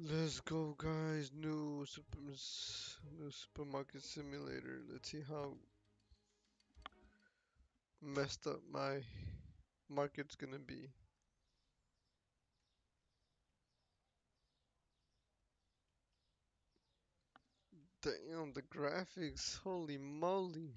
Let's go, guys. New supermarket simulator. Let's see how messed up my market's gonna be. Damn, the graphics. Holy moly.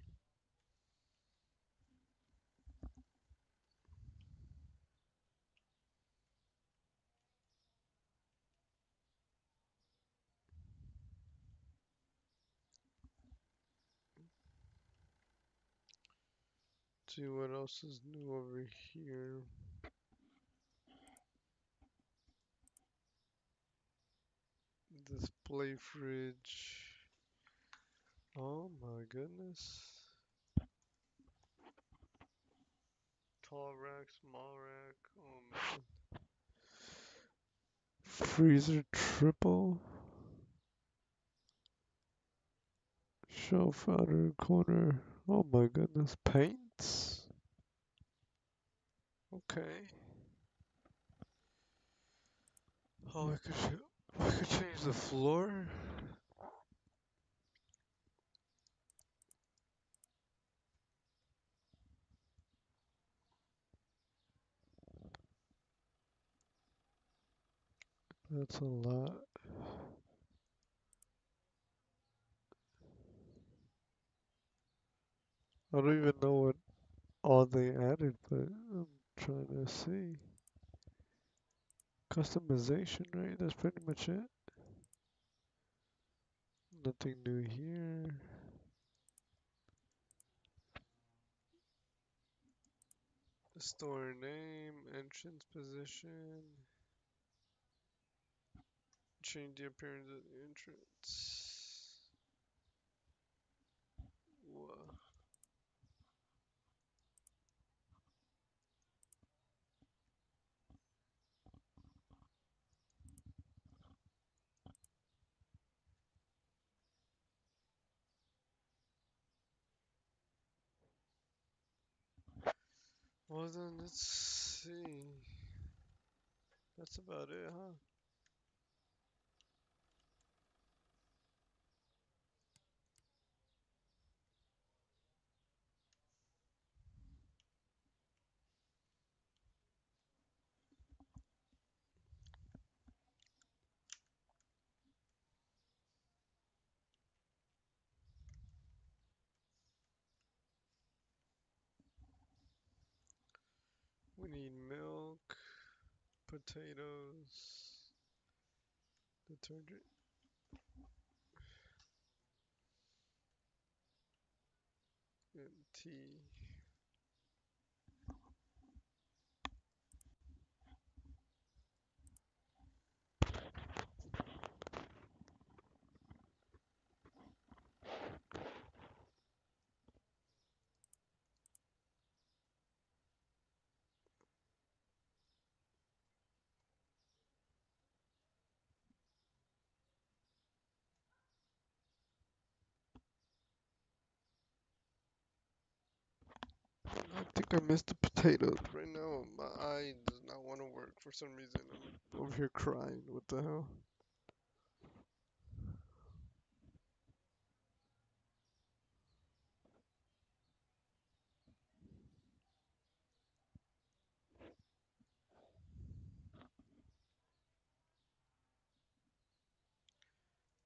See what else is new over here. Display fridge. Oh my goodness. Tall rack, small rack. Oh man. Freezer triple. Shelf outer corner. Oh my goodness. Paints. Okay. Oh, we could change the floor. That's a lot. I don't even know what all they added, but I'm trying to see. Customization, right? That's pretty much it. Nothing new here. Store name, entrance position, change the appearance of the entrance. Whoa. Well then, let's see. That's about it, huh? We need milk, potatoes, detergent, and tea. I think I missed the potatoes. Right now, my eye does not want to work for some reason. I'm over here crying. What the hell?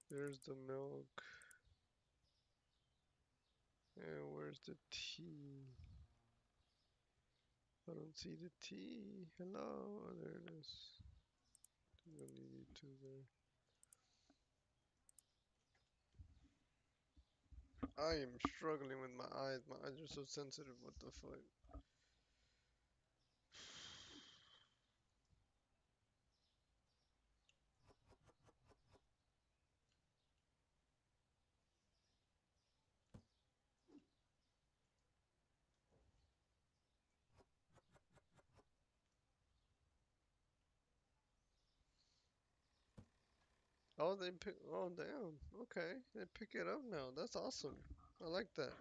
There's the milk. And where's the tea? I don't see the tea. Hello. Oh, there it is. You don't need two there. I am struggling with my eyes. My eyes are so sensitive. What the fuck? Oh, they pick. Oh, damn. Okay, they pick it up now. That's awesome. I like that.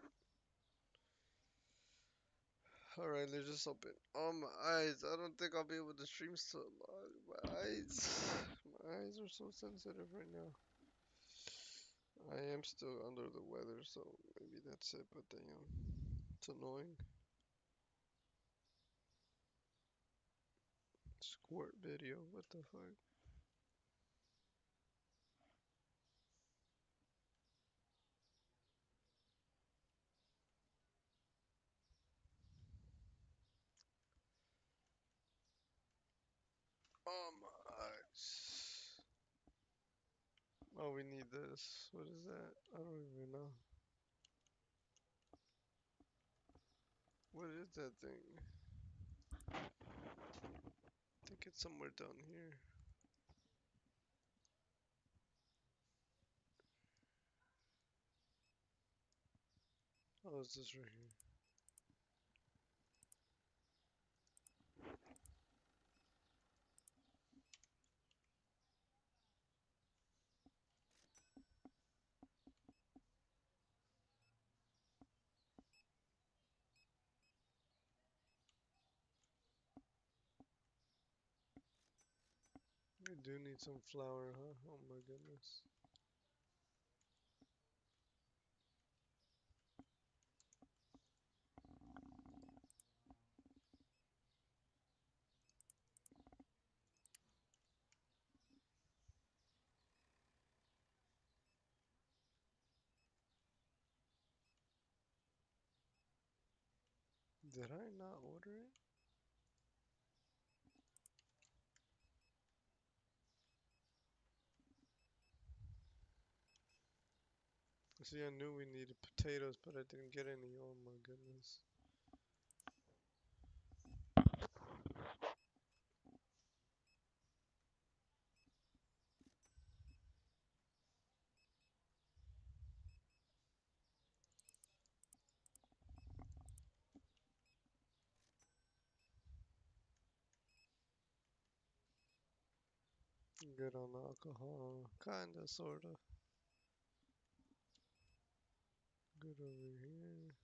All right, let's just open. Oh, my eyes. I don't think I'll be able to stream so long. My eyes. My eyes are so sensitive right now. I am still under the weather, so maybe that's it, but damn. It's annoying. Squirt video, what the fuck? Oh my eyes. Oh, we need this. What is that? I don't even know. What is that thing? I think it's somewhere down here. Oh, it's this right here. We do need some flour, huh? Oh my goodness. Did I not order it? See, I knew we needed potatoes, but I didn't get any. Oh my goodness. Good on alcohol. Kinda, sorta. Good over here.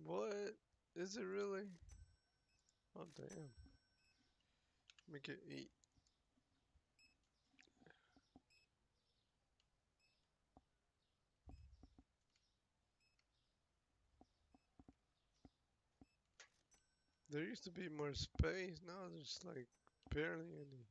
What? Is it really? Oh damn. Make it 8. There used to be more space. Now there's like barely any.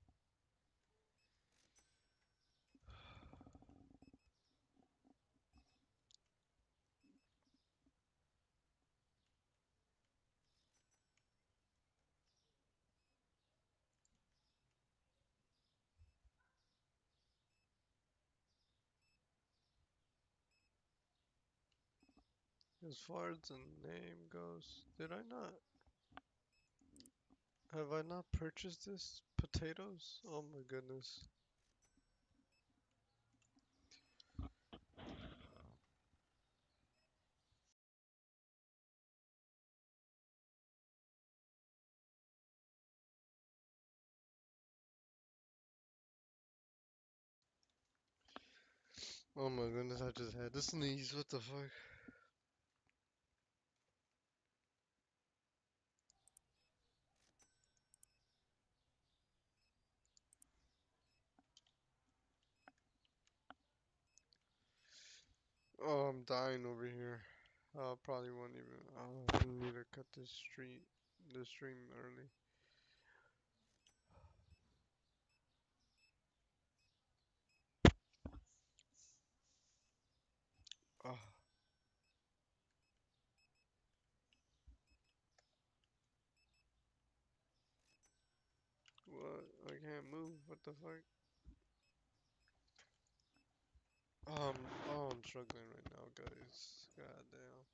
As far as the name goes, did I not? Have I not purchased this? Potatoes? Oh my goodness. Oh my goodness, I just had to sneeze. What the fuck? Oh, I'm dying over here. I probably won't even. Oh, I need to cut the stream early. Oh, what? I can't move. What the fuck? I'm struggling right now, guys. God damn.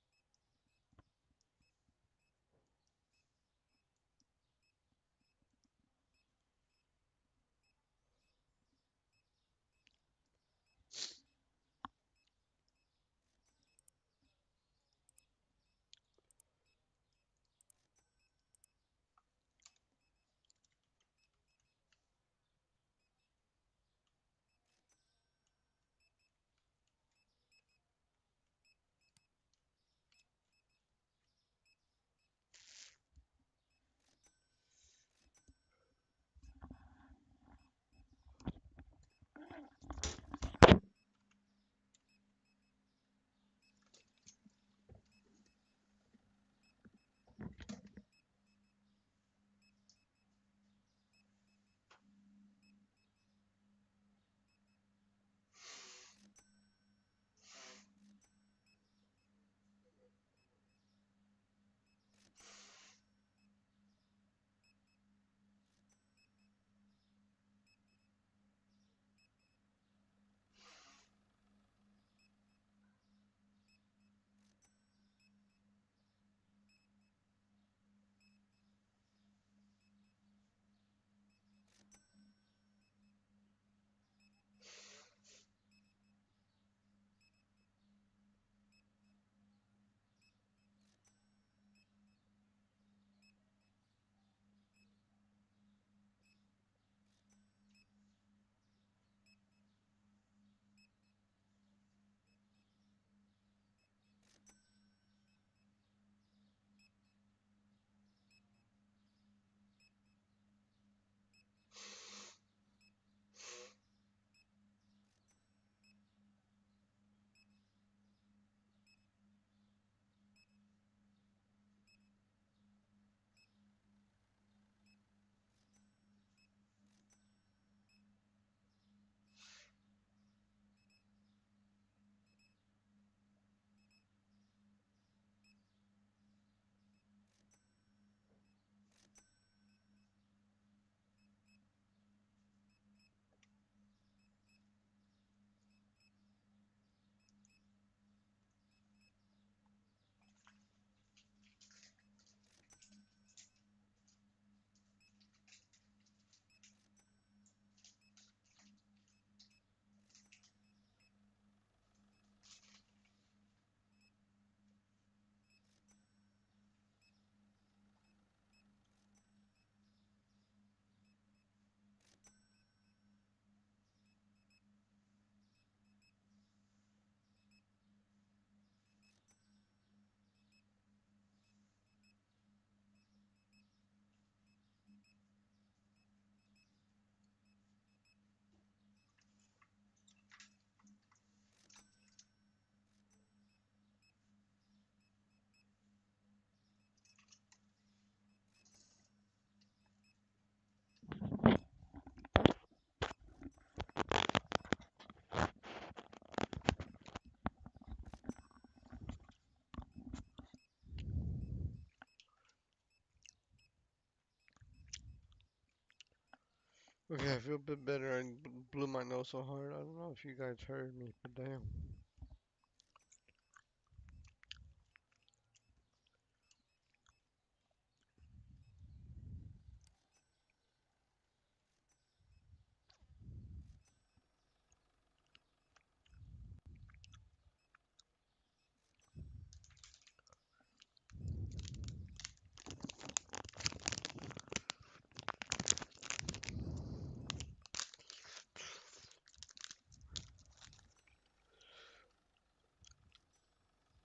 Okay, I feel a bit better. I blew my nose so hard. I don't know if you guys heard me, but damn.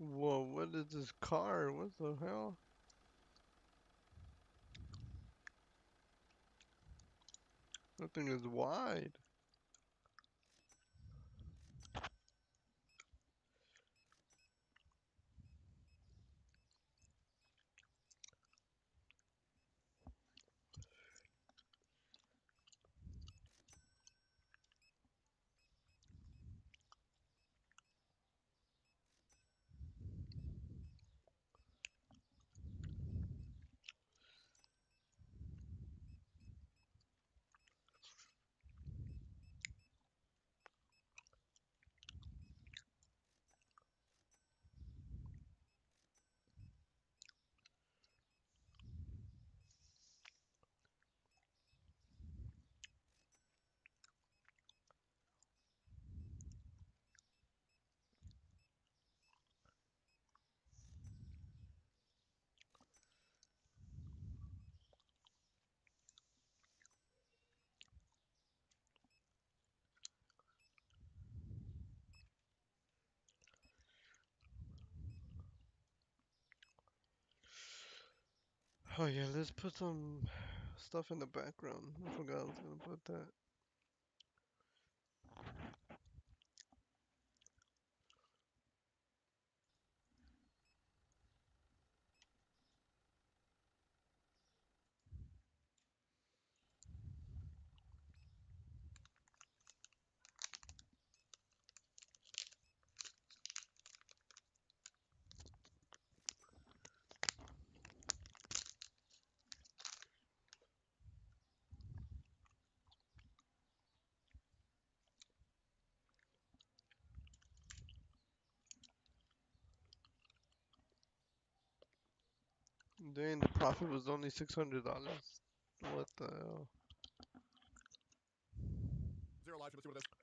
Whoa, what is this car? What the hell? That thing is wide. Oh yeah, let's put some stuff in the background. I forgot I was gonna put that. Then the profit was only $600. What the hell? Zero lives. Let's see what it is.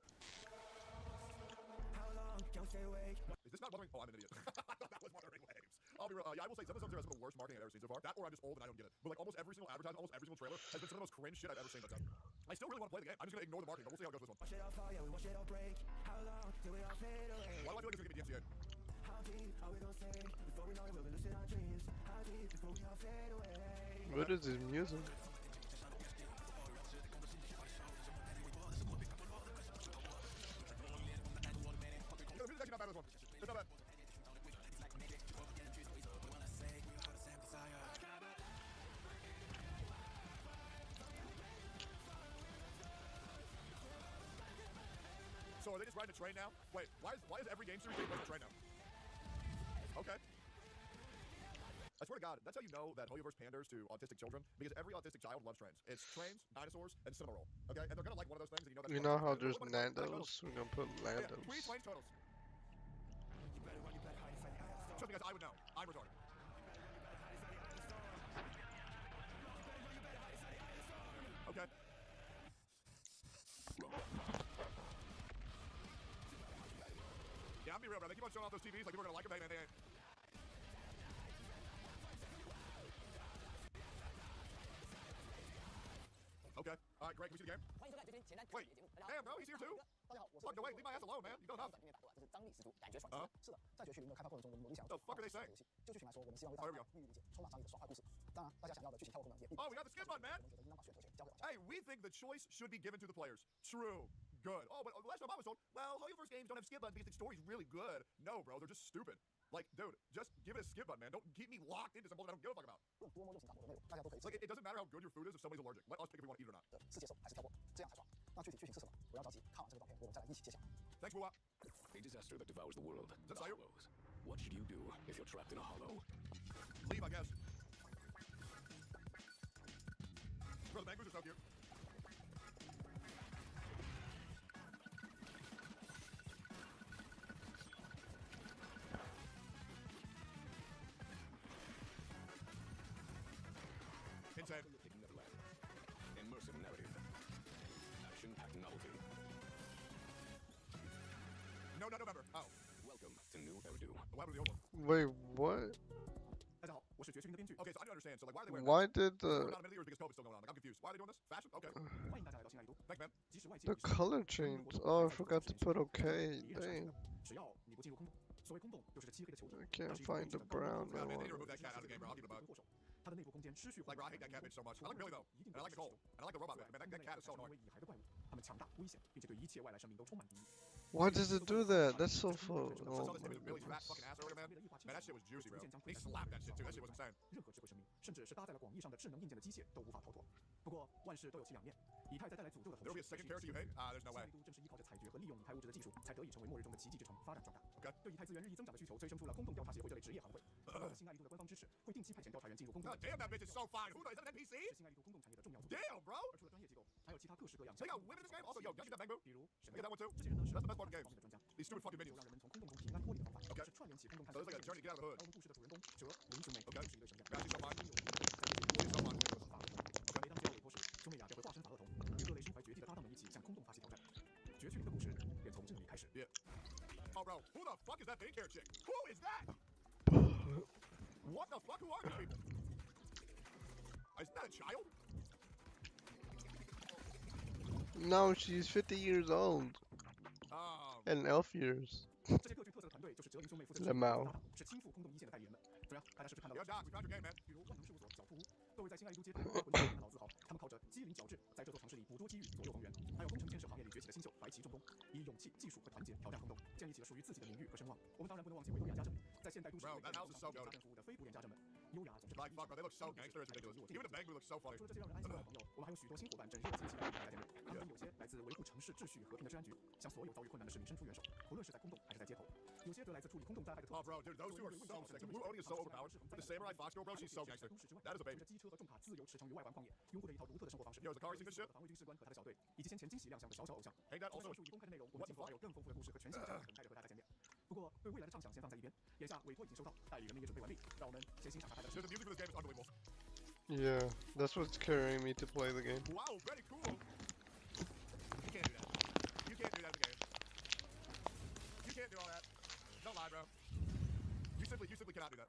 Is this not Wuthering? Oh, I'm an idiot. I thought that was Wuthering Waves. I'll be real. Yeah, I will say 770 has some of the worst marketing I've ever seen so far. That or I'm just old and I don't get it. But like almost every single advertisement, almost every single trailer has been some of the most cringe shit I've ever seen. But I still really want to play the game. I'm just gonna ignore the marketing, but we'll see how it goes with this one. Why do I feel like it's gonna give me DMCA? What is this music? Yeah, the music's actually not bad with this one. It's not bad. So are they just riding a train now? Wait, why is every game series taking place on a train now? Okay. I swear to God, that's how you know that Hoyoverse panders to autistic children, because every autistic child loves trains. It's trains, dinosaurs, and cinema roll. Okay, and they're gonna like one of those things, and you know that's. You know how there's Nando's? We're gonna put Yeah, Lando's. tweet train totals. Trust me, guys, I would know. I'm retarded. Okay. Yeah, I'm be real, bro. They keep on showing off those TVs like people are gonna like them. They ain't. Okay. All right, great. Can we see the game? Wait. Damn, bro, he's here too? Fuck, no, wait. Leave my ass alone, man. You don't know. The fuck are they saying? Oh, here we go. Oh, we got the skip button, man. Hey, we think the choice should be given to the players. True. Good. Oh, but last time I was told, well, Hoyoverse games don't have skip buttons because the story's really good. No, bro, they're just stupid. Like, dude, just give it a skip button, man. Don't keep me locked into something I don't give a fuck about. Like, it doesn't matter how good your food is if somebody's allergic. Let us pick if we want to eat it or not. Thanks, Woo. A disaster that devours the world. Is that Sayu? What should you do if you're trapped in a hollow? Leave, I guess. Bro, the mangoes are so cute. Insane. Taking Neverland. Immersive narrative. Action-packed novelty. No, not November. Oh. Welcome to New Eridu. What happened to the old one? Wait, what? 大家好，我是绝区的编剧。Okay, so I don't understand. So like, why are they wearing Why masks? did Is it the not admittedly or because COVID's still going on? Like, I'm confused. Why are they doing this? Fashion? Okay. 欢迎大家来到新爱丽都。Thanks, man. 即使外界 the 已是 color change? Oh, I forgot to put okay. Dang, 只要你不进入空洞，所谓空洞就是漆黑的球体， I 它 can't 是一种 find the 的高 brown 温 I man, they need want. to remove that cat out of the game, bro. I'll give it a buck. 祸首，它的内部空间失去 Like, bro, I hate that cat bitch so much. I like Billy though, and I like Nicole, and I like the robot man. Man, that cat is so 成 annoying. 为蚁孩的怪物，它们强大、危险，并且对一切外来生命都充满敌意。 Why does it do that? That's so full. I Oh saw this my image of Billy's fat goodness. fucking ass earlier, man. Man, that shit was juicy, bro. He slapped that shit too. That shit was insane. 任何智慧生命，甚至是搭载了广义上的智能硬件的机械，都无法逃脱。不过万事都有其两面，以太在带来诅咒的 There 同 will be 时， a second character you hate? Ah, there's no 新爱 way. 丽都正是依靠着采掘和利用以太物质的技术，才得以成为末日中的奇迹之城，发展壮大。 Okay. 对以太资源日益增长的需求，催生出了空洞调查协会这类职业行会。得到了新爱丽都的官方支持，会定期派遣调查员进入空洞。 God damn, that bitch is so fine. Who knows? Is that an NPC? 是新爱丽都空洞产业的重要组织。 Damn, bro. 而除了专业机构，还有其他各式各样。 They got women in this game? Also, yo, y'all get that mango? 比如神 Get that one too? 这些人呢是 That's the best part of 方 games. 面的专家， These stupid fucking 只有 minions. 让人们从空洞中平安脱离的方法， Okay. 是串联起空洞探 So 索 it's like a journey to get out of the hood. 而我们故事的主人公哲林兄妹 Okay. 就是一位神样。 God, she's so fine. 在 She's so fine. 法恶童，每当只要委托时，兄妹俩便会化身法恶童，与各类身怀绝技的搭档们一起向空洞发起挑战。绝区零的故事便从这里开始。 Oh, bro, who the fuck is that pink hair chick? Who is that? What the fuck? Who are these people? Is that a child? No, she's 50 years old. And elf years. 这些各具特色的团队就是哲林兄妹负责的猫搭档，是亲赴空洞一线的代理人们。怎么样？大家是不是看到 Yo, 了？ Doc, we found your game, man. 比如万能事务所、狡兔屋，各位在新爱丽都街头混混的老字号，他们靠着机灵矫治，在这座城市里捕捉机遇，左右逢源。还有工程建设行业里崛起的新秀白旗重工，以勇气、技术和团结挑战空洞，建立起了属于自己的名誉和声望。我们当然不能忘记维多利亚家政，在现代都市里 Bro, that house is so 家 goated. 政服务的非古典家政们，优雅总是 Like, fuck, bro, they look so gangster, it's ridiculous. Even the Bangor looks so funny. 除了这些让人安心的朋友，我们还有许多新伙伴正热情期待与大家见面。他们中有些来自维护城市秩序与和平的治安局，向所有遭遇困难的市民伸出援手，不论是在空洞还是在街头；有些则来自处理空洞灾害的特 Oh, bro, dude, those two are so sick. The blue Odie is so overpowered. With the samurai fox girl, bro, she's so gangster. 都市之外， That is a 随 baby. 着机车和重卡自由驰骋于外环旷野，拥护着一套独特的生活方式。 Yo, is the car racing this shit? 防卫军士官和他的小队，以及先前惊喜亮相的小偶像。 Ain't that 除 also 了数以公开的内容，我们今后还有更丰富的故事和全新的战略等待着和大家见面。不过，对未来的畅想先放在一边，眼下委托已经收到，代理人们也准备完毕，让我们先欣赏大家的 Dude, the music for this game is unbelievable. Yeah, that's what's carrying me to play the game. Wow, very cool. You can't do that. You can't do that in the game. You can't do all that. Don't lie, bro. You simply cannot do that.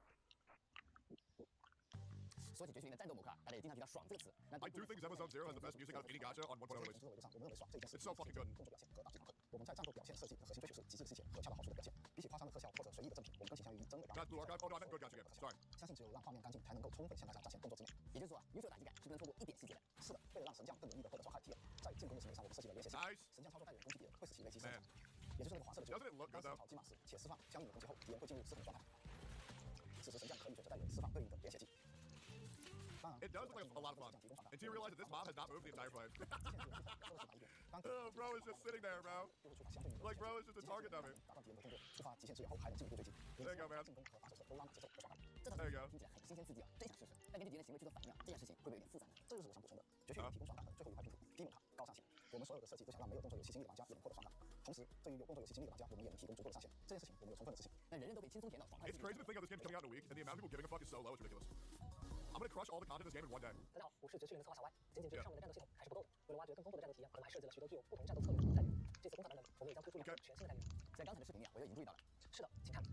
说起绝学里的战斗模块，大家也经常提到“爽”这个词。那 I do think Zemo Zone Zero has the best music out of any gacha on 1.0 release. 从维度上，我们认为爽这件事 It's so fucking good. 动作表现和大气坦克。我们在战斗表现设计和核心追求是极致的细节和恰到好处的表现。比起夸张的特效或者随意的赠品，我们更倾向于真伪吧。 Not Blue Archive. Oh no, I meant good gacha game. Sorry. 相信只有让画面干净，才能够充分向大家展现动作之美。也就是说，优秀的打击感是不能错过一点细节的。是的，为了让神将更容易的获得抓海体验，在进攻的行为上，我们设计了连携性。 Nice. 神将操作带人攻击敌人，会使其危机升 Man. 级，也就是那个黄色的球。 Doesn't it look 当 good 四 though? 朝击马时，且释放枪引的攻击后，敌人会进入失衡状态。此时神将可以选择带人释放对应的连携技。当然， It does look like a lot of fun. 提供法 Until you realize that this mob has not moved the entire plane. 限制说的直白一点，当 Oh, bro, it's just sitting there, bro. 就会触发相对应的 Like, bro, it's just a target dummy. 达到敌人的通过，触发极限支援后还能进一步追击。 There you go, man. 进攻和防守侧都拉满节奏和爽感。这套 There you go. 听起来很新鲜刺激啊，真想试试。但根据敌人的行为去做反应啊，这件事情会不会有点复杂呢？这就是我想补充的。绝学提供爽感的最后一块拼图，低门槛、高上限。我们所有的设计都想让没有动作游戏经历的玩家也能获得爽感。同时，对于有动作游戏经历的玩家，我们也能提供足够的上限。这件事情我们有充分的自信。那人人都可以轻松填到爽快 It's 刺激 crazy to think of this game coming out in a week, and the amount of people giving a fuck is so low, it's ridiculous. I'm gonna crush all the content in this game in one day. 大家好，我是绝区人的策划小歪。仅仅绝区上面的战斗系统还是不够的，为了挖掘更丰富的战斗体验，我们还设计了许多具有不同战斗策略的战略。这次工厂版本，我们也将推出两个全新的战略。在刚才的视频里啊，我就已经注意到了。是的，请看。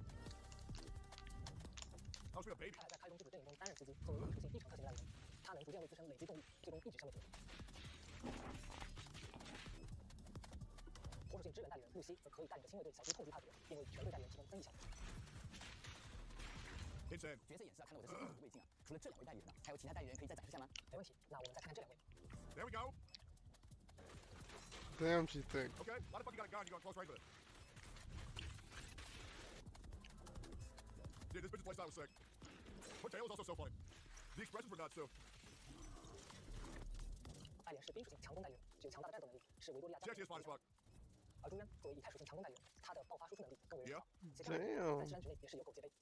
I'll shoot a baby. 他在开宗之主阵营中担任司机，作为任务属性异常特性的战略，他能逐渐为自身累积动力，最终一举消灭敌人。火属性支援代理人露西则可以带领着亲卫队小心控制他的敌人，并为全队战员提供增益效果。 Insane. 角色演示啊，看得我的心有点未尽啊！除了这两位代理人呢，还有其他代理人可以再展示下吗？没问题，那我们再看看这两位。 There we go. Damn, she thick. Okay, why the fuck you got a gun? You going close range with it? Dude, this bitch's playstyle was sick. Her tail is also so funny. The expressions were nuts too. 代理人是冰属性强攻代理人，具有强大的战斗能力，是维多利亚 She actually is fine as fuck. 而朱渊作为以太属性强攻代理人，他的爆发输出能力更为人 Yeah. 少，且战斗 Damn. 在治安局内也是有口皆碑。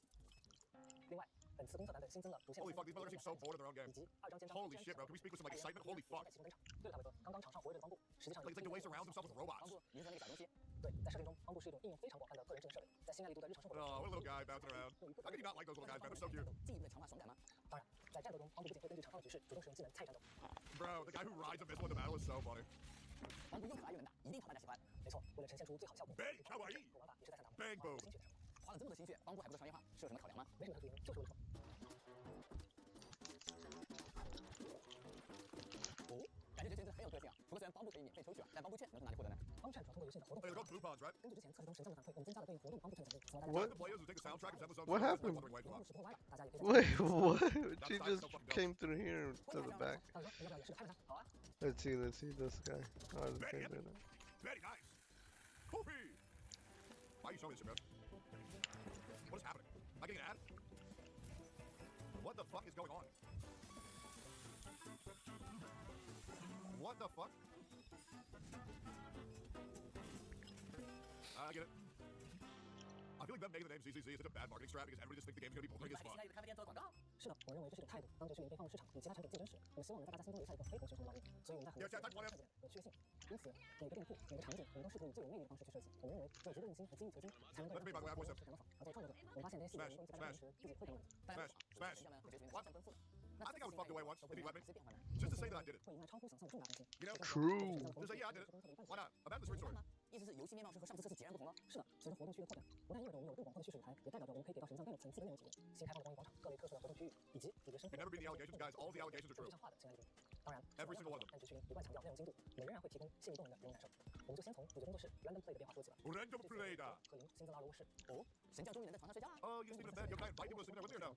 另外，本次公测版本新增了无限 Holy fuck, these motherfuckers seem so bored in their own 以 game. 及2张肩章 Holy shit, bro. Can we speak with some like excitement? Holy fuck. 在系统登场。对了，大伟哥，刚刚场上活跃着的方布，实际上 Like it's like the way surrounds himself with 帮 robots. 助您说那个小东西。对，在设定中，方布是一种应用非常广泛的个人智能设备，在新爱丽都的日常生活中， Oh, what a little guy bouncing around. 用于不 How can you not like those little guys, man? They're so cute. 进一步的强化爽感吗？当然，在战斗中，方布不仅会根据场上的局势主动使用技能参与 Bro, the guy who rides a missile in the battle is so funny. 防不又可爱又能打，一定讨大家喜欢。没错，为了呈现出最好的效果， Bang, kawaii. 这个玩法也是在探讨 Bang 花了 boom. 多心血的时候，花了这么多心血，帮助还不够商业化，是有什么考量吗？没什么特殊原因，就是为了爽。哦，感觉这真的很有个性啊！不过虽然帮不可以免费抽取啊，但帮不券能从哪里获得呢？帮券主要通过游戏的活动 Oh, they're called coupons, right? 根据之前测试中神将的反馈，我们增加了对活动帮助券的奖励，希望大家 What? The players who take the soundtrack of episode What happened? wondering why it's 节目 not. 是不会歪了，大家也可以在 Wait, what? She just came through here to the back. 到时候要不要也试着开门好啊？ Let's see this guy. Oh, the same thing. Very nice. Kofi! Why are you showing this shit, man? What is happening? Am I getting an ad? What the fuck is going on? What the fuck? I get it. I feel like them making the name ZZZ is such a bad marketing strat because everybody just thinks the game's gonna be boring as 给 fuck. 心爱的咖啡店做广告。是的，我认为这是一种态度，当这趋于被放入市场与其他产品竞争时，我们希望能在大家心中留下一个非同寻常的烙印。所以我们在很多方面设计有趣性，因此每个店铺、每个场景，我们都试图以最有魅力的方式去设计。我们认为只有足够用心和精益求精，才能够让产品非常的爽。而作为创作者，我们发现这些细节能够一起大家同时，自己会感满足，大家不爽，玩家们会觉得里面是丰富的。 I think I would fuck away once if you let me. 这些变化呢， Just to say that I did it. 会引来超乎想象的重大更新。 You know? True. Just say, yeah, I did it. Why not? About the street story. 意思是游戏面貌是和上次测试截然不同了。是的，随着活动区域的扩展，不但意味着我们有更广阔的叙事舞台，也代表着我们可以给到神像更有层次的内容体验。新开放的公益广场、各类特殊的活动区域，以及主角生活。 You never beat the allegations, guys. All the allegations are 具 true. 象化的情感力。当然 Every single one of them. 但职群一贯强调内容精度，我们仍然会提供细腻动人的人物感受。我们就先从主角工作室 Random Play 的变化说起吧。 Random play 的。和零新增拉入卧室。哦，神将终于能在床上睡觉了。 Oh, you sleep in a bed. Yo, can I invite you to sleep in there with me or no?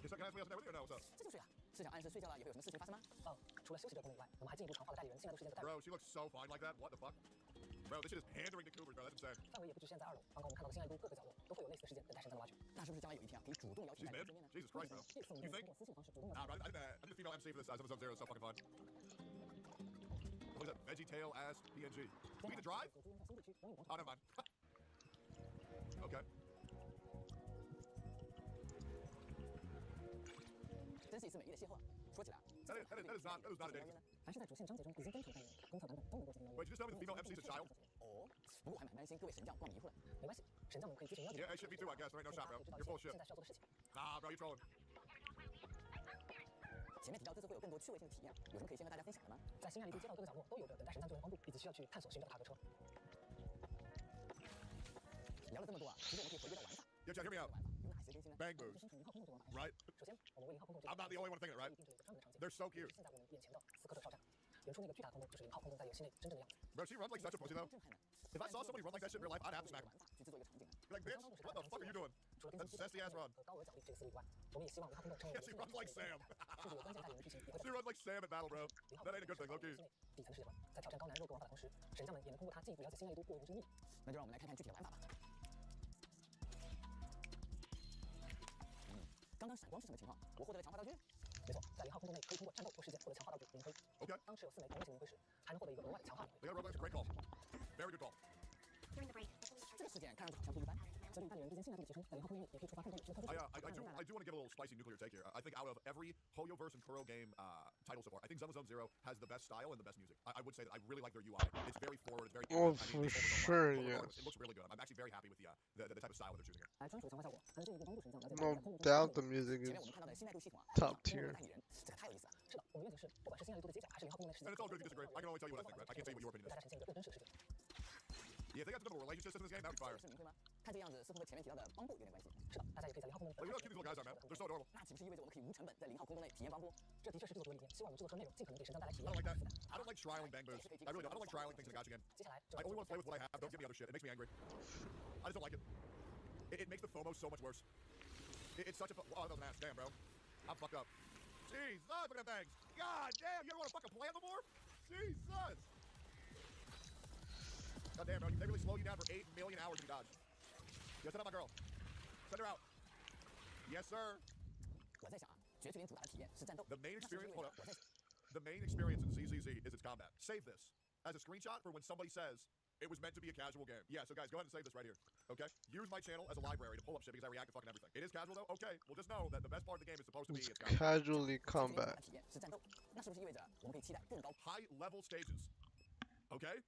Yes, can I sleep in there with you or no? What's up? 这就睡啊？是想暗示睡觉了也会有什么事情发生吗？除了休息者功能以外，我们还进一步强化了代理人信赖度时间的代入。 Bro, she looks so fine like that. What the fuck? Bro, this shit is pandering to Cooper, bro. That's insane. 范围也不局限在2楼，刚刚我们看到的信赖度各个角落都会有类似的事件等待神将的挖掘。那是不是将来有一天啊，可以主动邀请 She's 代理 mid. 人见面呢？ Jesus Christ, bro. 这次我们 You 通 think? 过私信方式主动邀 Nah, 请。 bro, I'm the female MC for this episode 0. It's so fucking fun. What is that? Veggie tail ass PNG. We need to drive? 狗猪用在新地区龙影广 Oh, 场。 never mind. Okay. 真是一次美丽的邂逅啊！说起来啊， That is not a dating. 凡是在主线章节中已经征求代理人的公测版本都能够进行邀 Wait, 约。 you just tell me the female MC is a child? 哦，不过我还蛮担心各位神将逛迷糊了。没关系，神将们可以咨询邀请。 Yeah, shit, me too, I guess. There ain't no shot, bro. 知道 You're full 一 of 些 shit. 现在需要做的事情。 Nah, bro, you're trolling. 前面提到这次会有更多趣味性的体验，有什么可以先和大家分享的吗？在新爱丽都街道各个角落都有着等待神将救援帮助以及需要去探索寻找的塔格车。聊了这么多啊，其实我们可以回归到玩法。 Yo, Jack, hear me out. 玩法有哪些更新呢？ Bang 就 moves. 生成零号空洞这个玩法。 Right? 首先，我们为零号空洞 I'm not the only one thinking it, right? 定制了一个专门的场景。 They're so cute. 现在我们眼前的斯科特哨站，远处那个巨大的空洞就是零号空洞在游戏内真正的样子。 Bro, she runs like such a pussy, though. 震撼呢。 If I saw somebody run like that shit in real life, I'd have to smack 玩 him. 法去制作一个场景啊。 Be like, bitch, what the fuck are you doing? 除了跟 That's 进 sassy ass run. 和高额奖励这个思路以外，我们也希望零号空洞成为 Yeah, she runs like Sam. 甚至有关键代理人的剧情也会 She runs like Sam at battle, bro. 零号 That ain't a good thing, low-key. 底层的世界观，在挑战高难弱度玩法的同时，神将们也能通过它进一步了解新爱丽都过人之秘。那就让我们来看看具体的玩法吧。刚刚闪光是什么情况？我获得了强化道具。没错，在零号空洞内可以通过战斗或事件获得强化道具灵灰。 Okay. 当持有4枚同类型灵灰时，还能获得一个额外的强化灵灰。 They got roguelikes, great call. Very good call. 这个事件看上去好像不一般。随着与代理人之间信赖度的提升，在零号空洞内也可以触发空洞里的特殊 I do want to give a little spicy nuclear take here. I think out of every Hoyoverse and Kuro game title so far, I think Zone 0 has the best style and the best music. I would say that I really like their UI. It's very forward. It's very. Oh, I mean, for it's sure, regardless, yes. It looks really good. I'm actually very happy with the type of style that they're choosing here. 来专属的强化效果，还能进一步帮助神将了解 No 空洞 doubt the music 前面我 is 们看到的信赖度系统啊 top 代 tier. 理人，这个太有意思了。是的，我们原则是，不管是新爱丽都的街角，还是零号空洞内的世界， And it's all good if you disagree. I can only tell you what I think, right? I can't tell you what your opinion 为 is. 大家呈现一个更真实的世界。 Yeah, if they got some type of relationship system in this game, that'd be 这 fire. 也是灵灰吗？看这个样子，似乎和前面提到的帮部有点关系。是的，大家也可以在零号空洞内。 Like, you know how cute these little guys are, man. They're so adorable. 那岂不是意味着我们可以无成本在零号空洞内体验帮部？这的确是制作组的理念，希望我们制作出的内容尽可能给神将带来体 I 验。 don't like that. I don't like trialing bang boost. I really don't. I don't like trialing things in a gacha game. 接下来， I only want to play with what I have. Don't give me other shit. It makes me angry. I just don't like it. It makes the FOMO so much worse. It's such a. Oh, that was an ass. Damn, bro. I'm fucked up. Jesus, look at them things. God damn, you don't want to fucking play them more? Jesus. God damn, bro. They really slow you down for 8 million hours to be dodged. Yo, send out my girl. Send her out. Yes, sir. 我在想啊，绝区林主打的体验是战斗。 The main 那是不是 experience. 意味 Hold 着 up. 我在 The main experience in ZZZ is its combat. Save this as a screenshot for when somebody says it was meant to be a casual game. Yeah, so guys, go ahead and save this right here. Okay? Use my channel as a library to pull up shit because I react to fucking everything. It is casual though? Okay. Well, just know that the best part of the game is supposed to be It's its combat. casually 绝区林主打 combat. 的体验是战斗，那是不是意味着我们可以期待更高？ High level stages. Okay?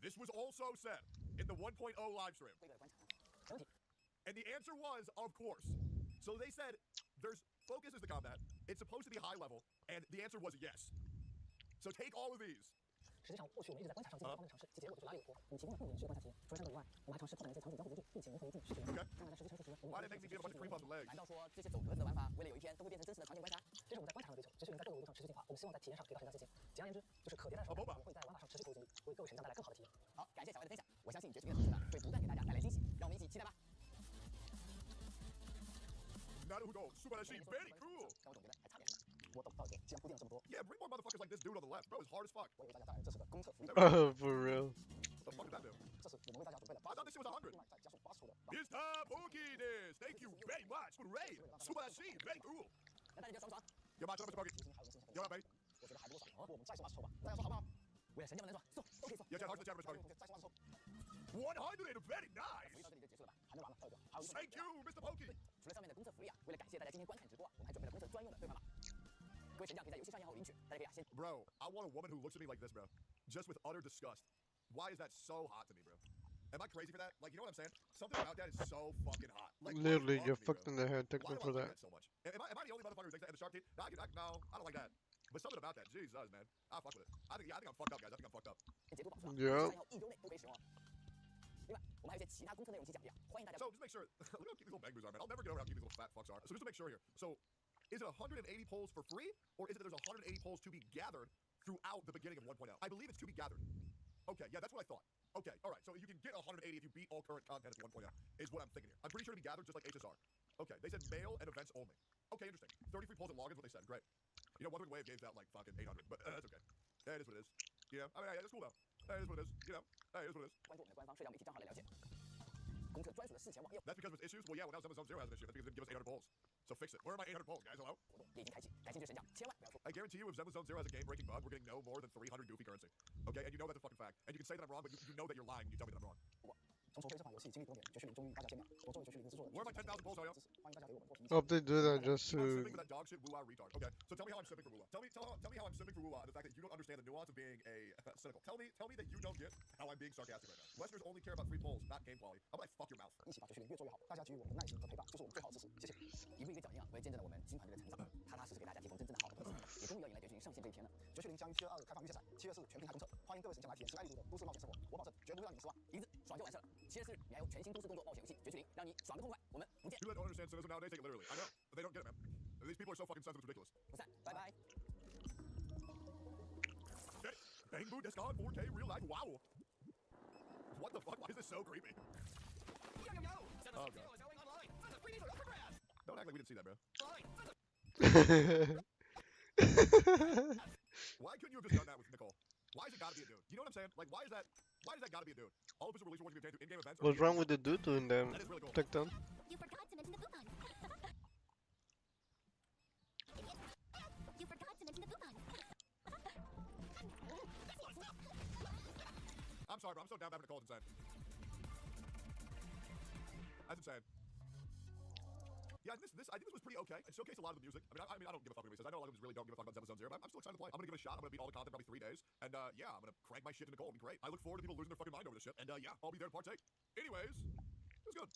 This was also said in the 1.0 live stream. 规格的观察呢？没问题。 And the answer was, of course. So they said there's focus is the combat. It's supposed to be high level, And the answer was yes. So take all of these. 实际上，或许我们一直在观察上进行方面尝试，其结果就是拉力活。我们提供了更严实的观察体验。除了战斗以外，我们还尝试拓展一些场景交互工具，并且融合进需求。当然，在实际尝试时，我们 Why did it make me get a bunch of cream on the legs? 难道说这些走格子的玩法，为了有一天都会变成真实的场景观察？这是我们在观察上的追求。持续在各个维度上持续进化。我们希望在体验上给到很大自信。简而言之，就是可迭代的手感。我们会在玩法上持续投入精力，为各位选项带来更好的体验。好，感谢小白的分享。我相信绝区的同事们会不断给大家带来惊喜，让我们一起期待吧。 Naruto, Subarashi, very cool. 让我总觉得还差点什么。我懂道理，既然铺垫了这么多， Yeah, bring more motherfuckers like this dude on the left. Bro, it's hard as fuck. 我为大家带来这是个公测福利。 For real. What the fuck did that do? 这是我们为大家准备的。 I thought this shit was 100. 另外再加速80%的。 It's time for this. Thank you very much for the raid. Subarashi, very cool. 那大家觉得爽不爽？ Get my turn, Mr. Pokey. 如今还有人剩下的 You're up, mate. 我觉得还不够爽。不，我们再送80抽吧。大家说好不好？为了神将们能爽，送都可以送。 Yeah, chat, hard to the chat, Mr. Pokey. 再送80抽。 100, very 福利 nice. 到这里就结束了吧？还没完了，还有一个，还有一个。 Thank you, Mr. Pokey. 除了上面的公测福利啊，为了感谢大家今天观看直播啊，我们还准备了公测专用的兑换码。各位神将可以在游戏上页后领取，大家可以啊先。 Bro, I want a woman who looks at me like this, bro. Just with utter disgust. Why is that so hot to me, bro? Am I crazy for that? Like, you know what I'm saying? Something about that is so fucking hot. Like, what is Literally, wrong you're with me, fucked bro? in the head. Why Technically do I for like that. that so much? Am I the only motherfucker who thinks that in the shark teeth? No, I don't like that. But something about that, Jesus, man. I fuck with it. I think I'm fucked up, guys. I think I'm fucked up. 截图保存啊， Yeah. 3号1周内都可以使用啊。另外，我们还有一些其他公测内容及奖励啊，欢迎大家。 So just make sure. Look how cute these little bang boos are, man. I'll never get over how cute these little fat fucks are. So just to make sure here. So is it 180 polls for free, or is it that there's 180 polls to be gathered throughout the beginning of 1.0? I believe it's to be gathered. Okay, yeah, that's what I thought. Okay, all right. So you can get 180 if you beat all current content at 1.0. Is what I'm thinking here. I'm pretty sure to be gathered just like HSR. Okay, they said mail and events only. Okay, interesting. 30 free polls and logins, what they said. Great. You know, One Wave gave that like fucking 800, but that's okay. That is what it is. You know, I mean, yeah, that's cool though. That is what it is. You know, that is what it is. 关注我们的官方社交媒体账号来了解公测专属的事前网页 That's because of its issues. Well, yeah, well now Zone Zero has an issue. That's because they didn't give us 800 polls. So fix it. Where are my 800 polls, guys? Hello. 活动也已经开启，感兴趣的神将千万不要错过。 I guarantee you, if Zone Zero has a game-breaking bug, we're getting no more than 300 goofy currency. Okay, and you know that's a fucking fact. And you can say that I'm wrong, but you know that you're lying when you tell me that I'm wrong. 从筹备这款游戏经历多年，绝学林终于与大家见面。我作为绝学林的制作人， Where are my 10,000 polls, Oyo? 欢迎大家给我们多提意见。 Hope they do that just I'm to. simping for that dog shit woo-ah retard. Okay, so tell me how I'm simping for woo-ah. Tell me how I'm simping for woo-ah and the fact that you don't understand the nuance of being a cynical. Tell me that you don't get how I'm being sarcastic right now. Westerners only care about free polls, not game quality. How about I fuck your mouth? 一起把绝学林越做越好，大家给予我们的耐心和陪伴，就是我们最好的支持。谢谢。一步一个脚印啊，我也见证了我们新团队的成长，踏踏实实给大家提供真正的好的特色，也终于要迎来绝学林上线这一天了。绝学林将于7月2日开放预约赛，7月4日全平台公测，欢迎各位神将来体验新爱丽度的都市冒险生活，我保证绝不会让你们失望。一个字，爽就完事了。7月4日，你还有全新都市动作冒险游戏绝学林，让你爽个痛快。我们不见 People that don't understand cynicism nowadays take it literally. I know, but they don't get it, man. These people are so fucking sensitive, it's ridiculous. 不散，拜拜。 Okay, Bang Boo Descon 4K real life. Wow. What the fuck? Why is this so creepy? Oh god. Don't act like we didn't see that, bro. Why couldn't you have just done that with Nicole? Why is it gotta be a dude? You know what I'm saying? Like, why is that gotta be a dude? All of us are released rewards can be obtained through in-game events. or What's in-game wrong with the dude doing them? That is really cool. Take down. You forgot to mention the coupons. You forgot to mention the coupons. I'm sorry, bro. I'm so down bad for Nicole. It's insane. That's insane. Yeah, I think this was pretty okay. It showcased a lot of the music. I mean, I don't give a fuck what anybody says. I know a lot of us really don't give a fuck about Zone Zero, but I'm still excited to play. I'm gonna give it a shot. I'm gonna beat all the content in probably 3 days, and yeah, I'm gonna crank my shit to Nicole. It'll be great. I look forward to people losing their fucking mind over this shit, and yeah, I'll be there to partake. Anyways, it was good.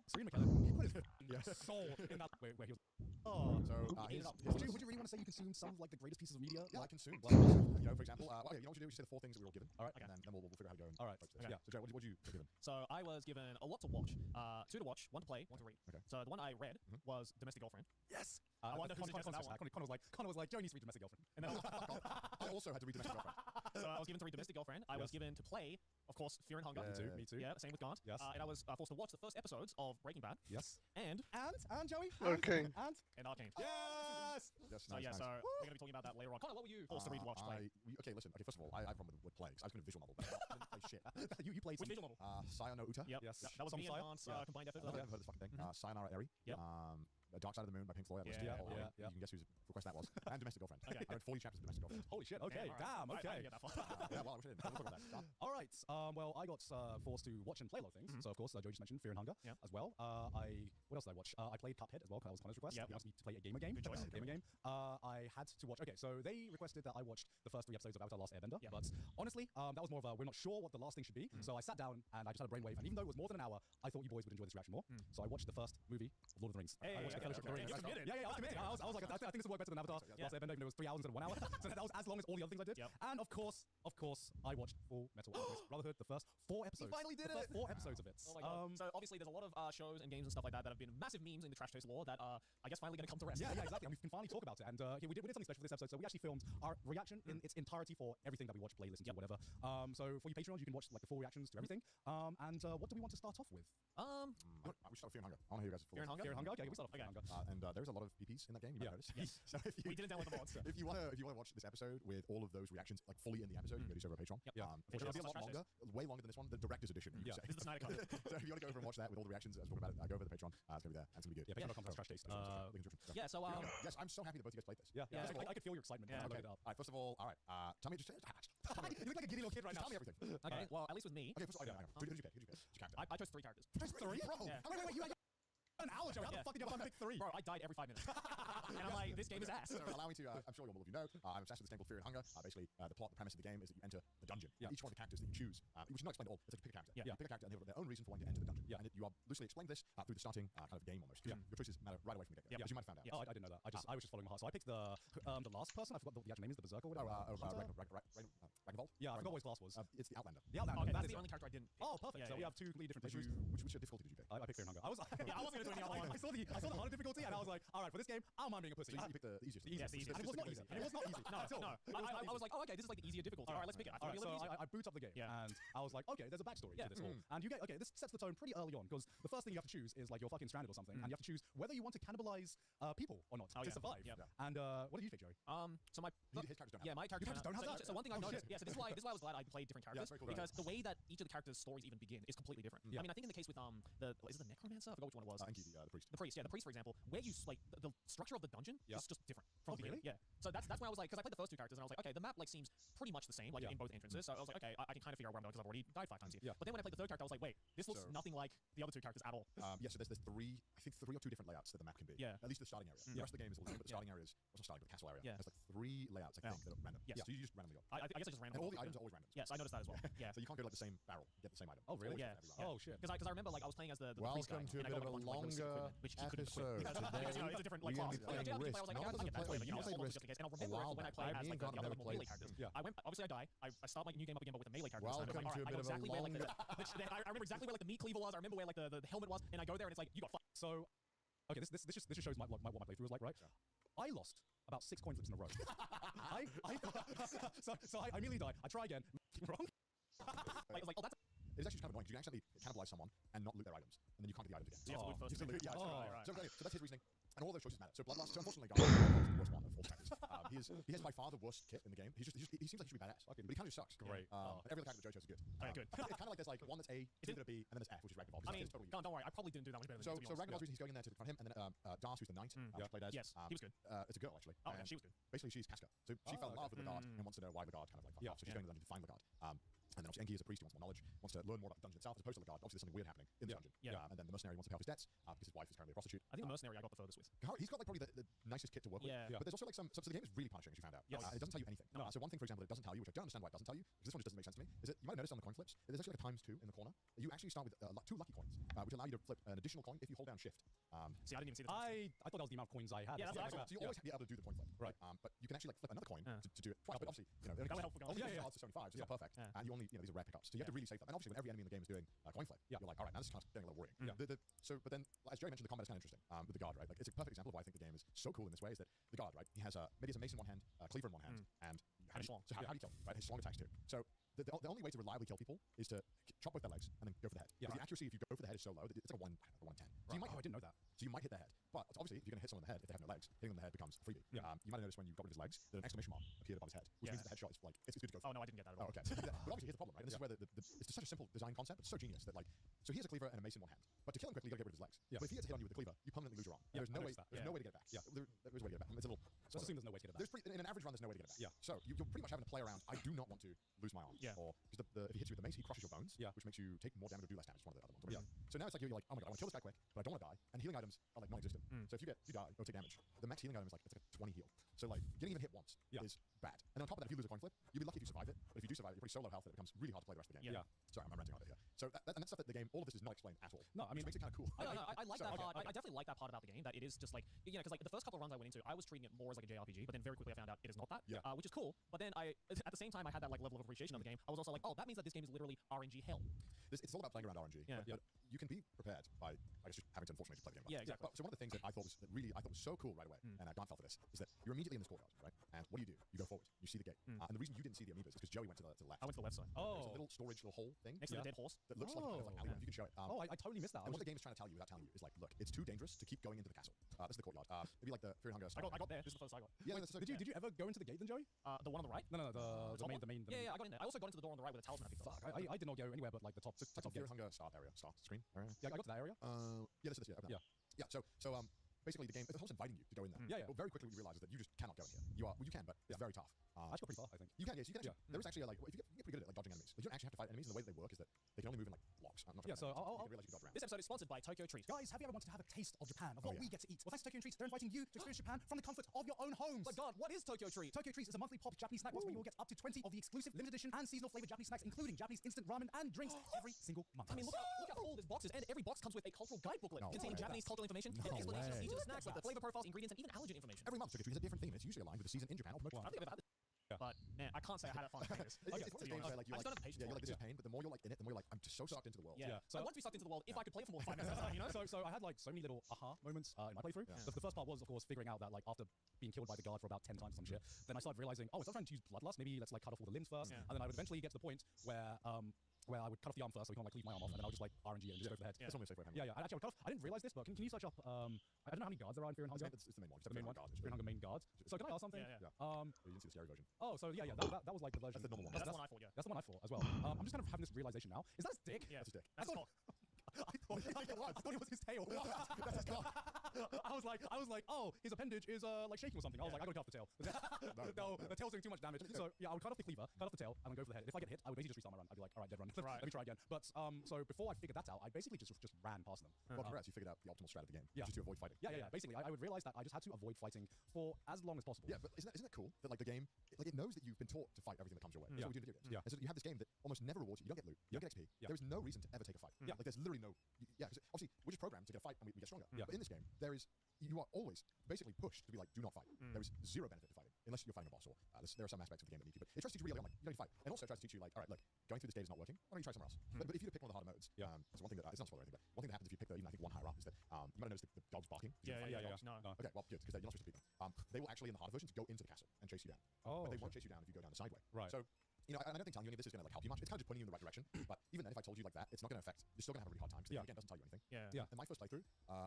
Screen mechanic. He put his soul in that where he was. Oh, so would you really want to say you consumed some of like the greatest pieces of media? Yeah, I consumed. Like, you know, for example, okay, you know what you do? You say the 4 things that we were all given. All right, okay. And then we'll figure out how to go. All right. Okay. Yeah. So Joe, what did you get given? So I was given a lot to watch, 2 to watch, 1 to play, 1 to read. Okay. So the one I read was Domestic Girlfriend. Yes. I wonder who's Connor on that one. Connor was like, Joe needs to read Domestic Girlfriend. And then I also had to read Domestic Girlfriend. so I was given to read Domestic Girlfriend. I was given to play, of course, Fear and Hunger. Me too. Yeah, same with Gaunt. Yes. And I was forced to watch the first episodes of Breaking Bad. Yes. And Joey. Okay. And Arcane. Yes. Yes. So Nice, yeah, nice. so we're gonna be talking about that later on. Connor, what were you forced to read, watch, play? Okay, listen. Okay, first of all, I have a problem with playing. I was going to visual novel, but I didn't play shit. you played Which some, visual novel? Sayo no Uta. Yep. Yes. That was me and Gaunt's combined effort. I haven't heard this fucking thing. Mhm. Sayonara Eri. Yep. Dark Side of the Moon by Pink Floyd. Yeah, You can guess whose request that was. And Domestic Girlfriend. Okay. I read 40 chapters of Domestic Girlfriend. Holy shit. Okay. Yeah, Damn. I Okay. didn't get that far. Yeah, well, I wish I didn't. We'll talk about that. John? All right. Well, I got forced to watch and play a lot of things. So of course, Joey just mentioned Fear and Hunger as well. What else did I watch? I played Cuphead as well. That was Connor's request. He asked me to play a gamer game. Good choice. Gamer game. I had to watch. Okay, so they requested that I watched the first 3 episodes of Avatar: Last Airbender. But honestly, that was more of a we're not sure what the last thing should be. So I sat down and I just had a brainwave. And even though it was more than an hour, I thought you boys would enjoy this reaction more. So I watched the first movie of Lord of the Rings. I watched the Fellowship of the Ring. You're committed. Yeah, I was committed. I was like, I think this will work better than Avatar: Last Airbender, even though it was 3 hours instead of 1 hour. So that was as long as all the other things I did. And of course, I watched Full Metal Alchemist Brotherhood, the first 4 episodes. You finally did the first 4 episodes of it. Oh my god. So obviously there's a lot of shows and games and stuff like that that have been massive memes in the Trash Taste lore that I guess finally going to come to rest. Yeah, exactly. And we can finally talk about it. And we did something special for this episode. So we actually filmed our reaction in its entirety for everything that we watch, play, listen to, whatever. So for you Patreons, you can watch like the full reactions to everything. And what do we want to start off with? We start with Fear and Hunger. I want to hear you guys' Fear and Hunger. Fear and Hunger. Okay, we start off with Fear and Hunger. And there's a lot of PPs in that game. You might notice. Yes. So if you, We didn't download the mods. if you want to watch this episode with all of those reactions like fully in the episode, you can go to server Patreon. It'll be a lot longer, way longer than this one. The director's edition. This is the Snyder Cut. So if you want to go over and watch that with all the reactions as we're talking about it, go over to the Patreon. It's gonna be there. And it's gonna be good. Yeah, Patreon.com/Trash Taste. Yeah. So Yes, I'm so happy that both of you guys played this. Yeah. I could feel your excitement. Yeah. Okay. All right. First of all, tell me just. You look like a giddy little kid right now. Tell me everything. Okay. Well, at least with me, Okay. First of all, who did you pick? Who did you pick? Which character? I chose 3 characters. Three, bro. Yeah. Wait, you had an hour, Joe. How the fuck did you have to pick 3? Bro, I died every 5 minutes. And I'm like, this game is ass. So allow me to, I'm sure all of you know, I'm obsessed with this game called Fear and Hunger. Basically, the premise of the game is that you enter the dungeon. Each one of the characters that you choose, which is not explained at all, it's like you pick a character. You pick a character and they have their own reason for wanting to enter the dungeon. And you are loosely explained this through the starting kind of game almost. Your choices matter right away from the get-go. As you might have found out. Oh, I didn't know that. I was just following my heart. So I picked the last person. I forgot the actual name is, the Berserker or whatever. Ragnvold? Yeah, I forgot what his class was. It's the Outlander. The Outlander. Okay, That that's is the it. only character I didn't pick. Oh, perfect. So we have 2 completely different things. Which difficulty did you pick? I picked Fear and Hunger. I wasn't going to do any other one. I saw the harder difficulty and I was like, all right, for this game, I don't mind being a pussy. So you picked the easiest. Yes, the easiest. And it was not easy. And it was not easy. No, at all. I was like, oh, okay, this is like the easier difficulty. All right, let's pick it. All right, so I boot up the game and I was like, okay, there's a backstory to this whole. And you get, okay, this sets the tone pretty early on because the first thing you have to choose is like you're fucking stranded or something and you have to choose whether you want to cannibalize people or not to survive. And what did you pick, Joey? So my His characters don't have my characters don't have that? So one thing I Oh, noticed, shit. so this is why I was glad I played different characters very cool. because the way that each of the characters' stories even begin is completely different. I mean, I think in the case with is it the Necromancer? I forgot which one it was. Enki, the priest. The priest, the priest, for example, where you like the structure of the dungeon is just different from the really? beginning. Yeah. So that's why I was like, because I played the first 2 characters and I was like, okay, the map like seems pretty much the same, like in both entrances. So I was like, okay, I can kind of figure out where I'm going because I've already died 5 times here. But then when I played the 3rd character, I was like, wait, this looks nothing like the other 2 characters at all. So there's 3 or 2 different layouts that the map can be. At least the starting area. The rest of the game is all the same, but the starting area is not starting, but the castle area has like 3 layouts, I think, that are random. So you just randomly go. I guess I just randomly. And all the items are always random. Yes, I noticed that as well. Yeah. So you can't go to like the same barrel and get the same item. Oh, really? Yeah. Oh, shit. Because I remember like I was playing as the priest guy, Welcome to a and I bit got of a bunch of, like, ballistic longer equipment, which he couldn't equip. episode. Because, you know, it's a different like We're class. gonna be playing I was Risk. like, No okay, one I get that. doesn't But, you know, play I Risk just, and I'll a remember while when I back. played Me as and like the Connor other never melee played characters. Yeah. Obviously I die. I start my new game up again, but with the melee characters. Welcome I'm like, to a all right, bit I of know a exactly where like I remember exactly where like the meat cleaver was. I remember where like the helmet was, and I go there and it's like you got fucked. So, okay, this just shows what my playthrough was like, right? I lost about 6 coin flips in a row. So I immediately died. I try again. Wrong. I was like, oh, that's It's actually kind of annoying because you can accidentally cannibalize someone and not loot their items, and then you can't get the items again. you have to loot first. Yeah, Right. so that's his reasoning. And all those choices matter. So Bloodlust, unfortunately, Garth is the worst one of all characters. He has by far the worst kit in the game. He seems like he should be badass, but he kind of just sucks. Great. Every other character that Joe chose is good. Okay, good. It's kind of like there's like one that's A, two that are B, and then there's F, which is Ragnarok. I mean, don't worry, I probably didn't do that much better than So Ragnarok's reason he's going in there to confront him, and then Darth, who's the knight, which played as. Yes, he was good. It's a girl actually. Oh, yeah, and she was good. Basically, she's Casca. So she fell in love with the god and wants to know why the god kind of like fucked off. So she's going to the dungeon to find the god. And then obviously Enki is a priest, he wants more knowledge, wants to learn more about the dungeon itself as opposed to the god. Obviously there's something weird happening in the dungeon. And then the mercenary wants to pay off his debts because his wife is currently a prostitute. I think the mercenary I got the furthest with. He's got like probably the nicest kit to work with. But there's also like so the game is really punishing, as you found out. Yes. It doesn't tell you anything. No. So one thing, for example, that it doesn't tell you, which I don't understand why it doesn't tell you, because this one just doesn't make sense to me, is that you might notice on the coin flips, there's actually like a ×2 in the corner. You actually start with 2 lucky coins, which allow you to flip an additional coin if you hold down shift. See, I didn't even see that. I thought that was the amount of coins I had. Yeah, that's So you always be able to do the coin flip. Right. But you can actually like flip another coin to do it twice. But obviously, you know, That would help with only going. cards are 75, so it's not perfect. And you only, these are rare pickups. So you have to really save them. And obviously, when every enemy in the game is doing a coin flip, you're like, all right, now this is kind of getting a little worrying. But then, as Jerry mentioned, the combat is kind of interesting with the guard, right? Like, it's a perfect example of why I think the game is so cool in this way. Is that the guard, right? He has maybe a mace in one hand, a cleaver in one hand, and how do you kill? Right, his strong attacks too. So the only way to reliably kill people is to chop both their legs and then go for the head. The accuracy, if you go for the head, is so low that it's like a 110. So you might, I didn't know that. So you might hit their head. But obviously, if you're going to hit someone in the head, if they have no legs, hitting them in the head becomes a freebie. You might have noticed when you got rid of his legs that an exclamation mark appeared above his head, which means that the headshot is like, it's good to go for. Oh, no, I didn't get that at all. Okay. But obviously, here's the problem, right? And this is where it's just such a simple design concept, but it's so genius that like So he has a cleaver and a mace in one hand. But to kill him quickly, you gotta get rid of his legs. Yeah. But if he gets a hit on you with the cleaver, you permanently lose your arm. Yeah, There's no I way. noticed that. There's no way to get it back. Yeah. There is a way to get it back. It's a little. Let's assume there's no way to get it back. In an average run, there's no way to get it back. Yeah. So you're pretty much having to play around. I do not want to lose my arm. Yeah. Or because if he hits you with the mace, he crushes your bones. Yeah. Which makes you take more damage or do less damage. It's one of the other ones. Yeah. So now it's like you're like, oh my god, I want to kill this guy quick, but I don't want to die. And healing items are like non-existent. So if you die or take damage, the max healing item is like it's like a 20 heal. So like getting even hit once is bad. And on top of that, if you lose a coin flip, you'll be lucky if you survive it. But if you do survive it, you're pretty so low health that it becomes really hard to play the rest of the game. Yeah. Sorry, I'm ranting on it here. So and that's stuff that the game, all of this is not explained at all. No, I mean, which makes it kind of cool. No, I like that okay, part. okay. I definitely like that part about the game. That it is just like, you know, because like the first couple of runs I went into, I was treating it more as like a JRPG, but then very quickly I found out it is not that. Yeah. Which is cool. But then at the same time, I had that like level of appreciation of the game. I was also like, oh, that means that this game is literally RNG hell. It's all about playing around RNG. Yeah. But you can be prepared by, I guess, just having to unfortunately play the game. Yeah, exactly. So one of the things that I thought was so cool right away, and Grant fell for this, is that you're immediately in this courtyard, right? And what do? You go forward. You see the gate. And the reason you didn't see the amoebas is because Joey went to the left. I went to the left side. There's a Oh. little storage, little hole thing Next to the dead horse. that looks like a kind of like alleyway. You can show it. I totally missed that. And what the game is trying to tell you without telling you is like, look, it's too dangerous to keep going into the castle. This is the courtyard. Maybe like the Fear and Hunger. I got there. This is the first I got. Yeah, Wait, did you ever go into the gate then, Joey? The one on the right. No, the top main, one? the main. Yeah, I got in there. I also got into the door on the right with a talisman. I think. Fuck, I did not go anywhere but like the top. It's like top Fear gate. and Hunger start screen area. Yeah, I got to that area. Yeah, this is yeah. Yeah. So basically the game, the hole's inviting you to go in there. Yeah, yeah. But very quickly we realize is that you just cannot go in here. You can, but it's very tough. I got pretty far, I think. You can, yes. You can actually, Yeah. there is actually like, if you get pretty good at like dodging enemies, like, you don't actually have to fight enemies. And the way that they work is that they can only move in like blocks. I'm not Yeah, sure so I'll realize you can dodge around. This episode is sponsored by Tokyo Treats. Guys, have you ever wanted to have a taste of Japan, of what yeah. we get to eat? Well, thanks to Tokyo Treats, they're inviting you to experience Japan from the comfort of your own homes. My God, what is Tokyo Treat? Tokyo Treats is a monthly pop Japanese snack box where you will get up to 20 of the exclusive limited edition and seasonal flavored Japanese snacks, including Japanese instant ramen and drinks every single month. I mean, look how full this box is, and every box comes with a cultural guide booklet No containing way. Japanese cultural information No and explanations of way. each of the snacks, like the flavor profiles, ingredients, and even allergen information. Every month, Trick or Treat has a different theme. It's usually aligned with the season in Japan or promotion. I think I've had this. Yeah. But man, I can't say I had fun playing this. It's one of those games where like I just don't have patience yeah, you're for like, this is pain, but the more you're like in it, the more you're like, I'm just so sucked into the world. Yeah. So- I want to be sucked into the world if I could play it for more than 5 minutes at a time, you know? So I had like so many little aha moments in my playthrough. Yeah. The first part was, of course, figuring out that like after being killed by the guard for about 10 times or some shit, then I started realizing, oh, instead of trying to use bloodlust, maybe let's like cut off all the limbs first, Yeah. and then I would eventually get to the point where I would cut off the arm first, so we can't like leave my arm off, and then I would just like RNG it and just go for the head. Yeah. That's one way to say for it. Yeah. And actually, I didn't realize this, but can you search up? I don't know how many guards there are in Fear and Hunger. It's the main one. Just The main one. Guards, Fear and Hunger main guards. So can I ask something? Yeah. You didn't see the scary version. Oh, so yeah. That was like the version. That's the normal one. That's the one I fought, yeah. That's the one I fought as well. I'm just kind of having this realization now. Is that his dick? Yeah. That's his dick. That's I cool. I thought it was his tail. That's his cock. I was like, oh, his appendage is like shaking or something. I was like, I gotta cut off the tail. No, the tail's doing too much damage. So yeah, I would cut off the cleaver, cut off the tail, and then go for the head. If I get hit, I would basically just restart my run. I'd be like, all right, dead run. Right. Let me try again. But so before I figured that out, I basically just ran past them. Well, congrats, you figured out the optimal strat of the game, Yeah. which is to avoid fighting. Yeah. Basically, I would realize that I just had to avoid fighting for as long as possible. Yeah, but isn't that cool? That like the game, like it knows that you've been taught to fight everything that comes your way. That's Yeah. what we do in video games. Yeah. And so you have this game that almost never rewards you. You don't get loot. You don't get XP. Yeah. There is no reason to ever take a fight. Yeah. Like there's literally no. Because obviously we're just programmed to get a fight and we get stronger. Yeah. But in this game, you are always basically pushed to be like, do not fight. There is zero benefit to fighting unless you're fighting a boss or there are some aspects of the game that need to. But it tries to teach you really on like you don't need to fight, and also it tries to teach you like, all right, look, going through this gate is not working. Why don't you try somewhere else? But if you pick one of the harder modes, Yeah. so one thing that it's not spoiler or anything, but one thing that happens if you pick the even I think one higher up is that you might have noticed the dogs barking. 'cause you're Yeah, fighting yeah, dogs. No. Okay, well, good, because you're not supposed to beat them. They will actually, in the harder versions, go into the castle and chase you down. Oh, But they shit. won't chase you down if you go down the side way. Right. So, and I don't think telling you any of this is going to like help you much. It's kind of just pointing you in the right direction. But even then, if I told you like that, it's not going to affect. You're still going to have a really hard time. Because Yeah. again, it doesn't tell you anything. Yeah. In my first playthrough,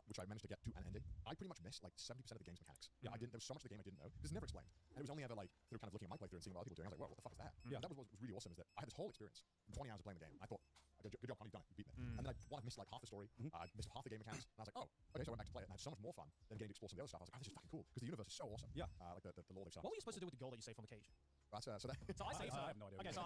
which I managed to get to an ending, I pretty much missed like 70% of the game's mechanics. Yeah. I didn't. There was so much of the game I didn't know because it's never explained. And it was only ever like through kind of looking at my playthrough and seeing what other people were doing. I was like, whoa, what the fuck is that? Yeah. And that was what was really awesome is that I had this whole experience from 20 hours of playing the game. I thought, good job, Connie, you've done it. You beat me. And then I missed like half the story. I missed half the game mechanics. And I was like, oh, okay. So I went back to play it and I had so much more fun than getting to explore some of the other stuff. I was like, oh, this is fucking cool because the universe is so awesome. Yeah. Like the lore they've set up. What were you supposed to do with the girl that you saved from the cage? So that. So I saved her. I have no idea. Okay, so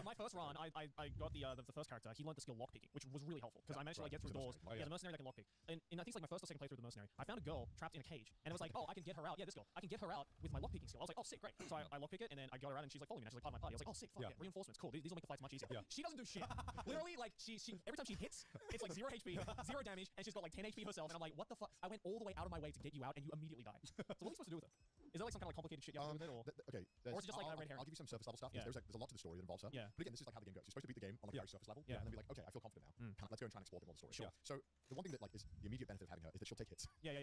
my first run, I got the first character. He learned the skill lockpicking, which was really helpful because I managed to like get through He's a doors. mercenary. Yeah, the mercenary that can lockpick. And I think it's like my first or second playthrough of the mercenary. I found a girl trapped in a cage, and it was like, oh, I can get her out. Yeah, this girl. I can get her out with my lockpicking skill. I was like, oh, sick, great. So I lockpick it, and then I got her out, and she's like, follow me. And she's like, part of my party. I was like, oh, sick, fuck Yeah. yeah. Reinforcements, cool. These will make the fights much easier. Yeah. She doesn't do shit. Literally, like she every time she hits, it's like 0 HP, 0 damage, and she's got like 10 HP herself. And I'm like, what the fuck? I went all the way out of my way to get you out, and you immediately die. So what are you supposed to do with her? Is there like some kind of like complicated shit you have to do with it, or? Okay. Or is it just like a red herring? I'll give you some surface level stuff. Yeah. There's a lot to the story that involves her. Yeah. But again, this is like how the game goes. You're supposed to beat the game on like a very surface level. Yeah. And then be like, okay, I feel confident now. Let's go and try and explore a bit more of the story. Sure. So the one thing that like is the immediate benefit of having her is that she'll take hits. Yeah.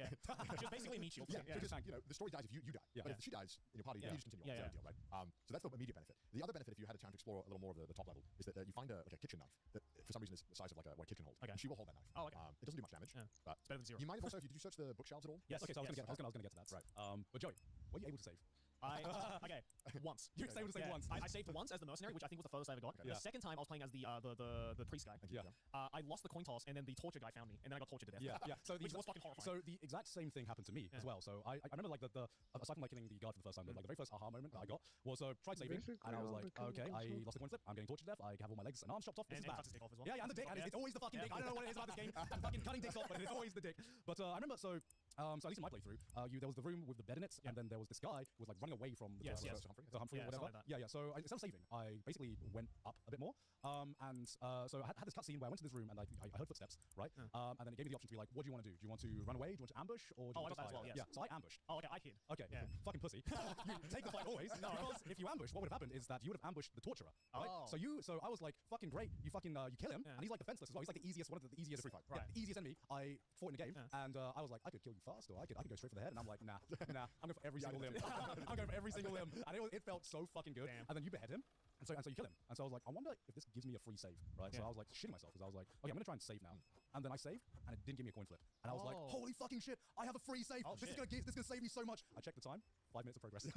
She was basically a meat shield. Yeah, because the story dies if you die. Yeah. But if she dies in your party, Yeah. you just continue on. Yeah, Same deal, right? So that's the immediate benefit. The other benefit, if you had a chance to explore a little more of the top level, is that you find a kitchen knife that for some reason is the size of like a kitchen hold. Okay. And she will hold that knife. Oh, okay. It doesn't do much damage. Yeah. But It's better than 0. you might have also, did you search the bookshelves at all? Yes. Okay, so I was Yes. gonna get to that. Right. But Joey, were you able to save? Okay, once. You say the same once. I saved once as the mercenary, which I think was the furthest I ever got. Yeah. The second time I was playing as the priest guy. Yeah. I lost the coin toss, and then the torture guy found me, and then I got tortured to death. Yeah. So which was fucking horrifying. So the exact same thing happened to me as well. So I remember like the aside from like killing the guard for the first time, like the very first aha moment that I got was tried saving, and I was like, okay, I lost the coin flip. I'm getting tortured to death. I have all my legs and arms chopped off. This is and bad. cuts his dick off as well. Yeah, and the dick, and it's always the fucking dick. I don't know what it is about this game. I'm fucking cutting dicks off, but it's always the dick. But I remember so at least in my playthrough, there was the room with the bed in it, and then there was this guy who was like running away from the Humphrey or whatever. Like So instead of saving, I basically went up a bit more, and so I had this cutscene where I went to this room and I heard footsteps, right? And then it gave me the option to be like, what do you want to do? Do you want to run away? Do you want to ambush? Or do you want to I got that as well, yes. Yeah, so I ambushed. Oh, okay, I hid. Okay, Yeah. fucking pussy. You take the fight always. Because if you ambush, what would have happened is that you would have ambushed the torturer, right? Oh. So I was like, fucking great. You fucking you kill him, and he's like defenseless as well. He's like the easiest, one of the easiest, free fight, right. the easiest enemy I fought in the game. And I was like, I could kill you fast, or I could go straight for the head. And I'm like, nah, I'm going for every single limb. I'm going for every single limb, and it felt so fucking good. Damn. And then you behead him. And so you kill him. And so I was like, I wonder if this gives me a free save, right? So I was like shitting myself because I was like, okay, I'm gonna try and save now. And then I saved, and it didn't give me a coin flip. And I was like, holy fucking shit, I have a free save. This is gonna save me so much. I checked the time, 5 minutes of progress.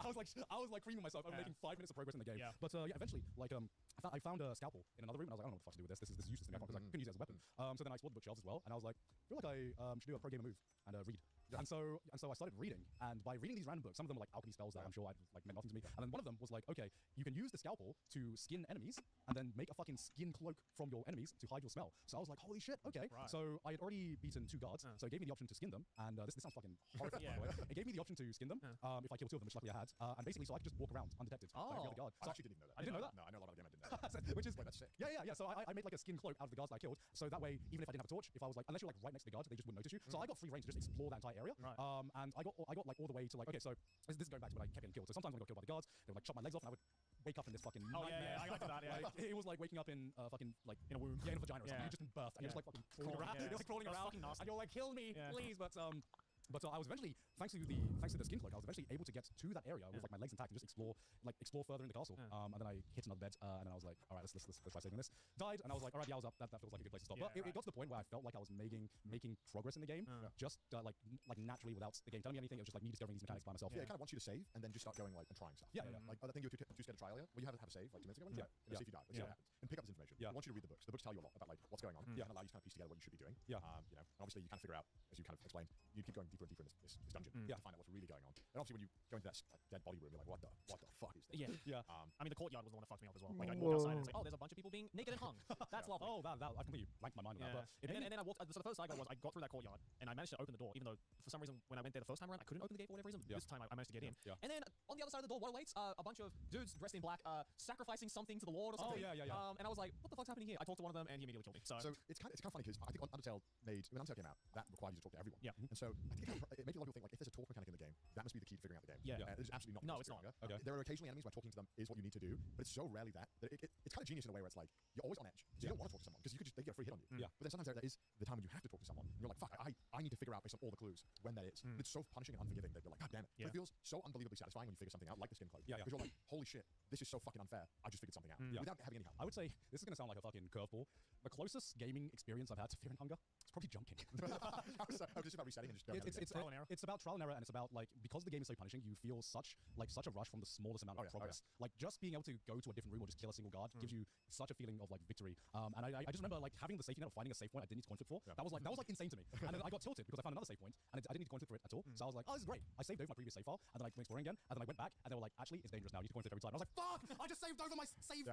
I was like creaming myself. I'm making 5 minutes of progress in the game. Yeah. But eventually, like I found a scalpel in another room, and I was like, I don't know what the fuck to do with this. This is useless to me because I couldn't use it as a weapon. So then I explored the bookshelves as well, and I was like, I feel like I should do a pro gamer move and read. And so I started reading, and by reading these random books, some of them were like alchemy spells that I'm sure meant nothing to me. And then one of them was like, okay, you can use the scalpel to skin enemies, and then make a fucking skin cloak from your enemies to hide your smell. So I was like, holy shit, okay. Right. So I had already beaten 2 guards, so it gave me the option to skin them. And this sounds fucking horrifying, by the way. It gave me the option to skin them if I killed 2 of them, which luckily I had. And basically, so I could just walk around undetected like every other guard. I So actually didn't know that. I didn't know that? No, I know a lot of the game I didn't know that. which is Wait, that's sick. Yeah. So I made like a skin cloak out of the guards that I killed. So that way, even if I didn't have a torch, if I was like, unless you're like right next to the guards, they just wouldn't notice you. So I got free reign to just explore that entire area. Right. And I got like all the way to like, okay, so this is going back to when I kept getting killed. So sometimes when I got killed by the guards, they would like chop my legs off, and I would wake up in this fucking nightmare. I got to that. Yeah. Like, it was like waking up in fucking like in a womb, in a vagina or something. You just been birthed, and you're just like fucking crawling around. Yeah. You're like crawling That's around, fucking nasty. and you're like, kill me, please. But I was eventually, thanks to the skin cloak, I was eventually able to get to that area with like my legs intact and just explore further in the castle. And then I hit another bed, and then I was like, all right, let's try saving this. Died, and I was like, all right, yeah, I was up. That feels like a good place to stop. But it got to the point where I felt like I was making progress in the game, just like naturally without the game telling me anything. It was just like me discovering these mechanics by myself. Yeah, it kind of wants you to save and then just start going like and trying stuff. Yeah. Like the thing you were too scared to try earlier. Well, you have a save like 2 minutes ago. Yeah. See if you die. Let's see what happens. And pick up this information. Yeah. I want you to read the books. The books tell you a lot about like what's going on. And allow you to kind of piece together what you should be doing. Yeah. And obviously you kind of figure out, as you kind of explained, you keep going deeper and deeper in this dungeon to find out what's really going on. And obviously when you go into that like, dead body room, you're like, what the fuck is this? Yeah. Yeah. I mean, the courtyard was the one that fucked me up as well. Like, I'd walk outside and say, oh, there's a bunch of people being naked and hung. That's lovely. Oh, that I completely blanked my mind on that. But And then I walked. So the first I got was I got through that courtyard and I managed to open the door, even though for some reason when I went there the first time around I couldn't open the gate for whatever reason. This time I managed to get in. Yeah. And then on the other side of the door, what awaits? A bunch of dudes dressed in black, sacrificing something to the Lord or something. Oh yeah. And I was like, what the fuck's happening here? I talked to one of them and he immediately killed me. So it's kind of funny because I think when Undertale came out, that required you to talk to everyone. Yeah. And so I think it made a lot of people think like if there's a talk mechanic in the game, that must be the key to figuring out the game. Yeah. It's absolutely not. No, the case it's not. for Okay. There are occasionally enemies where talking to them is what you need to do, but it's so rarely that it's kind of genius in a way where it's like you're always on edge. So you don't want to talk to someone because they get a free hit on you. Yeah. But then sometimes there is the time when you have to talk to someone and you're like, fuck, I need to figure out based on all the clues when that is. It's so punishing and unforgiving that you're like, god damn it. Yeah. But it feels so unbelievably satisfying when you figure something out, like the skin cloak. Yeah. Because you're like, holy shit, this is so fucking unfair. I just figured something out without having any help. I would say this is gonna sound like a fucking curveball. The closest gaming experience I've had to Fear and Hunger is probably junking. Just about resetting and just going Trial and error. It's about trial and error, and it's about like because the game is so punishing, you feel such a rush from the smallest amount of progress. Like just being able to go to a different room or just kill a single guard gives you such a feeling of like victory. And I just remember like having the safety net of finding a save point I didn't need to coin flip for. That was like insane to me. And then I got tilted because I found another save point and I didn't need to coin flip for it at all. So I was like, oh, this is great. I saved over my previous save file, and then I went exploring again, and then I went back, and they were like, actually, it's dangerous now. You need to coin flip every time. And I was like, fuck! I just saved over my save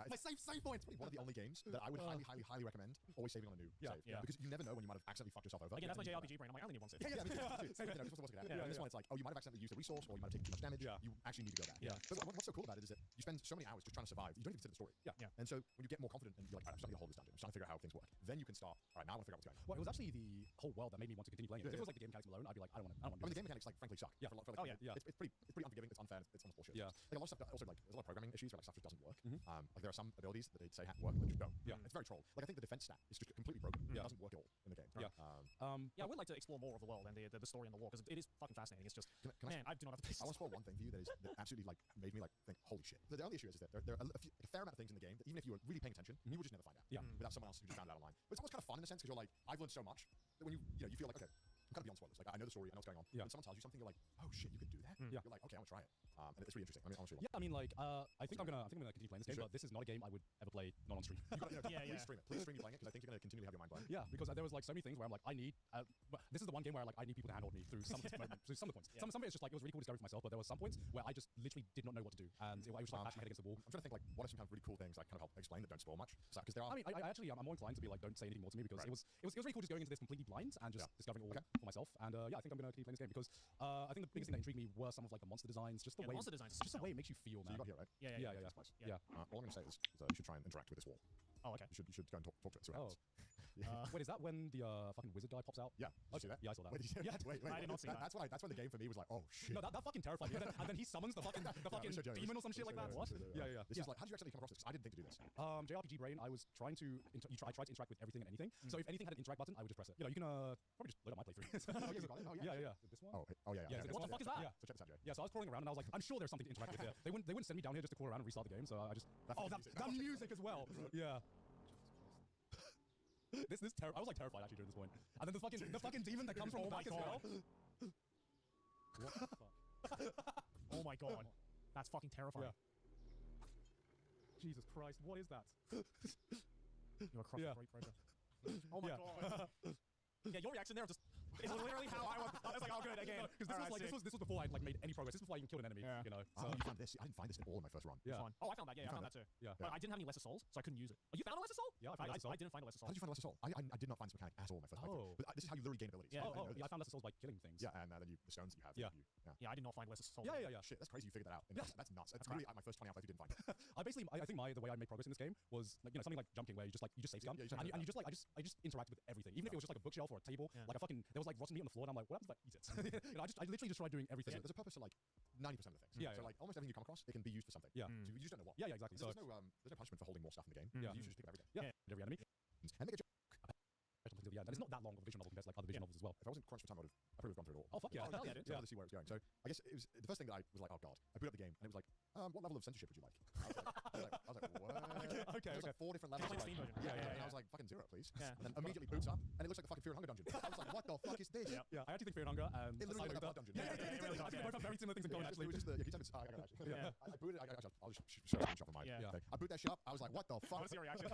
points. One of the only games that I would highly recommend always saving on a new save. Yeah. Because you never know when you might have accidentally fucked yourself over. again, that's my JRPG brain. I'm like, I only need one save. Yeah, this one it's like, oh, you might have accidentally used a resource, or you might have taken too much damage. Yeah. You actually need to go back. Yeah. But what's so cool about it is that you spend so many hours just trying to survive. You don't even consider the story. Yeah. And so when you get more confident and you're like, I'm starting to hold this dungeon, I'm trying to figure out how things work. Then you can start. All right, now I want to figure out what's going on. Well, it was actually the whole world that made me want to continue playing it. If it was like the game mechanics alone, I'd be like, I don't want to. I mean, the game mechanics like frankly suck. Yeah. For like, Yeah. It's pretty unforgiving. It's unfair. It's almost bullshit. Yeah. Like a lot of stuff. Also, like there's a lot of programming issues where like stuff just doesn't work. Like there are some abilities that they say work that just don't. Yeah. It's very troll. Like I think the defense stat is just completely broken. It doesn't work at all in the game. Yeah. Yeah, I would like to explore more of the world and the story and the lore because it is fucking fascinating. It's just Can man, I do not have the patience. I want to spoil one thing for you that absolutely like made me like think, holy shit. The only issue is that there are a fair amount of things in the game that even if you were really paying attention, you would just never find out. Yeah. Without someone else who just found it out online. But it's almost kind of fun in a sense because you're like, I've learned so much that when you feel like, okay, kind of beyond spoilers. Like I know the story, I know what's going on. Yeah. When someone tells you something, you're like, oh shit, you can do that. Yeah. You're like, okay, I'm gonna try it. And it's really interesting. I mean, honestly, Yeah, I mean, like, I think I'm gonna continue playing this game, Sure. but this is not a game I would ever play not on stream. you gotta, Yeah, please yeah. stream it. Please stream you playing it because I think you're gonna continually have your mind blown. Yeah, because there was like so many things where I'm like, I need. But this is the one game where like I need people to handhold me through some of the moments, through some of the points. Yeah. Some of it's just like it was really cool discovery for myself, but there were some points where I just literally did not know what to do, and I was just like bashing my head against the wall. I'm trying to think like what are some kind of really cool things that kind of help explain that don't spoil much. Because there are. I mean, I actually I'm more inclined to be like, don't say anything more to me because Right. it was really cool just going into this completely blind and just discovering all for myself. And yeah, I think I'm gonna keep playing this game because I think the biggest thing that intrigued me were some of like the monster designs, just the Yeah, way, monster designs is just the way it makes you feel, So you man. got here, right? Yeah. Yeah. Yeah. All I'm gonna say is you should try and interact with this wall. Oh, okay. You should go and talk to it. See what Oh. happens. Yeah. Wait, is that when the fucking wizard guy pops out? Yeah. Did you see that? Yeah, I saw that. Wait, did you see that? Yeah. Wait. I did not see that. That's when the game for me was like, oh shit. No, that fucking terrified me. And then he summons the fucking demon or some shit like that. What? Yeah. This is like, how did you actually come across this? 'Cause I didn't think to do this. JRPG Brain, I was trying to I tried to interact with everything and anything. So if anything had an interact button, I would just press it. You know, you can probably just load up my playthrough. Oh, yeah. Yeah. This one? Oh yeah. Yeah, what the fuck is that? Yeah. So check this out, Jay. Yeah, so I was crawling around and I was like, I'm sure there's something to interact with here. They wouldn't send me down here just to crawl around and restart the game, so I just that music as well. Yeah. This I was like terrified actually during this point. And then the fucking demon that comes from the back as well. What the fuck? Oh my god. That's fucking terrifying. Jesus Christ, what is that? You're across Yeah. the great pressure. Oh my Yeah. god. Yeah, your reaction there just is literally how I was. I was like, oh good, again. Because this was before I'd like made any progress. This was before I even killed an enemy. Yeah. You know. So you found this? I didn't find this at all in my first run. Yeah. Fine. Oh, I found that. Yeah, I found that too. Yeah. But I didn't have any lesser souls, so I couldn't use it. Oh, you found a lesser soul? Yeah, I found a lesser soul. I didn't find a lesser How soul. did you find a lesser soul? I did not find this mechanic at all in my first playthrough. But this is how you literally gain abilities. Yeah. I didn't know Yeah, I this. found lesser souls by killing things. Yeah, and then the stones that you have. Yeah. Yeah, I did not find lesser souls. Yeah. Shit, that's crazy. You figured that out. And Yeah. that's nuts. That's really my first 20 hours. You didn't find it. I think the way I made progress in this game was like, you know, something like jumping where you just save scum Yeah, and you just like I just interact with everything, even if it was just like a bookshelf or a table. Yeah. Like there was like rotten meat on the floor and I'm like, what happens if I eat it? You know, I literally just tried doing everything. There's a purpose to like 90% of the things. Yeah, So yeah. like almost everything you come across, it can be used for something. Yeah. So you just don't know what. Yeah, exactly. So There's no punishment for holding more stuff in the game. Yeah. You should just pick up everything. yeah, every enemy. And make a joke. Until the end. And it's not that long of a visual novel compared to like other visual novels as well. If I wasn't crunched for time, I probably would have gone through it all. Oh fuck yeah. hell yeah, dude. So I wanted to see where it was going. So I guess it was the first thing that I was like, oh god. I boot up the game and it was like, what level of censorship would you like? I was like, what? Okay. There's like 4 different levels. Playing Like, Steam version. And Yeah. I was like, fucking 0, please. Yeah. And then immediately boots up and it looks like the fucking Fear and Hunger dungeon. I was like, what the fuck is this? Yeah. Yeah, I actually think Fear and Hunger and It literally Silent looked like a blood dungeon. Yeah, it really I does, think they both have very similar things in common It actually. was just I got it actually. Yeah. I booted. I'll just show a screenshot of mine. Yeah. Okay. I boot that shit up. I was like, what the I fuck? want to see your reaction.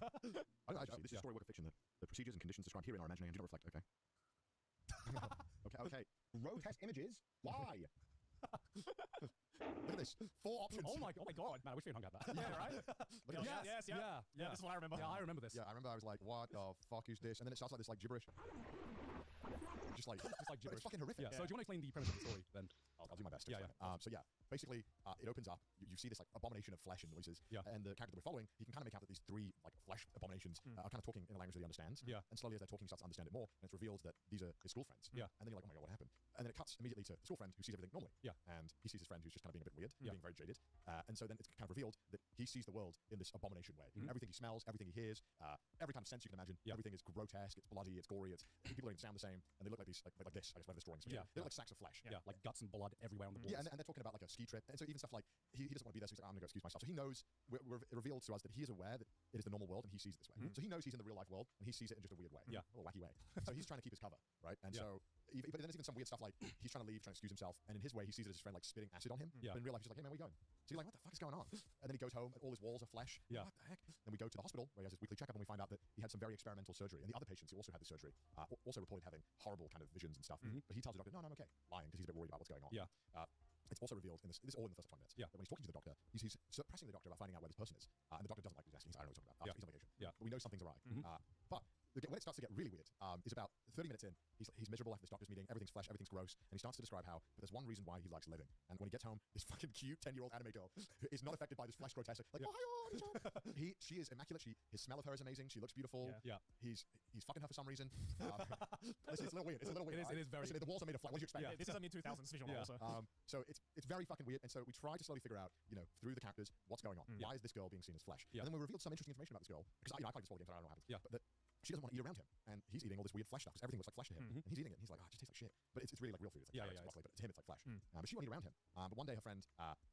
This is a story work of fiction. The procedures and conditions described herein are imaginary and do not reflect. Okay. Okay. Row test images. Why? Look at this. 4 options. Oh my god, man, I wish Fear and Hunger had that. Yeah, right? Look at Yes, this. yeah. This is what I remember. Yeah, I remember this. Yeah, I remember I was like, what the fuck is this? And then it starts like this like gibberish. Just like gibberish. It's fucking horrific. Yeah. So do you want to explain the premise of the story then? I'll do my best. To Yeah, explain it. So yeah, basically, it opens up. You see this like abomination of flesh and noises. Yeah. And the character that we're following, he can kind of make out that these 3 like flesh abominations are kind of talking in a language that he understands. Yeah. And slowly as they're talking, he starts to understand it more, and it's revealed that these are his school friends. Yeah. And then you're like, oh my god, what happened? And then it cuts immediately to the school friend who sees everything normally. Yeah. And he sees his friend who's just kind of being a bit weird, Yeah. being very jaded. And so then it's kind of revealed that he sees the world in this abomination way. Everything he smells, everything he hears, every kind of sense you can imagine. Yeah. Everything is grotesque. It's bloody. It's gory. People don't even sound the same, and they look like these like this. I guess whatever this drawing is. Yeah. They look like sacks of flesh. Yeah, like guts and blood everywhere on the walls. Yeah, and they're talking about like a ski trip, and so even stuff like he doesn't want to be there, so he's like, I'm gonna go excuse myself. So he knows it revealed to us that he is aware that it is the normal world, and he sees it this way. So he knows he's in the real life world, and he sees it in just a weird way, Yeah. a little wacky way. So he's trying to keep his cover, right? And Yeah. so, but then there's even some weird stuff like he's trying to leave, trying to excuse himself, and in his way, he sees it as his friend like spitting acid on him. Yeah. But in real life, he's like, hey man, where you going? So he's like, what the fuck is going on? And then he goes home, and all his walls are flesh. Yeah. What the heck? Then we go to the hospital where he has his weekly checkup, and we find out that he had some very experimental surgery, and the other patients who also had this surgery also reported having horrible kind of visions and stuff. But he tells the doctor, no, I'm okay, lying because he's a bit worried about what's going on. Yeah. It's also revealed in this all in the first 20 minutes. Yeah. That when he's talking to the doctor, he's pressing the doctor about finding out where this person is, and the doctor doesn't like what he's asking. I don't know what he's talking about. Yeah. He's on vacation. Yeah. But we know something's awry. But when it starts to get really weird, is about 30 minutes in. He's miserable after this doctor's meeting. Everything's flesh, everything's gross, and he starts to describe how. But there's one reason why he likes living. And when he gets home, this fucking cute 10-year-old anime girl is not affected by this flesh grotesque. Like, she is immaculate. His smell of her is amazing. She looks beautiful. Yeah. He's fucking her for some reason. Listen, it's a little weird. It's a little weird. It is very. Listen, the walls are made of flesh. What do you expect? Yeah, this is a mid-2000s visual novel, so. So it's very fucking weird, and so we try to slowly figure out, through the characters, what's going on. Why is this girl being seen as flesh? Yeah. And then we revealed some interesting information about this girl because I played this whole game, so I don't know what happens. Yeah. But that she doesn't want to eat around him. and he's eating all this weird flesh stuff because everything looks like flesh to him. And he's eating it, and he's like, oh, it just tastes like shit. But it's really like real food. It's like carrots and broccoli, but to him it's like flesh. But she won't eat around him. But one day her friend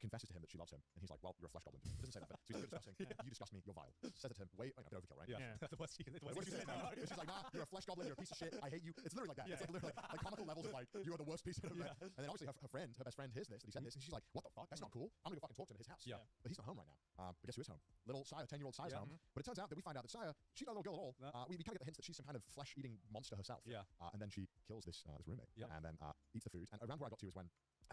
confesses to him that she loves him, and he's like, well, you're a flesh goblin. It doesn't say that, but so he's like, you're disgusting. You disgust me. You're vile. Says it to him. Wait, a bit overkill, right? The worst she She's like, nah, you're a flesh goblin. You're a piece of shit. I hate you. It's literally like that. It's like literally like comical levels of like, you are the worst piece of shit. And then obviously her friend, her best friend, hears this, and he said this, and she's like, what the fuck? That's not cool. I'm gonna go fucking talk to him at his house. But he's not home right now. But guess who is home? Little Saya, 10-year-old Saya's home. But it turns out that we find out that Saya, she's not a little girl at all. We kind of get the hints that she's some kind of flesh-eating monster herself. And then she kills this roommate. And then eats the food. And around where I got to is when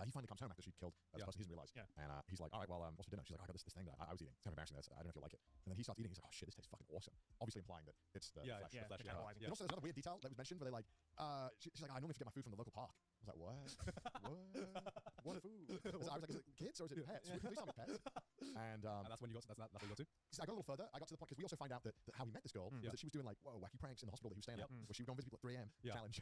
he finally comes home after she killed this person he doesn't realize. And he's like, all right, well, what's for dinner? She's like, oh, I got this thing that I was eating. It's kind of embarrassing. I don't know if you like it. And then he starts eating. He's like, oh shit, this tastes fucking awesome. Obviously implying that it's the flesh. The But cannibalizing. also there's another weird detail that was mentioned where they're like, she's like, I normally get my food from the local park. I was like, what? What food? I was like, is it kids or is it pets? Please tell me pets. And that's when you got to, that's what you got to. I got a little further. I got to the point because we also find out that how he met this girl was that she was doing like wacky pranks in the hospital that he was staying at, where she would go and visit people at 3 a.m. challenge.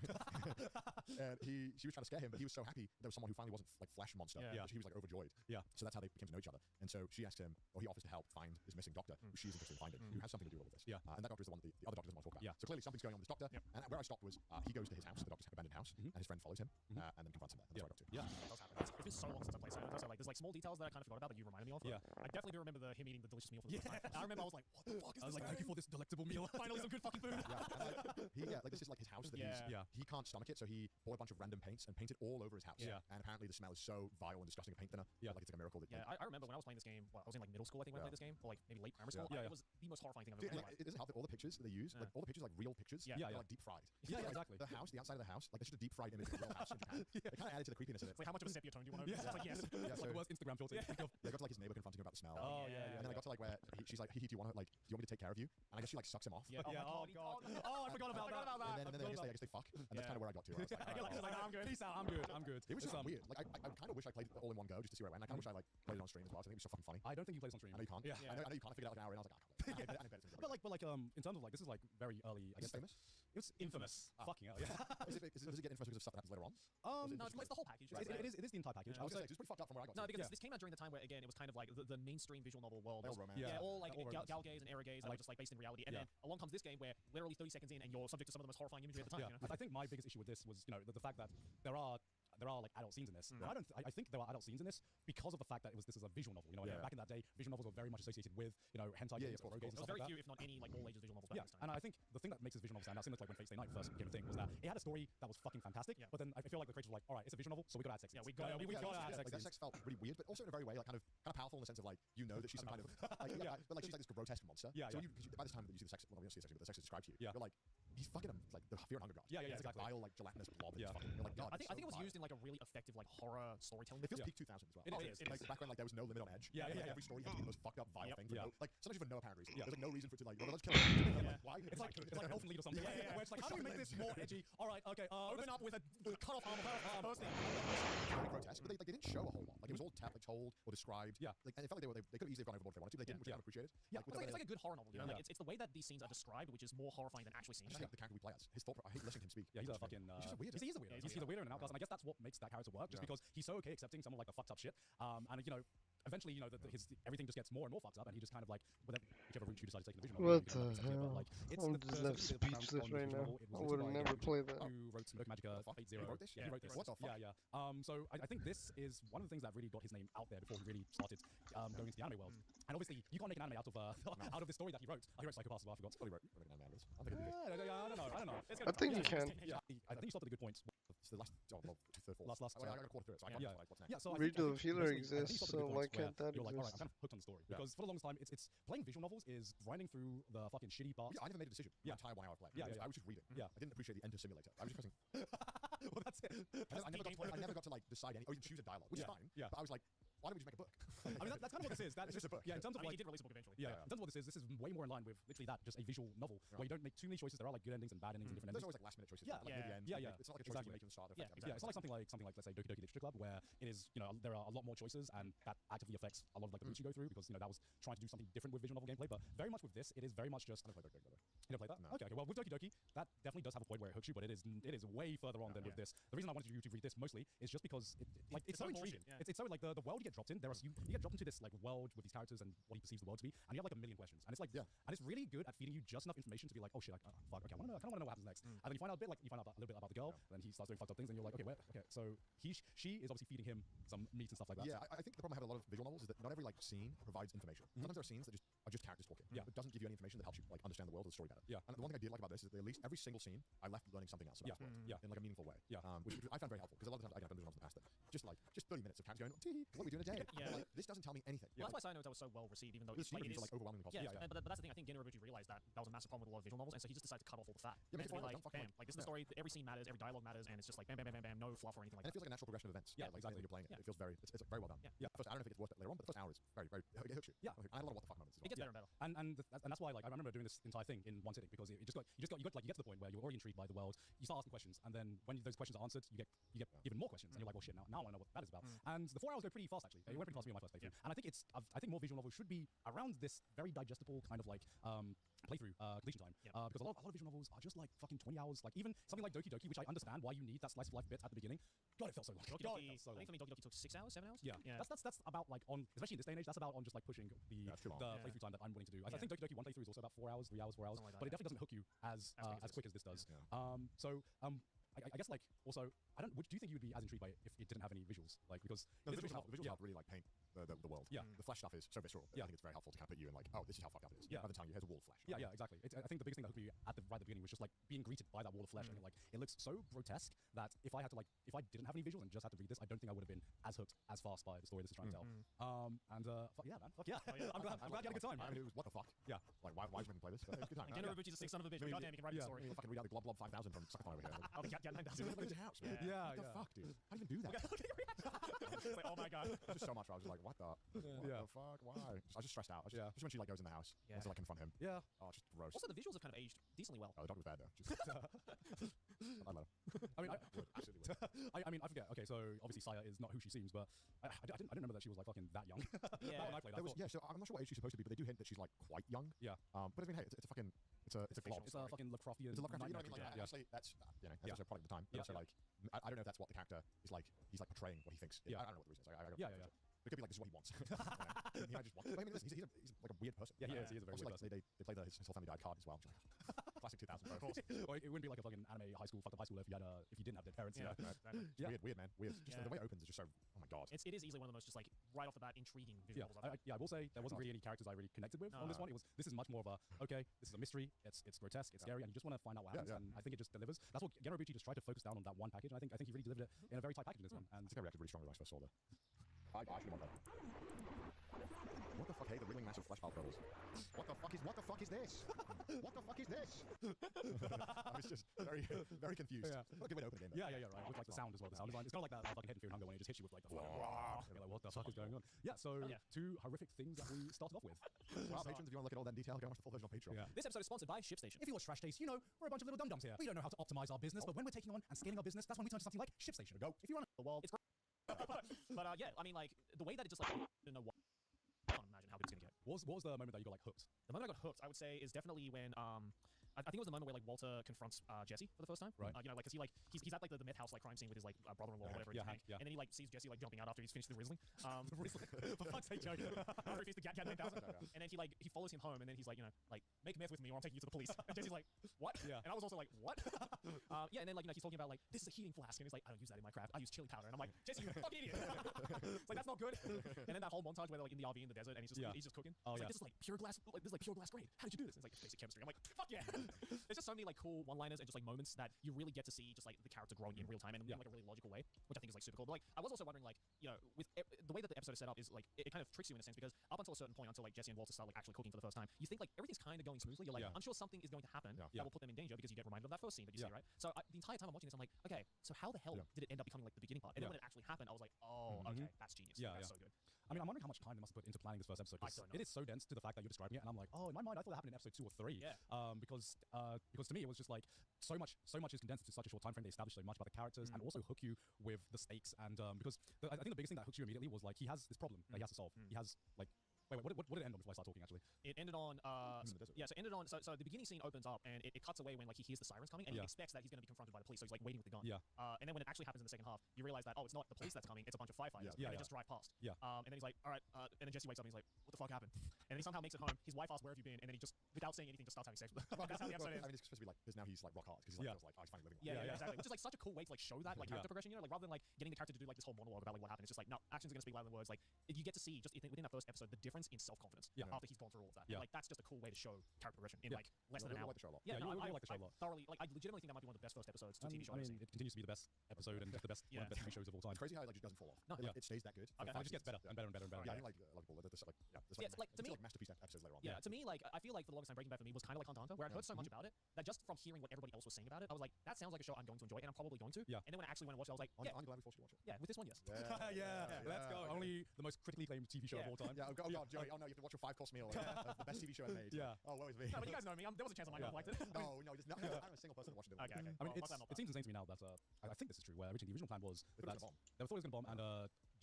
And she was trying to scare him, but he was so happy there was someone who finally wasn't like flesh monster. That he was like overjoyed. So that's how they came to know each other. And so she asks him, or he offers to help find this missing doctor who she's interested in finding, who has something to do with all this. And that doctor is the one that the other doctor doesn't want to talk about. So clearly something's going on with this doctor. And where I stopped was he goes to his house, the doctor's abandoned house, and his friend follows him and then confronts him there. That's where I got to. That does happen. It's been so long since I played Silent Hill, so like there's like small details that I kind of forgot about that you reminded me of. I definitely do remember him eating the delicious meal for the first time. I remember I was like, what the fuck is this? I was like, thank you for this delectable meal. Finally some good fucking food. Like this is like his house that he can't stomach it, so he bought a bunch of random paints and painted all over his house. And apparently the smell is so vile and disgusting of paint thinner. Like it's like a miracle that. I remember when I was playing this game. Well, I was in like middle school, I think, when I played this game, or like maybe late primary school. It was the most horrifying thing I've ever played. It doesn't help that all the pictures they use, like all the pictures are like real pictures. They're like deep fried. Exactly. The house, the outside of the house, like it's just a deep fried image of a real house in Japan. It kind of added to the creepiness of it. It's like, how much of a sepia tone do you want to? It's like, yes. It's like the worst Instagram filter. They got to like his neighbor confronting him about the smell. And then I got to like where she's like, do you want me to take care of you? And I guess she like sucks him off. Oh god. Oh, I forgot about that. And then I guess they fuck, and that's kind of where I got to. I was like, I'm good. Peace out. I'm good. It was just weird. Like I kind of wish I played it all in one go just to see where I went. I kind of wish I like played it on stream as well. So I think it was so fucking funny. I don't think you played this on stream. I know you can't. I know you can't. I figured out like an hour in. I was like, but like in terms of like this is like very early. I guess famous. It was infamous. Fucking hell, Does it get infamous because of stuff that happens later on? No, it's the whole package. It is the entire package. I was gonna say, it's pretty fucked up from where I got to. No, because this came out during the time where, again, it was kind of like the mainstream visual novel world. All romance. All like galgays and erogays that are just like based in reality. And then along comes this game where literally 30 seconds in and you're subject to some of the most horrifying imagery at the time. I think my biggest issue with this was, the fact that there are like adult scenes in this. I think there are adult scenes in this because of the fact that this is a visual novel. Back in that day, visual novels were very much associated with hentai games, erogays, and stuff very like that. few, if not any, like all ages visual novels back this time. And I think the thing that makes this visual novel stand out, similar to like when Fate Stay Night first became a thing, was that it had a story that was fucking fantastic. But then I feel like the creators were like, all right, it's a visual novel, so we gotta add sex. We gotta add sex. That sex felt really weird, but also in a very way like kind of powerful in the sense of like that she's some kind of but like she's like this grotesque monster. So by this time that you see the sex, well, you don't see the sex, but the sex is described to you. You're like, he's fucking him like the fear and hunger god. Exactly. Like vile, like gelatinous blob. You're like, God. I think it was used in like a really effective like horror storytelling. It feels peak 2000 as well. It is. Like back when like there was no limit on edge. Every story had to be the most fucked up vile thing. Like sometimes for no apparent reason. There's like no reason for it to like, let's kill him. Why? It's like an elfin lead or something. Where it's like, how do we make this more edgy? All right, okay. Open up with a cut off arm. Very grotesque, but they didn't show a whole lot. Like it was all told or described. Like, and it felt like they could have easily gone overboard if they wanted to. They didn't, which I appreciated. It's like a good horror novel. Like it's the way that these scenes are described, which is more horrifying than actually seen. I just the character we play as. His thought. I hate listening to him speak. He's a fucking. He's just a weird. He's a weirdo. He's a weirdo and an outcast, and I guess that's what makes that character work. Just because he's so okay accepting someone like the fucked up shit, and eventually, everything just gets more and more fucked up, and he just kind of like, whichever route you decide to take in the vision. What the hell? I'm just left speechless right now. I would have never played that. Who wrote Smoke Magica 8-0? He wrote this? Yeah, he wrote this. What the fuck? Yeah. So I think this is one of the things that really got his name out there before he really started going into the anime world. And obviously, you can't make an anime out of out of the story that he wrote. He wrote Psycho Pass as well. I forgot. He wrote an anime out of this. I don't know. I think you can. Yeah, I think you stopped at a good point. It's the last, third, fourth. Last. I got a quarter through it, so I can't what's next. Yeah, so Redo the Healer exists, so why can't that You're like, all right, exist? I'm kind of hooked on the story. Because for the longest time, it's playing visual novels is grinding through the fucking shitty parts. I never made a decision. The entire 1 hour play. I was just reading. I didn't appreciate the enter simulator. I was just pressing. Well, that's it. I never got to like decide any, or even choose a dialogue, which is fine. But I was like, why don't we just make a book? I mean, that's kind of what this is. It's just a book. Yeah, in terms of he like, did release a book eventually. in terms of what this is way more in line with literally that, just a visual novel where you don't make too many choices. There are like good endings and bad endings and different There's endings. always like last minute choices. Yeah, like near the end. It's not like a choice you make from the start. It's not like something like let's say Doki Doki Literature Club, where it is there are a lot more choices and that actively affects a lot of like the routes you go through because that was trying to do something different with visual novel gameplay. But very much with this, it is very much just. I never played Doki Doki, by the way. You never played that? No. Okay. Well, with Doki Doki, that definitely does have a point where it hooks you, but it is way further on than with this. The reason I wanted you to read this mostly is just because it's so intriguing. It's so like the world you get dropped in. You get dropped into this like world with these characters and what he perceives the world to be, and you have like a million questions, and it's like and it's really good at feeding you just enough information to be like, oh shit, like fuck, okay, I kind of want to know what happens next, and then you find out a little bit about the girl, and then he starts doing fucked up things, and you're like, okay, so she is obviously feeding him some meat and stuff like that. Yeah, I think the problem I have with a lot of visual novels is that not every like scene provides information. Sometimes there are scenes that are just characters talking. Yeah. It doesn't give you any information that helps you like understand the world or the story better. Yeah. And the one thing I did like about this is that at least every single scene I left learning something else about this world. Yeah. In like a meaningful way. Yeah. Which I found very helpful because a lot of times I've done visual novels in the past that just 30 minutes of characters going, tee, what are we doing today? Yeah. Like, this doesn't tell me anything. Well, that's why Silent was so well received, even though The it's like, it scene is like overwhelmingly positive. yeah, but that's the thing. I think Gen Urobuchi realized that was a massive problem with a lot of visual novels, and so he just decided to cut off all the fat. Yeah, And because it's don't like, fucking bam, like this is the story. Every scene matters, every dialogue matters, and it's just like bam, bam, bam, bam, bam, no fluff or anything like And it that. feels like a natural progression of events. Yeah, like exactly. when you're playing it. Yeah. It feels it's very well done. Yeah. First, I don't know if it gets worse later on, but the first hour is very, very, it hooks you. Yeah. And I had a lot of what the fuck moments as well. It gets better and better. And that's why like I remember doing this entire thing in one sitting because you get to the point where you're already intrigued by the world, you start asking questions, and then when those questions are answered, you get even more questions, and you're like, well shit, now I know what that is about. And the 4 hours go pretty fast actually. It went pretty fast for me on my first playthrough, and I think more visual novels should be around this very digestible kind of like playthrough completion time, because a lot of visual novels are just like fucking 20 hours. Like even something like Doki Doki, which I understand why you need that slice of life bit at the beginning. God, it felt so long. Doki God, Doki, it felt so I long. think for me Doki Doki took 6 hours, 7 hours. Yeah. That's about like on, especially in this day and age, that's about on just like pushing the That's too long. playthrough time that I'm willing to do. I think Doki Doki one playthrough is also about 4 hours, 3 hours, 4 hours, Something like that, but it definitely doesn't hook you as quick as this does. Yeah. I guess like also do you think you would be as intrigued by it if it didn't have any visuals? Like because No, the this visuals help really like paint the world. Yeah. The flesh stuff is so visceral. Yeah. I think it's very helpful to kind of put you in like, oh, this is how fucked up it is. Yeah. Rather than telling you, here's a wall of flesh. Yeah, exactly. I think the biggest thing that hooked me at right at the beginning was just like being greeted by that wall of flesh, and like it looks so grotesque that if I didn't have any visuals and just had to read this, I don't think I would have been as hooked as fast by the story this is trying to tell. Fuck yeah, man. Fuck yeah. I'm glad you had a good time. I mean, it was what the fuck. Yeah. Like why would you play this? But it was a good time. Gen Urobuchi's a sick son of a bitch. But goddamn, he can write the story. I mean, fucking read out the Glob 5000 from Suckathon over here. Oh, the Cat 9000. Dude, look at his house, man. Yeah. What the fuck, dude? How do you even do that? It's like, oh my god. Just so much. I was just like, what the fuck? Why? I was just stressed out. Just when she like goes in the house, Yeah. to like confront him. Yeah. Oh, just gross. Also, the visuals have kind of aged decently well. Oh, the dog was bad though. Just, I love him. I mean, Would, absolutely would. I mean, I forget. Okay, so obviously Saya is not who she seems, but I didn't remember that she was like fucking that young. Yeah. Not when I played. So I'm not sure what age she's supposed to be, but they do hint that she's like quite young. Yeah. But I mean, hey, it's a fucking it's a glob. It's a fucking Lovecraftian. It's a Lovecraft. You know nightmare what I mean? Like, creature. actually, that's that's also a product of the time. But also like, I don't know if that's what the character is like. He's like portraying what he thinks. Yeah. I don't know what the reason is. Yeah. It could be like this is what he wants. He might just want. I mean, listen, he's like a weird person. Yeah, he is a very Also, weird like, person. They play his whole family died card as well. Which is like, classic 2000. Of course. Or it wouldn't be like a fucking anime fucked up high schooler if you didn't have dead parents. Yeah. Yeah. Weird, man. Weird. Just the way it opens is just so. Oh my god. It is easily one of the most just like right off the bat intriguing Yeah, visuals. I will say there wasn't really any characters I really connected with on this one. This is much more of a this is a mystery. It's grotesque. It's scary, and you just want to find out what happens. And I think it just delivers. That's what Gen Urobuchi just tried to focus down on that one package. And I think he really delivered it in a very tight package in this one. And I think I reacted really strongly when I first saw that. I actually want that. What the fuck? Hey, the wriggling massive flesh pile turtles. What the fuck is this? What the fuck is this? I was just very, very confused. Yeah. Not a good way to open a game. yeah, right. With like the sound as well. The sound design. It's kind of like that fucking Head and Fear and Hunger when it just hits you with like the fucking you're like, what the fuck is going on? Yeah. So two horrific things that we started off with. Well, patrons, if you want to look at all that detail, go watch the full version on Patreon. Yeah. This episode is sponsored by ShipStation. If you watch Trash Taste, you know we're a bunch of little dum-dums here. We don't know how to optimize our business, but when we're taking on and scaling our business, that's when we turn to something like ShipStation. Go. If you run the world, it's But yeah, I mean like the way that it just like I don't know what. I can't imagine how good it's gonna get. what was the moment that you got like hooked? The moment I got hooked, I would say, is definitely when I think it was the moment where like Walter confronts Jesse for the first time. Right. You know, like, cause he's at like the myth house like crime scene with his like brother-in-law or whatever. Yeah, Hank, yeah. And then he like sees Jesse like jumping out after he's finished the Rizzling. For fuck's sake, Joe. After he finished the Gat 9000. And then he follows him home, and then he's like, you know, like make meth with me or I'm taking you to the police. And Jesse's like, what? Yeah. And I was also like, what? Yeah. And then like, you know, he's talking about like this is a heating flask, and he's like, I don't use that in my craft. I use chili powder. And I'm like, Jesse, you fucking idiot. It's like that's not good. And then that whole montage where they're like in the RV in the desert, and he's just cooking. Oh, It's like, this is like pure glass. Like this is like pure glass grade. How did you do this? And it's like it's basic chemistry. I'm like, fuck yeah. There's just so many like cool one-liners and just like moments that you really get to see just like the character growing in real time and in like a really logical way, which I think is like super cool. But like I was also wondering like, you know, with the way that the episode is set up is like it kind of tricks you in a sense because up until a certain point, until like Jesse and Walter start like actually cooking for the first time, you think like everything's kind of going smoothly. You're like, I'm sure something is going to happen that will put them in danger because you get reminded of that first scene that you see, right? So the entire time I'm watching this, I'm like, okay, so how the hell did it end up becoming like the beginning part? And then when it actually happened, I was like, oh, okay, that's genius. That's so good. I mean, I'm wondering how much time they must have put into planning this first episode. I don't know. It is so dense to the fact that you're describing it, and I'm like, oh, in my mind, I thought that happened in episode 2 or 3. Yeah. Because to me, it was just like so much is condensed into such a short time frame. They established so much about the characters and also hook you with the stakes. And because I think the biggest thing that hooks you immediately was like he has this problem that he has to solve. He has like Wait, what did it end on before I start talking? Actually, It ended on in the desert. yeah, so it ended on so the beginning scene opens up and it cuts away when like he hears the sirens coming and he expects that he's going to be confronted by the police, so he's like waiting with the gun. Yeah. And then when it actually happens in the second half, you realize that it's not the police that's coming, it's a bunch of firefighters. Yeah, and they yeah. just drive past. Yeah. And then he's like, all right. And then Jesse wakes up and he's like, what the fuck happened? And then he somehow makes it home. His wife asks, where have you been? And then he just, without saying anything, just starts having sex with her. That's how the episode I ends. mean, it's supposed to be like, because now he's like rock hard, because he's like, feels like, oh, he's finally living life. Yeah, exactly. Which is like such a cool way to like show that like character progression, you know, like rather than like getting the character to do like this whole monologue about like what happened. It's just like no, actions are gonna speak louder than words. Like you get to see just within that first episode the difference in self confidence after he's gone through all of that. Yeah. And, like that's just a cool way to show character progression in like less than an hour. I like the show a lot. Yeah, no, you I like the show a lot. thoroughly like I legitimately think that might be one of the best first episodes to a TV show I I've mean, seen. it continues to be the best episode and just the best one of the best TV shows of all time. It's crazy how it like just doesn't fall off. No. It stays that good. Okay. And it just gets better and better and better and better. Yeah, I think like a lot of people, there's like, Yeah, it's like, to me- like masterpiece episodes later on. Yeah, to me, like I feel like for the longest time Breaking Bad for me was kind of like Hunter x Hunter, where I'd heard so much about it that just from hearing what everybody else was saying about it, I was like, that sounds like a show I'm going to enjoy, and I'm probably going to. Yeah. And then when I actually went and watched it, I was like, I'm yeah, glad we forced you to watch it. yeah, with this one, yes. Let's go. okay. Only the most critically acclaimed TV show of all time. Yeah, oh god, Joey, oh no, you have to watch your 5-course meal. The best TV show ever made. Yeah. Oh, woe is me. No, but you guys know me. There was a chance I might not have liked it. No, there's not. I'm a single person that watched it. Okay. I mean, Well, must have not it seems insane to me now that I think this is true. Where originally the original plan was They that thought it was gonna bomb. they thought it was going to bomb, and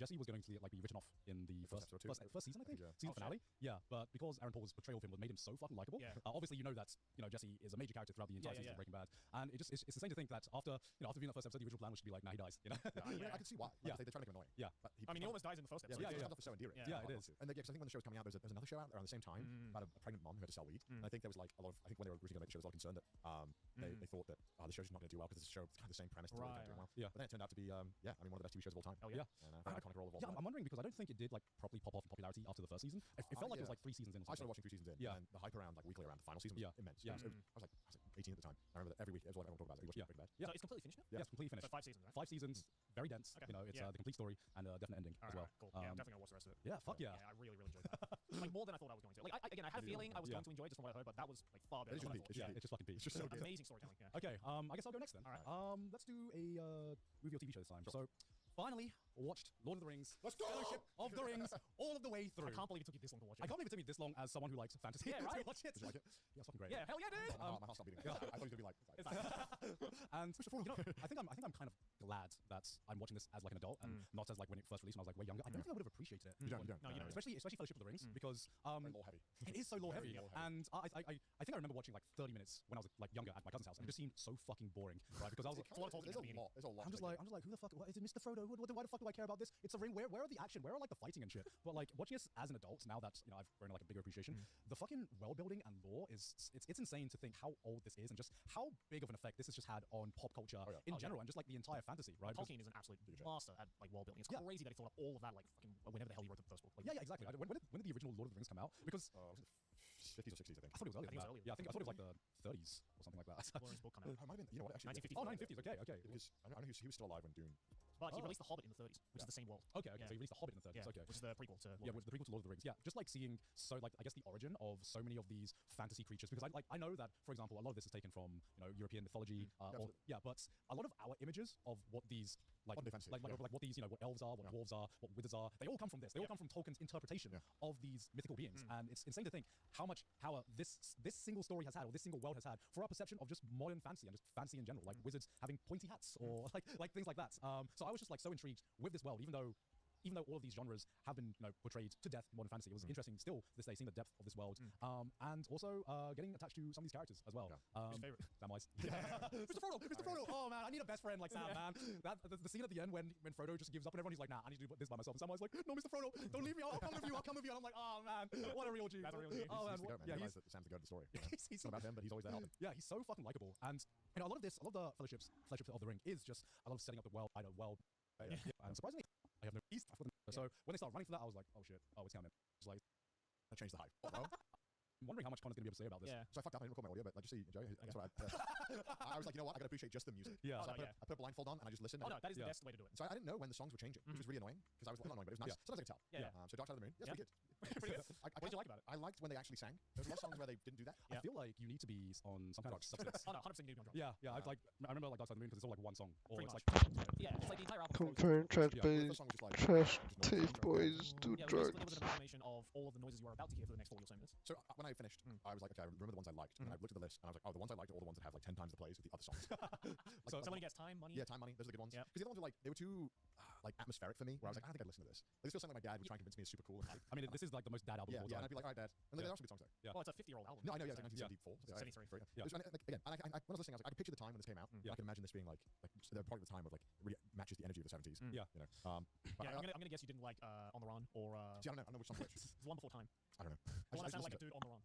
Jesse was going to like be written off in the first first episode or two. season, I think, Yeah. season finale. Yeah, but because Aaron Paul's portrayal of him made him so fucking likable. Yeah. Obviously, you know that Jesse is a major character throughout the entire season of Breaking Bad, and it's insane to think that after viewing that first episode, the original plan was to be like, nah, he dies. You know? I mean, I can see why. Like, Yeah. They're trying to make him annoying. Yeah. But I mean, he almost dies in the first Yeah, episode. but Yeah, it comes off so endearing. Yeah. Yeah, it is. And because I think when the show's coming out, there's another show out around the same time about a pregnant mom who had to sell weed. And I think there was like a lot of, I think when they were originally going to make the show, there was a lot of concern that they thought that the show's not going to do well because it's a show, it's kind of the same premise. Right, Doing well. Yeah. But then it turned out to be, one of the best TV shows of all time. Oh, yeah. And very iconic role of all Yeah, time. I'm wondering because I don't think it did like properly pop off in popularity after the first season. It felt like it was like 3 seasons in. Or I something. started watching 3 seasons in, Yeah. and the hype around like weekly around the final season was immense. Yeah. I was like 18 at the time. I remember that every week it was what everyone talked about. Like, Yeah. Breaking Bad. Yeah. So it's completely finished now? Yeah, it's completely finished. So 5 seasons, right? 5 seasons, very dense. Okay. It's Yeah. the complete story and a definite ending as well. Alright, cool. Yeah, I'm definitely gonna watch the rest of it. Yeah, fuck yeah. Yeah, I really enjoyed that. Like more than I thought I was going to. Like I had a feeling I was going to enjoy it just from what I heard, but that was like far better It is than just I peak. thought. Yeah, it's just fucking peak. It's just so good. Amazing storytelling. Yeah. Okay, I guess I'll go next then. Alright. Let's do a movie or TV show this time. So, finally watched Lord of the Rings. Let's go! Fellowship of the Rings all of the way through. I can't believe it took you this long to watch it. I can't believe it took me this long as someone who likes fantasy Yeah, right? to watch it. Did you like it? Yeah, it's fucking great. Yeah, hell yeah, dude. My heart stopped beating. I thought he was gonna be like, And I think I'm kind of glad that I'm watching this as like an adult and not as like when it first released when I was like way younger. I don't think I would have appreciated it. you don't. No, you don't. Especially Fellowship of the Rings because Very lore heavy. it is so lore heavy. Very lore heavy. And I think I remember watching like 30 minutes when I was like younger at my cousin's house, and it just seemed so fucking boring, right? Because I was like, There's a lot. There's a lot. I'm just like, who the fuck? What, is it Mr. Frodo? Why the fuck do I care about this? It's a ring. Where are the action? Where are like the fighting and shit? But like watching this as an adult now that I've grown like a bigger appreciation, the fucking world building and lore is it's insane to think how old this is and just how big of an effect this has just had on pop culture in general and just like the entire fantasy, right? Tolkien is an absolute master at like world building. It's crazy that he thought up all of that like fucking whenever the hell he wrote the first book. Like, Yeah, exactly. When did the original Lord of the Rings come out? Because Was it 50s or 60s, I think. I thought it was earlier. I think than it was earlier. that. Yeah, I thought it was like the 30s or something like that. Lord of the Rings book come out. It might have been, you know what, actually. 1950s. Oh, 1950s. Okay. Because I know he was still alive when Dune. But he released The Hobbit in the 30s, which is the same world. Okay. Yeah. So he released The Hobbit in the 30s. Yeah, Okay. which is the prequel to Lord Yeah, of the with the prequel to Lord of the Rings. Yeah, just like seeing I guess the origin of so many of these fantasy creatures because I know that for example a lot of this is taken from European mythology but a lot of our images of what these like Modern fantasy, like what these what elves are, what dwarves are, what wizards are, they all come from this. They all come from Tolkien's interpretation of these mythical beings, and it's insane to think how much power this single story has had or this single world has had for our perception of just modern fantasy and just fantasy in general, like wizards having pointy hats or like things like that. So I was just like so intrigued with this world, even though all of these genres have been portrayed to death in modern fantasy. It was interesting still this day seeing the depth of this world, and also getting attached to some of these characters as well. Who's favorite? Samwise. Mr. Frodo. Oh man, I need a best friend like Sam, man. The scene at the end when Frodo just gives up and everyone, he's like, nah, I need to do this by myself. And Samwise like, no, Mr. Frodo, don't leave me. I'll come with you. And I'm like, oh man, what a real G. That's a real G. Oh man, He's the goat, man. yeah, He he's realized that Sam's the goat of the story. he's It's not about him, but he's always there helping. yeah, he's so fucking likable. And a lot of the Fellowship of the Ring is just a lot of setting up the world. And surprisingly, I have no east. So when they started running for that, I was like, oh shit, oh it's coming. It's like That changed the hype. Bro. I'm wondering how much Connor's gonna be able to say about this. Yeah. So I fucked up. I didn't record my audio, but like, just see, Joey. That's what I was like, you know what? I gotta appreciate just the music. Yeah. So Oh, I put a blindfold on and I just listened. Oh no, that is the Yeah. best way to do it. So I didn't know when the songs were changing, which was really annoying because I was not annoying, but it was nice. Sometimes I could tell. Yeah. So Dark Side of the Moon, Yeah. pretty good. Pretty good. What did you like about it? I liked when they actually sang. There was a lot of songs where they didn't do that. I feel like you need to be on some kind of substance. Oh no, 100% you do not. Yeah. I remember like Dark Side of the Moon because it's all like one song, or Pretty it's much. like Yeah, it's like the entire album. Comparing trash The bass, first song was just like trash just tape no- boys do Yeah, drugs. it was an amalgamation of all of the noises you are about to hear for the next 40 or so minutes. So when I I finished, I was like, okay, I remember the ones I liked, and then I looked at the list, and I was like, oh, the ones I liked are all the ones that have like 10 times the plays with the other songs. So when he gets time, money. Yeah, time, money. Those are the good ones. Yep. Because the other ones were like they were too like atmospheric for me. Where I was like, I don't think I'd listen to this. Like, this feels something like my dad would try and convince me is super cool. And hype. I mean, this is like the most dad album Yeah, of all yeah. time. And I'd be like, all right, Dad. And there are some good songs though. Yeah. Well, it's a 50-year-old album. No, I know. Yeah, it's So- like 1974. 73. Yeah. It was, like, again, and when I was listening, I was like, I could picture the time when this came out. Yeah. I can imagine this being like the part of the time of like it really matches the energy of the 70s. Yeah. You know. But Yeah, I'm gonna guess you didn't like On the Run or see, I don't know which song which. the one before Time. I don't know. The one that I just sounded like a listened to dude on the run.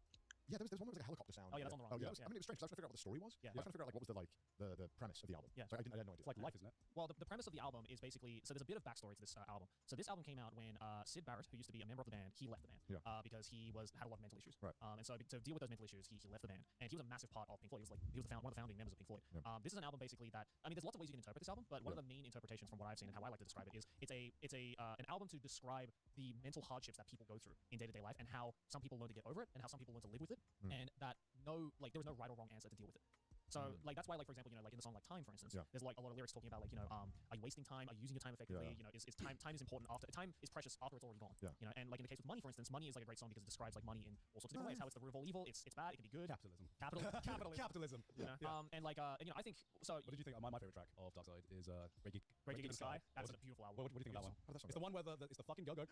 Yeah, there was one where it was like a helicopter sound. Oh, yeah, that's On the Run. Oh, yeah. Yeah. I mean, it was strange. 'Cause I was trying to figure out what the story was. Yeah. I was trying to figure out like what was the premise of the album. Yeah. So I had no idea. It's like life, isn't it? Well, the premise of the album is basically, so there's a bit of backstory to this album. So this album came out when Sid Barrett, who used to be a member of the band, he left the band because he had a lot of mental issues. Right. And so to deal with those mental issues, he left the band, and he was a massive part of Pink Floyd. He was one of the founding members of Pink Floyd. Yeah. This is an album basically that, I mean, there's lots of ways you can interpret this album, but one of the main interpretations from what I've seen and how I like to describe it is it's an album to describe the mental hardships that people go through in day-to-day life and how some people learn to get over it and how some people learn to live with it, and that there was no right or wrong answer to deal with it. So like that's why, like, for example, like in the song like Time, for instance, there's like a lot of lyrics talking about like, are you wasting time? Are you using your time effectively? Is time is important after time is precious after it's already gone. And like in the case with Money, for instance, Money is like a great song because it describes like money in all sorts of different ways. How it's the root of all evil. It's bad. It can be good. Capitalism. Capitalism. And like I think so. What did you think? My favorite track of Dark Side is Great Gig in the Sky. That's a beautiful album. What do you think of that one? It's It's the one where it's the fucking girl going.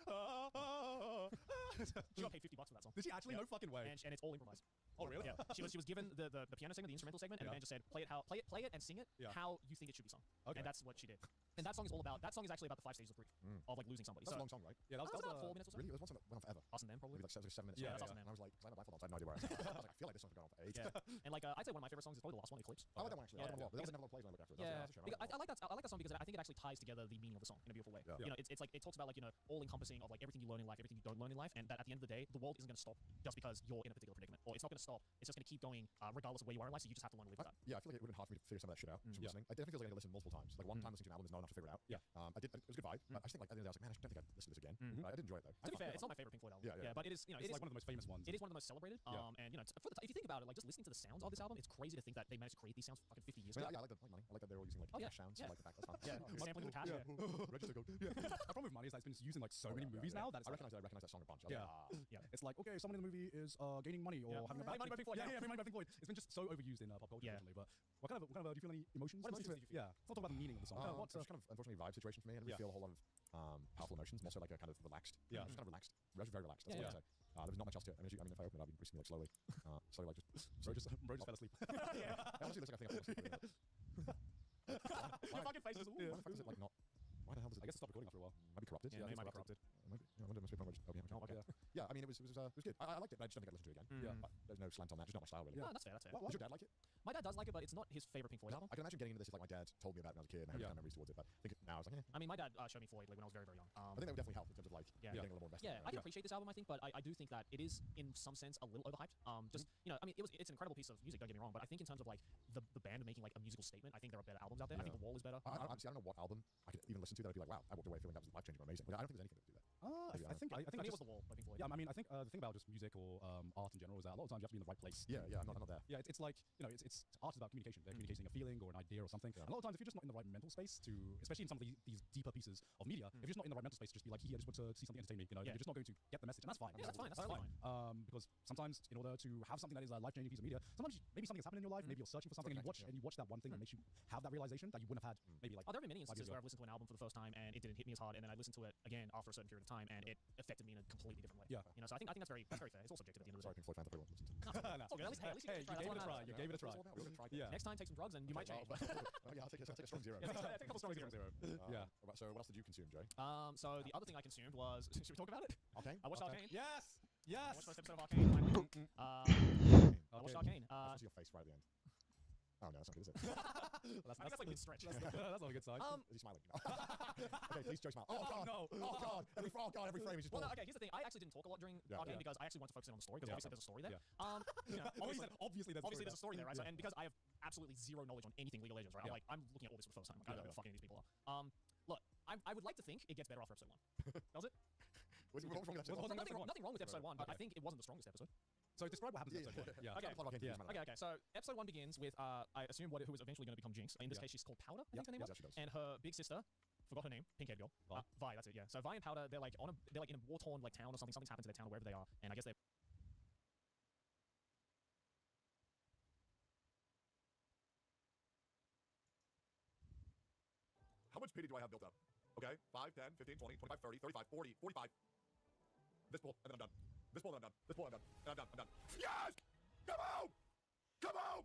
She got paid $50 for that song. Did she actually? No fucking way. And it's all improvised. Oh really? Yeah. She was given the piano segment, the instrumental segment, and the band just said play it and sing it how you think it should be sung. Okay. And that's what she did. And that song is actually about the 5 stages of grief of like losing somebody. That's So a long song, right? Yeah, that was about 4 minutes or so. Really? It was one song that went on forever. Us and Them, probably. Maybe like 7 minutes. Yeah, long. that's Us and And I was like, because I had my blindfold on, so I had no idea where I was. I was like, I feel like this song's been going on for ages. And like I'd say one of my favorite songs is probably the last one, Eclipse. I like that one actually. I like that one a lot. But that was never plays when I look after it. Yeah, That's a shame. I like that song because I think it actually ties together the meaning of the song in a beautiful way. Yeah. It's like it talks about like all encompassing of like everything you learn in life, everything you don't learn in life, and that at the end of the day, the world isn't going to stop just because you're in a particular predicament, or it's not going to stop. It's just going to keep going regardless of where you are in life. So you just have to learn to live with that. Yeah, I feel like it would have been hard for me to figure some of that shit out from listening. I definitely feel like I had to listen multiple times. Like one time listening to an album is not enough to figure it out. Yeah. I did. It was a good vibe. But I just think like at the end of the day, I was like, man, I don't think I'd listen to this again. But I did enjoy it though. To be fair, it's not my favorite Pink Floyd album. Yeah. But it is. It's like one of the most famous ones. It is one of the most celebrated. And if you think about it, like just listening to the sounds of this album, it's crazy to think that they managed to create these sounds for fucking 50 years ago. I like money. I like that they're all using like cash sounds. yeah. I like the fact that's fun. Yeah, sampling the cash. Register code. The problem with Money is that it's been used in like so many movies now that it's I like, recognize that song a bunch. I was like, yeah. It's like, okay, someone in the movie is gaining money or having a bad Money by Pink Floyd. Yeah, Money by Pink Floyd. It's been just so overused in pop culture recently. But what kind of do you feel any emotions? What emotions did you feel? Yeah, let's talk about the meaning of the song. It's kind of unfortunately a vibe situation for me. I didn't really feel a whole lot of powerful emotions. I'm also like a kind of relaxed. Yeah. Just kind of relaxed. Very relaxed. That's what I'd say. There was not much else to it. I mean, if I open it up, you can see me like slowly like just. Bro just fell asleep. Yeah. Honestly, looks like I think I fell asleep. Your fucking face is. Why the fuck is it like not? Why the hell does it? I guess it stopped recording after a while. Might be corrupted. Yeah, it might be corrupted. I wonder, must be a point where just, okay. Yeah, I mean, it was good. I liked it, but I just don't think I'd listen to it again. Yeah. But there's no slant on that. Just not my style, really. No, that's fair. Does your dad like it? My dad does like it, but it's not his favorite Pink Floyd album. I can imagine getting into this if like my dad told me about it when I was a kid and I had kind of memories towards it. But I think now I was like, I mean, my dad showed me Floyd like when I was very young. I think that would definitely help in terms of like getting a little more invested. Yeah, I can appreciate this album, I think, but I do think that it is in some sense a little overhyped. Just I mean, it's an incredible piece of music. Don't get me wrong, but I think in terms of like the band making like a musical statement, I think there are better albums out there. I think The Wall is better. I don't know what album I could even listen to that I'd be like, wow, I walked away feeling that was life changing or amazing. Like, I don't think there's anything that would do that. I think it was The Wall by Pink Floyd. Yeah, I mean, I think the thing about just music or art in general is that a lot of times you have to be in the right place. Yeah, I'm not there. Yeah, it's like it's art is about communication. They're communicating a feeling or an idea or something. And a lot of times, if you're just not in the right mental space to, especially in some of these deeper pieces of media, if you're just not in the right mental space to just be like, I just want to see something entertain me, you're just not going to get the message, and that's fine. Yeah, that's fine. That's totally fine. Because sometimes, in order to have something that is a life-changing piece of media, sometimes maybe something has happened in your life, maybe you're searching for something, and you watch that one thing that makes you have that realization that you wouldn't have had maybe like. There have been many instances where I've listened to an album for the first time and it didn't hit me as hard, and then I listened to it again after a certain period of time, and it affected me in a completely different way. Yeah. So I think that's very fair. It's all subjective at the end of the Sorry, day. Pink Floyd fans, if they won't listen to it. It's all good. At least you gave it a try. You gave it a try. Yeah. Next time, take some drugs and you might change. Yeah, I'll take a strong zero. Take a couple strong zeros. Yeah. So what else did you consume, Jay? So the other thing I consumed was. Should we talk about it? Arcane. I watched Arcane. Yes. I watched first episode of Arcane. I watched Arcane. I see your face right at the end. Oh no, that's not good, is it? That's like a good stretch. That's not a good sign. Is he smiling? No. Okay, please, Joe, smile. Oh god, no. Oh god, every frame is just. Well, no, bored. okay. Here's the thing. I actually didn't talk a lot during Arcane because I actually want to focus in on the story because obviously there's a story there. Obviously there's a story there, right? And because I have absolutely zero knowledge on anything League of Legends, right? I'm looking at all this for the first time. Like, I don't know who the fuck any of these people are. Look, I would like to think it gets better after episode 1. Does it? What's wrong with episode one? Nothing wrong with episode 1, but I think it wasn't the strongest episode. So describe what happens in episode 1. Yeah. Okay. So episode 1 begins with I assume who was eventually going to become Jinx. In this case, she's called Powder. I think her name was. And her big sister. Forgot her name. Pink-haired girl. Vi. That's it. Yeah. So Vi and Powder, they're like in a war-torn like town or something. Something's happened to their town wherever they are, and I guess they're much PD do I have built up? Okay, 5, 10, 15, 20, 25, 30, 35, 40, 45. This pull, and then I'm done. This pull, and I'm done. This pull, and I'm done. And I'm done. I'm done. Yes! Come on! Come on!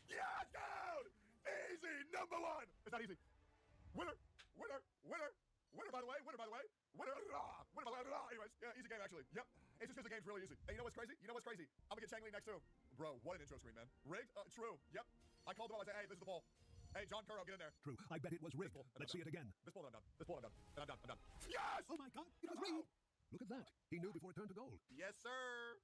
Yes, dude! Easy, number one! It's not easy. Winner! Winner! Winner! Winner, by the way! Winner, by the way! Winner! Rah! Winner, by the way! Rah! Anyways, yeah, easy game, actually. Yep. It's just because the game's really easy. And you know what's crazy? You know what's crazy? I'm gonna get Chang Li next, too. Bro, what an intro screen, man. Rigged? True. Yep. I called him up. I said, hey, this is the ball. Hey, John Curro, get in there. True. I bet it was rigged. Let's see it again. This ball, and I'm done. This ball, and I'm done. And I'm done. I'm done. Yes! Oh my God! It was rigged. Look at that. He knew before it turned to gold. Yes, sir.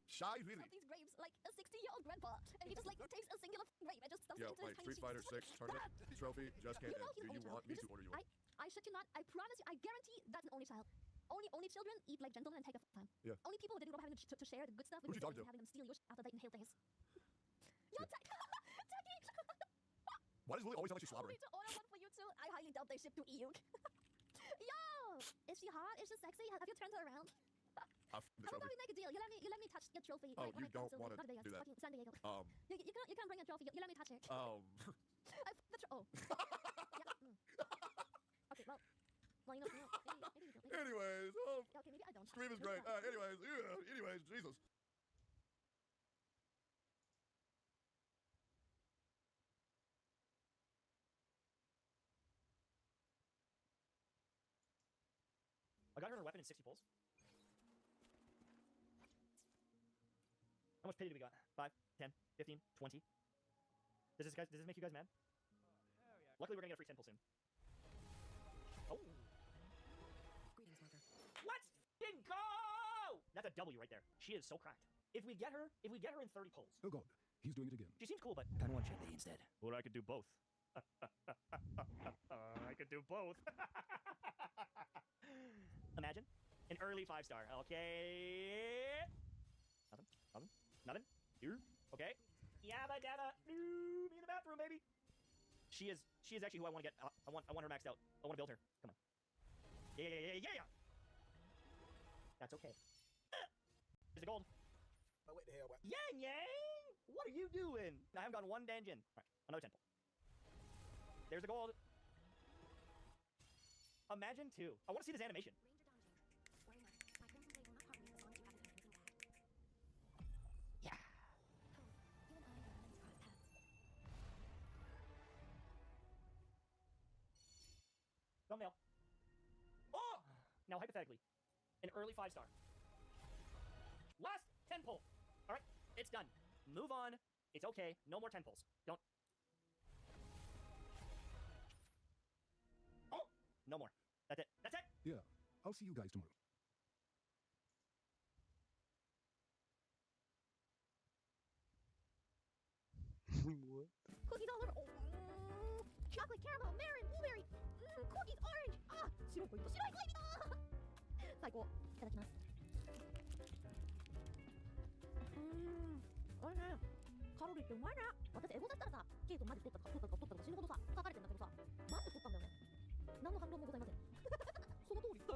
Shy really. These grapes like a 60-year-old grandpa, and he just like takes a singular grape and just stuffs Yo, it into his like tiny Street Fighter 6 cheeks. tournament trophy just came in. he's Do you only want child. me to order you one? I shit you not. I promise you. I guarantee that's an only child. Only children eat like gentlemen and take a time. Yeah. Only people who didn't grow up having to share the good stuff Who's with you talking to? having them steal yours after they inhale theirs. Yo, Taki! Why does Lily always sound like she's Want slobbering? me to order one for you too? I highly doubt they ship to EU. Yo! Is she hot? Is she sexy? Have you turned her around? The How about trophy. we make a deal? You let me touch your trophy. Oh, when you I come don't to wanna not Vegas, do that. fucking San Diego. Um, You can't bring a trophy. You let me touch it. I f- the oh. Yeah. Okay, well, you know, maybe you don't. anyways, Okay, maybe I don't. stream is Maybe great. not. Anyways, Jesus. I got her in a weapon in 60 pulls. How much pity do we got? 5, 10, 15, 20. Does this make you guys mad? Luckily, we're gonna get a free 10 pull soon. Oh. Greetings, Marker. Let's f***ing go! That's a W right there. She is so cracked. If we get her in 30 pulls. Oh God. He's doing it again. She seems cool, but I want Chili instead. Or I could do both. I could do both. Imagine an early 5-star. Okay. Nothing. Here. Okay. Yabba dabba. Me in the bathroom, baby. She is actually who I want to get. I want her maxed out. I want to build her. Come on. Yeah. That's okay. Here's the gold. Oh, wait the hell, what? Yang! What are you doing? I haven't gotten one dungeon. Alright, another 10 pull. There's the gold. Imagine 2. I want to see this animation. Yeah. Thumbnail. Oh! Now, hypothetically, an early 5-star. Last 10 pull. All right, it's done. Move on. It's okay. No more 10 pulls. Don't. Oh! No more. That's it. That's it! Yeah. I'll see you guys tomorrow. What? Cookies all over. Oh, chocolate, caramel, marin, blueberry. Cookies, orange. Ah,白い最高。いただきます。おいしい。カロリーってうまいね。私英語だったらさ、ケイトマジ太ったとか死ぬほどさ書かれてんだけどさ、マジで太ったんだよね。何の反論もございません。その通りでーす。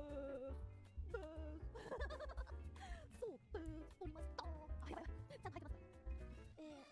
そうでーす。太りました。あ、やばいやばい。ちゃんと入ってます。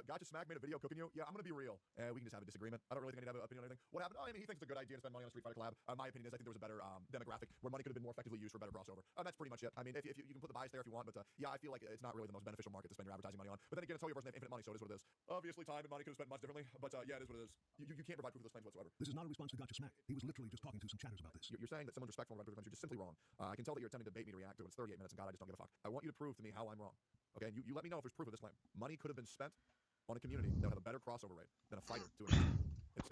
Gotcha Smack made a video cooking you. Yeah, I'm gonna be real. We can just have a disagreement. I don't really think I need to have an opinion on anything. What happened? Oh, I mean, he thinks it's a good idea to spend money on a Street Fighter collab. My opinion is I think there was a better demographic where money could have been more effectively used for better crossover. That's pretty much it. I mean, if you can put the bias there if you want, but yeah, I feel like it's not really the most beneficial market to spend your advertising money on. But then again, it's how your person infinite money, so it is what it is. Obviously, time and money could have spent much differently, but yeah, it is what it is. You can't provide proof of those claims whatsoever. This is not a response to Gotcha Smack. He was literally just talking to some chatters about this. You're saying that someone's respectful about proof of claims. You're just simply wrong. I can tell that you're attempting to bait me to react to it. It's 38 minutes, and God, I just don't give a fuck. I want you to prove to me how I'm wrong. Okay, and you let me know if there's proof of this claim. Money could have been spent on a community that would have a better crossover rate than a fighter doing it.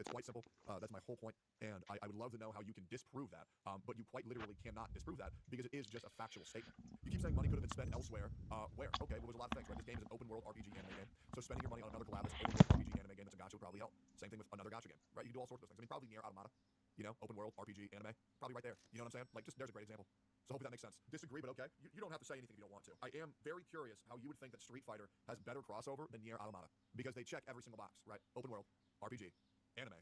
It's quite simple. That's my whole point, and I would love to know how you can disprove that, but you quite literally cannot disprove that because it is just a factual statement. You keep saying money could have been spent elsewhere. Where? Okay, well, there's a lot of things, right? This game is an open world RPG anime game, so spending your money on another collab that's an open world RPG anime game that's a gacha would probably help. Same thing with another gacha game, right? You can do all sorts of those things. I mean, probably Nier Automata, you know, open world RPG anime, probably right there. You know what I'm saying? Like, just there's a great example. So hopefully that makes sense. Disagree, but okay. You don't have to say anything if you don't want to. I am very curious how you would think that Street Fighter has better crossover than Nier Automata because they check every single box, right? Open world, RPG, anime,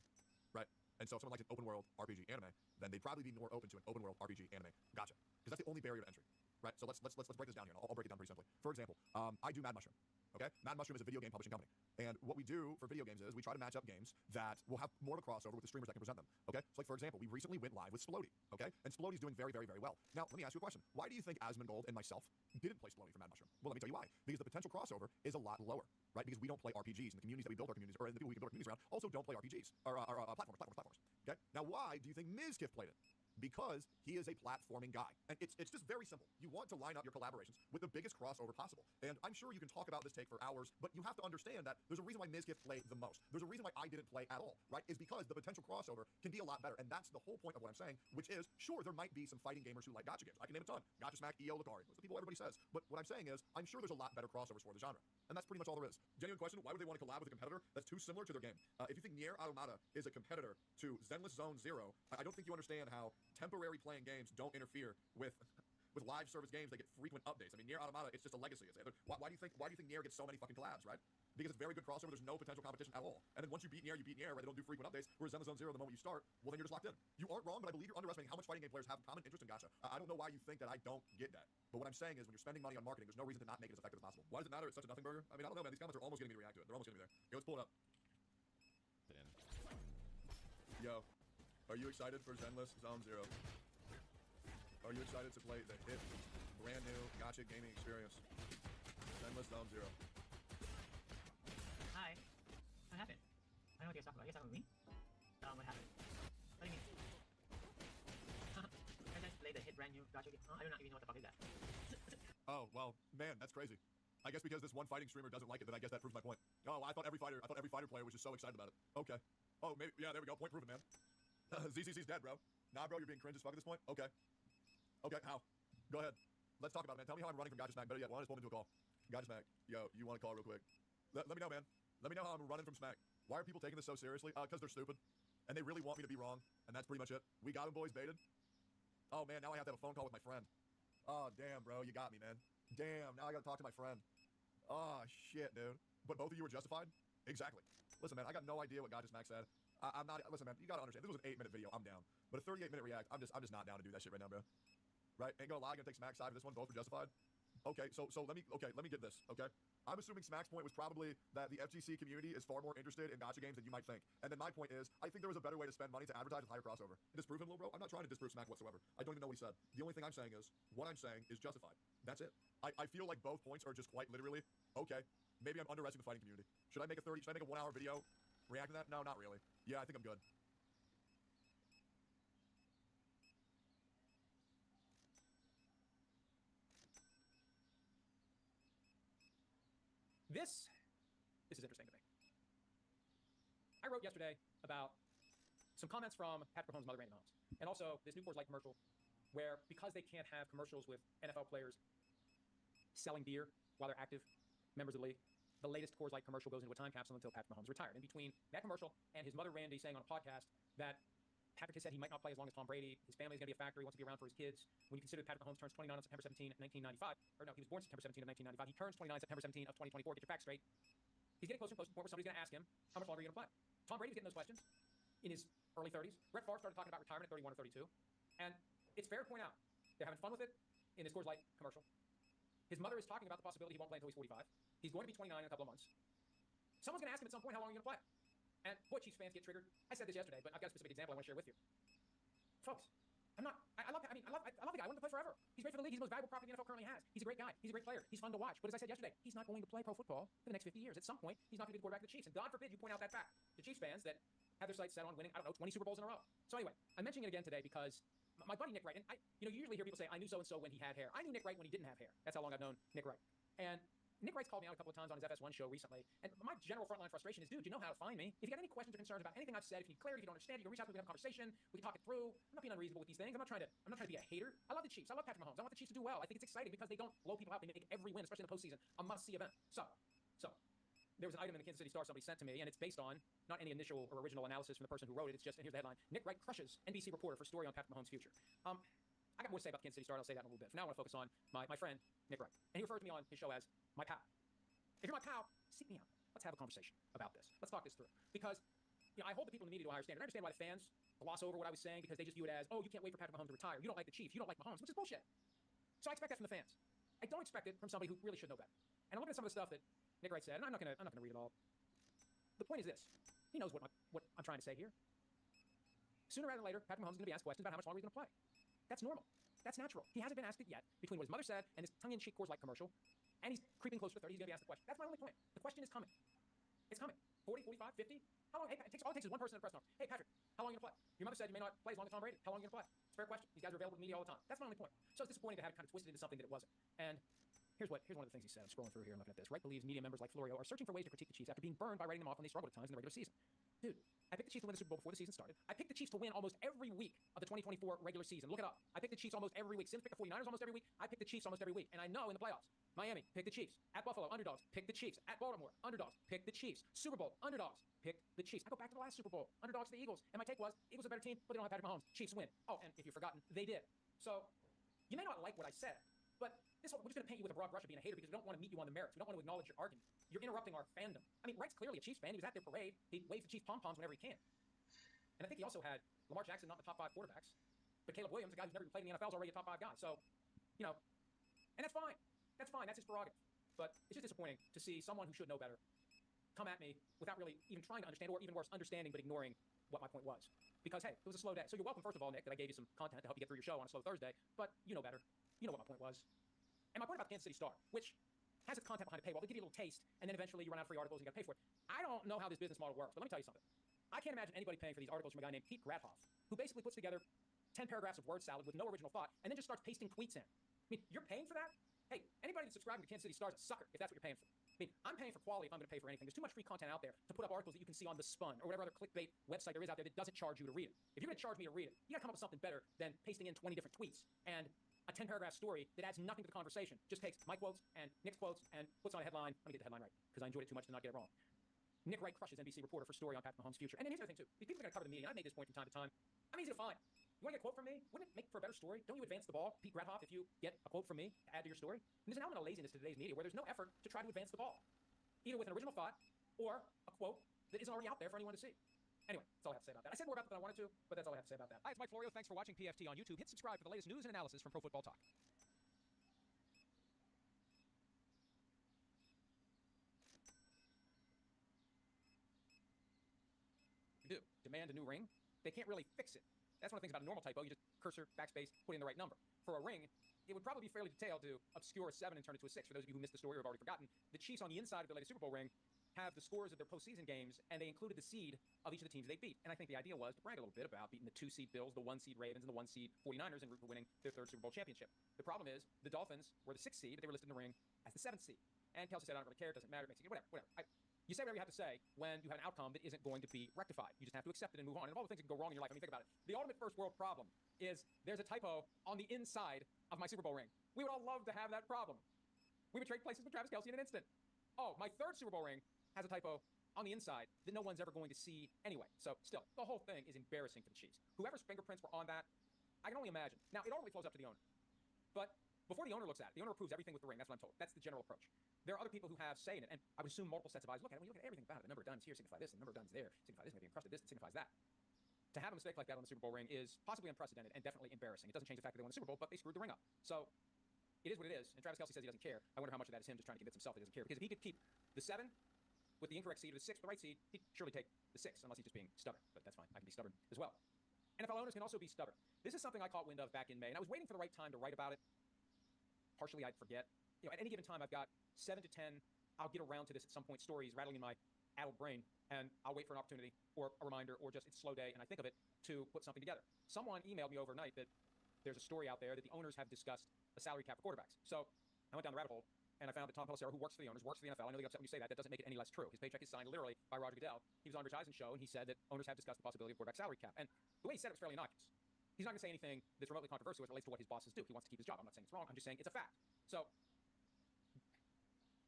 right? And And so if someone likes an open world RPG anime, then they'd probably be more open to an open world RPG anime. Gotcha. Because that's the only barrier to entry, right? So let's break this down here. And I'll break it down pretty simply. For example, I do Mad Mushroom. Okay, Mad Mushroom is a video game publishing company, and what we do for video games is we try to match up games that will have more of a crossover with the streamers that can present them. Okay, so like for example, we recently went live with Splody. Okay, and Splody's doing very, very, very well. Now let me ask you a question: why do you think Asmongold and myself didn't play Splody for Mad Mushroom? Well, let me tell you why. Because the potential crossover is a lot lower, right? Because we don't play RPGs, and the communities that we build our communities, or the people we can build our communities around, also don't play RPGs or platformers. Okay, now why do you think Mizkif played it? Because he is a platforming guy. And it's just very simple. You want to line up your collaborations with the biggest crossover possible. And I'm sure you can talk about this take for hours, but you have to understand that there's a reason why Mizkif played the most. There's a reason why I didn't play at all, right? Is because the potential crossover can be a lot better. And that's the whole point of what I'm saying, which is, sure, there might be some fighting gamers who like gacha games. I can name a ton. Gacha Smack, EO, Lucari. Those are the people everybody says. But what I'm saying is, I'm sure there's a lot better crossovers for the genre. And that's pretty much all there is. Genuine question, why would they want to collab with a competitor that's too similar to their game? If you think Nier Automata is a competitor to Zenless Zone Zero, I don't think you understand how temporary playing games don't interfere with live service games that get frequent updates. I mean, Nier Automata, it's just a legacy. Why do you think Nier gets so many fucking collabs, right? Because it's very good crossover. There's no potential competition at all. And then once you beat Nier, right? They don't do frequent updates. Whereas Zenless Zone Zero, the moment you start, well, then you're just locked in. You aren't wrong, but I believe you're underestimating how much fighting game players have common interest in gacha. I don't know why you think that I don't get that. But what I'm saying is, when you're spending money on marketing, there's no reason to not make it as effective as possible. Why does it matter? It's such a nothing burger. I mean, I don't know, man. These comments are almost getting me to react to it. They're almost getting me there. Yo, let's pull it up. Yo, are you excited for Zenless Zone Zero? Are you excited to play the hit, brand new gacha gaming experience, Zenless Zone Zero? Hi. What happened? I don't know what you're talking about. You're talking about me? What happened? What do you mean? I just played the hit brand new gacha game. Oh, I do not even know what the fuck is that. Oh, well, man, that's crazy. I guess because this one fighting streamer doesn't like it, then I guess that proves my point. Oh, I thought every fighter player was just so excited about it. Okay. Oh, maybe, yeah, there we go. Point proven, man. ZZZ's dead, bro. Nah, bro, you're being cringe as fuck at this point? Okay. Okay, how? Go ahead. Let's talk about it, man. Tell me how I'm running from Gacha Smack. Better yet, why don't I just pull him into a call? Gacha Smack, yo, you want to call real quick? Let me know, man. Let me know how I'm running from Smack. Why are people taking this so seriously? Because they're stupid. And they really want me to be wrong. And that's pretty much it. We got him, boys, baited. Oh, man, now I have to have a phone call with my friend. Oh, damn, bro, you got me, man. Damn, now I gotta talk to my friend. Oh, shit, dude. But both of you were justified? Exactly. Listen, man, I got no idea what Gacha Smack said. I'm not, listen, man, you gotta understand, this was an 8-minute video, I'm down. But a 38-minute react, I'm just not down to do that shit right now, bro. Right? Ain't gonna lie, gonna take Smack's side for this one, both were justified. Okay, so let me get this, okay? I'm assuming Smack's point was probably that the FGC community is far more interested in gacha games than you might think. And then my point is, I think there was a better way to spend money to advertise with higher crossover. Disprove him, little bro? I'm not trying to disprove Smack whatsoever. I don't even know what he said. The only thing I'm saying is, what I'm saying is justified. That's it. I feel like both points are just quite literally, okay, maybe I'm underestimating the fighting community. Should I make a 1-hour video reacting to that? No, not really. Yeah, I think I'm good. This is interesting to me. I wrote yesterday about some comments from Patrick Mahomes' mother, Randy Mahomes, and also this new Coors Light commercial, where because they can't have commercials with NFL players selling beer while they're active members of the league, the latest Coors Light commercial goes into a time capsule until Patrick Mahomes retired. In between that commercial and his mother, Randy, saying on a podcast that Patrick has said he might not play as long as Tom Brady. His family is going to be a factor. He wants to be around for his kids. When you consider that Patrick Mahomes turns 29 on September 17, 1995, or no, he was born September 17 of 1995. He turns 29 September 17 of 2024. Get your facts straight. He's getting closer and closer to the point where somebody's going to ask him, how much longer are you going to play? Tom Brady was getting those questions in his early 30s. Brett Favre started talking about retirement at 31 or 32. And it's fair to point out, they're having fun with it in this Coors Light commercial. His mother is talking about the possibility he won't play until he's 45. He's going to be 29 in a couple of months. Someone's going to ask him at some point, how long are you going to play? And boy, Chiefs fans get triggered. I said this yesterday, but I've got a specific example I want to share with you. Folks, I love the guy. I want him to play forever. He's great for the league. He's the most valuable property the NFL currently has. He's a great guy. He's a great player. He's fun to watch. But as I said yesterday, he's not going to play pro football for the next 50 years. At some point, he's not going to be the quarterback of the Chiefs. And God forbid you point out that fact to Chiefs fans that have their sights set on winning, 20 Super Bowls in a row. So anyway, I'm mentioning it again today because my buddy Nick Wright, and you usually hear people say, I knew so-and-so when he had hair. I knew Nick Wright when he didn't have hair. That's how long I've known Nick Wright. And Nick Wright's called me out a couple of times on his FS1 show recently, and my general frontline frustration is, dude, you know how to find me. If you got any questions or concerns about anything I've said, if you need clarity, if you don't understand, you can reach out to me, we can have a conversation, we can talk it through. I'm not being unreasonable with these things. I'm not trying to be a hater. I love the Chiefs. I love Patrick Mahomes. I want the Chiefs to do well. I think it's exciting because they don't blow people out. They make every win, especially in the postseason, a must-see event. So there was an item in the Kansas City Star somebody sent to me, and it's based on not any initial or original analysis from the person who wrote it. It's just, and here's the headline: Nick Wright crushes NBC reporter for story on Patrick Mahomes' future. I got more to say about the Kansas City Star, and I'll say that in a little bit. For now, I want to focus on my friend, Nick Wright. And he refers to me on his show as my pal. If you're my pal, seek me out. Let's have a conversation about this. Let's talk this through. Because I hold the people in the media to a higher standard. I understand why the fans gloss over what I was saying because they just view it as, oh, you can't wait for Patrick Mahomes to retire. You don't like the Chiefs. You don't like Mahomes, which is bullshit. So I expect that from the fans. I don't expect it from somebody who really should know better. And I'm looking at some of the stuff that Nick Wright said, and I'm not gonna read it all. The point is this: he knows what I'm trying to say here. Sooner rather than later, Patrick Mahomes is going to be asked questions about how much longer he's going to play. That's normal. That's natural. He hasn't been asked it yet between what his mother said and this tongue-in-cheek Coors Light commercial, and he's creeping closer to 30. He's going to be asked the question. That's my only point. The question is coming. It's coming. 40, 45, 50? How long? Hey, all it takes is one person at a press conference. Hey, Patrick, how long are you going to play? Your mother said you may not play as long as Tom Brady. How long are you going to play? It's a fair question. These guys are available to the media all the time. That's my only point. So it's disappointing to have it kind of twisted into something that it wasn't. And here's one of the things he said. I'm scrolling through here and looking at this. Wright believes media members like Florio are searching for ways to critique the Chiefs after being burned by writing them off when they struggled at times in the regular season. Dude, I picked the Chiefs to win the Super Bowl before the season started. I picked the Chiefs to win almost every week of the 2024 regular season. Look it up. I picked the Chiefs almost every week. Sims picked the 49ers almost every week. I picked the Chiefs almost every week. And I know in the playoffs, Miami, pick the Chiefs. At Buffalo, underdogs, pick the Chiefs. At Baltimore, underdogs, pick the Chiefs. Super Bowl, underdogs, pick the Chiefs. I go back to the last Super Bowl, underdogs to the Eagles. And my take was, Eagles are a better team, but they don't have Patrick Mahomes. Chiefs win. Oh, and if you've forgotten, they did. So, you may not like what I said, but we're just going to paint you with a broad brush of being a hater because we don't want to meet you on the merits. We don't want to acknowledge your argument. You're interrupting our fandom. I mean, Wright's clearly a Chiefs fan. He was at their parade. He waves the Chiefs pom-poms whenever he can. And I think he also had Lamar Jackson not in the top 5 quarterbacks, but Caleb Williams, a guy who's never even played in the NFL, is already a top 5 guy. So, and that's fine. That's fine. That's his prerogative. But it's just disappointing to see someone who should know better come at me without really even trying to understand, or even worse, understanding but ignoring what my point was. Because, hey, it was a slow day. So you're welcome, first of all, Nick, that I gave you some content to help you get through your show on a slow Thursday, but you know better. You know what my point was. And my point about the Kansas City Star, which has its content behind a paywall, they give you a little taste, and then eventually you run out of free articles and you gotta pay for it. I don't know how this business model works, but let me tell you something. I can't imagine anybody paying for these articles from a guy named Pete Grathoff, who basically puts together 10 paragraphs of word salad with no original thought, and then just starts pasting tweets in. I mean, you're paying for that? Hey, anybody that's subscribing to Kansas City Star is a sucker if that's what you're paying for. I mean, I'm paying for quality if I'm going to pay for anything. There's too much free content out there to put up articles that you can see on The Spun or whatever other clickbait website there is out there that doesn't charge you to read it. If you're going to charge me to read it, you got to come up with something better than pasting in 20 different tweets and a 10-paragraph story that adds nothing to the conversation. Just takes my quotes and Nick's quotes and puts on a headline. Let me get the headline right because I enjoyed it too much to not get it wrong. Nick Wright crushes NBC reporter for story on Patrick Mahomes' future. And then here's the other thing, too. These people are going to cover the media, and I've made this point from time to time. I'm easy to find. You want to get a quote from me? Wouldn't it make for a better story? Don't you advance the ball, Pete Grathoff, if you get a quote from me to add to your story? And there's an element of laziness to today's media where there's no effort to try to advance the ball, either with an original thought or a quote that isn't already out there for anyone to see. Anyway, that's all I have to say about that. I said more about that than I wanted to, but that's all I have to say about that. Hi, it's Mike Florio. Thanks for watching PFT on YouTube. Hit subscribe for the latest news and analysis from Pro Football Talk. Do demand a new ring, they can't really fix it. That's one of the things about a normal typo. You just cursor, backspace, put in the right number. For a ring, it would probably be fairly detailed to obscure a 7 and turn it to a 6. For those of you who missed the story or have already forgotten, the Chiefs on the inside of their latest Super Bowl ring have the scores of their postseason games, and they included the seed of each of the teams they beat. And I think the idea was to brag a little bit about beating the 2-seed Bills, the 1-seed Ravens, and the 1-seed 49ers en route for winning their 3rd Super Bowl championship. The problem is the Dolphins were the 6th seed, but they were listed in the ring as the 7th seed. And Kelsey said, I don't really care, it doesn't matter, it makes it whatever. You say whatever you have to say when you have an outcome that isn't going to be rectified. You just have to accept it and move on. And of all the things that can go wrong in your life, I mean, think about it. The ultimate first world problem is there's a typo on the inside of my Super Bowl ring. We would all love to have that problem. We would trade places with Travis Kelce in an instant. Oh, my 3rd Super Bowl ring has a typo on the inside that no one's ever going to see anyway. So still, the whole thing is embarrassing for the Chiefs. Whoever's fingerprints were on that, I can only imagine. Now, it ultimately flows up to the owner. But before the owner looks at it, the owner approves everything with the ring. That's what I'm told. That's the general approach. There are other people who have say in it, and I would assume multiple sets of eyes look at it. When you look at everything about it, the number of dimes here signify this, and the number of dimes there signify this, maybe encrusted this, it signifies that. To have a mistake like that on the Super Bowl ring is possibly unprecedented and definitely embarrassing. It doesn't change the fact that they won the Super Bowl, but they screwed the ring up. So it is what it is. And Travis Kelce says he doesn't care. I wonder how much of that is him just trying to convince himself that he doesn't care. Because if he could keep the 7 with the incorrect seed or the 6 with the right seed, he'd surely take the 6, unless he's just being stubborn. But that's fine. I can be stubborn as well. NFL owners can also be stubborn. This is something I caught wind of back in May, and I was waiting for the right time to write about it. Partially, I'd forget. At any given time, I've got 7 to 10, I'll get around to this at some point, stories rattling in my addled brain, and I'll wait for an opportunity or a reminder or just it's a slow day and I think of it to put something together. Someone emailed me overnight that there's a story out there that the owners have discussed a salary cap for quarterbacks. So I went down the rabbit hole and I found that Tom Pelissero, who works for the owners, works for the NFL. I know they get upset when you say that. That doesn't make it any less true. His paycheck is signed literally by Roger Goodell. He was on Rich Eisen's show and he said that owners have discussed the possibility of quarterback salary cap. And the way he said it was fairly innocuous. He's not going to say anything that's remotely controversial as it relates to what his bosses do. He wants to keep his job. I'm not saying it's wrong. I'm just saying it's a fact. So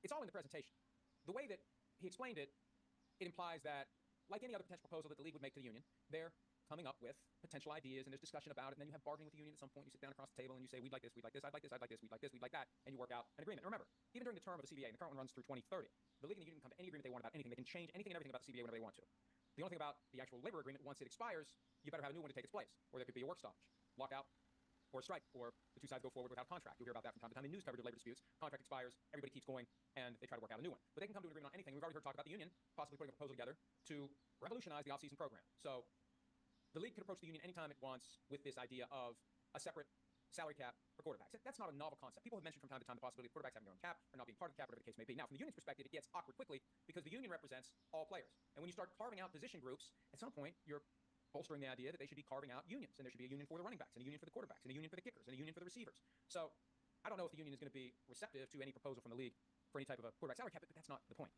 it's all in the presentation. The way that he explained it, it implies that, like any other potential proposal that the league would make to the union, they're coming up with potential ideas and there's discussion about it, and then you have bargaining with the union at some point. You sit down across the table and you say, we'd like this, I'd like this, I'd like this, we'd like this, we'd like that, and you work out an agreement. And remember, even during the term of the CBA, and the current one runs through 2030, the league and the union can come to any agreement they want about anything. They can change anything and everything about the CBA whenever they want to. The only thing about the actual labor agreement, once it expires, you better have a new one to take its place, or there could be a work stoppage, lockout, or a strike, or the two sides go forward without a contract. You'll hear about that from time to time in news coverage of labor disputes. Contract expires, everybody keeps going, and they try to work out a new one. But they can come to an agreement on anything. We've already heard talk about the union possibly putting a proposal together to revolutionize the off-season program. So the league could approach the union anytime it wants with this idea of a separate salary cap for quarterbacks. That's not a novel concept. People have mentioned from time to time the possibility of quarterbacks having their own cap or not being part of the cap, whatever the case may be. Now, from the union's perspective, it gets awkward quickly because the union represents all players. And when you start carving out position groups, at some point, you're bolstering the idea that they should be carving out unions, and there should be a union for the running backs, and a union for the quarterbacks, and a union for the kickers, and a union for the receivers. So I don't know if the union is going to be receptive to any proposal from the league for any type of a quarterback salary cap, but that's not the point.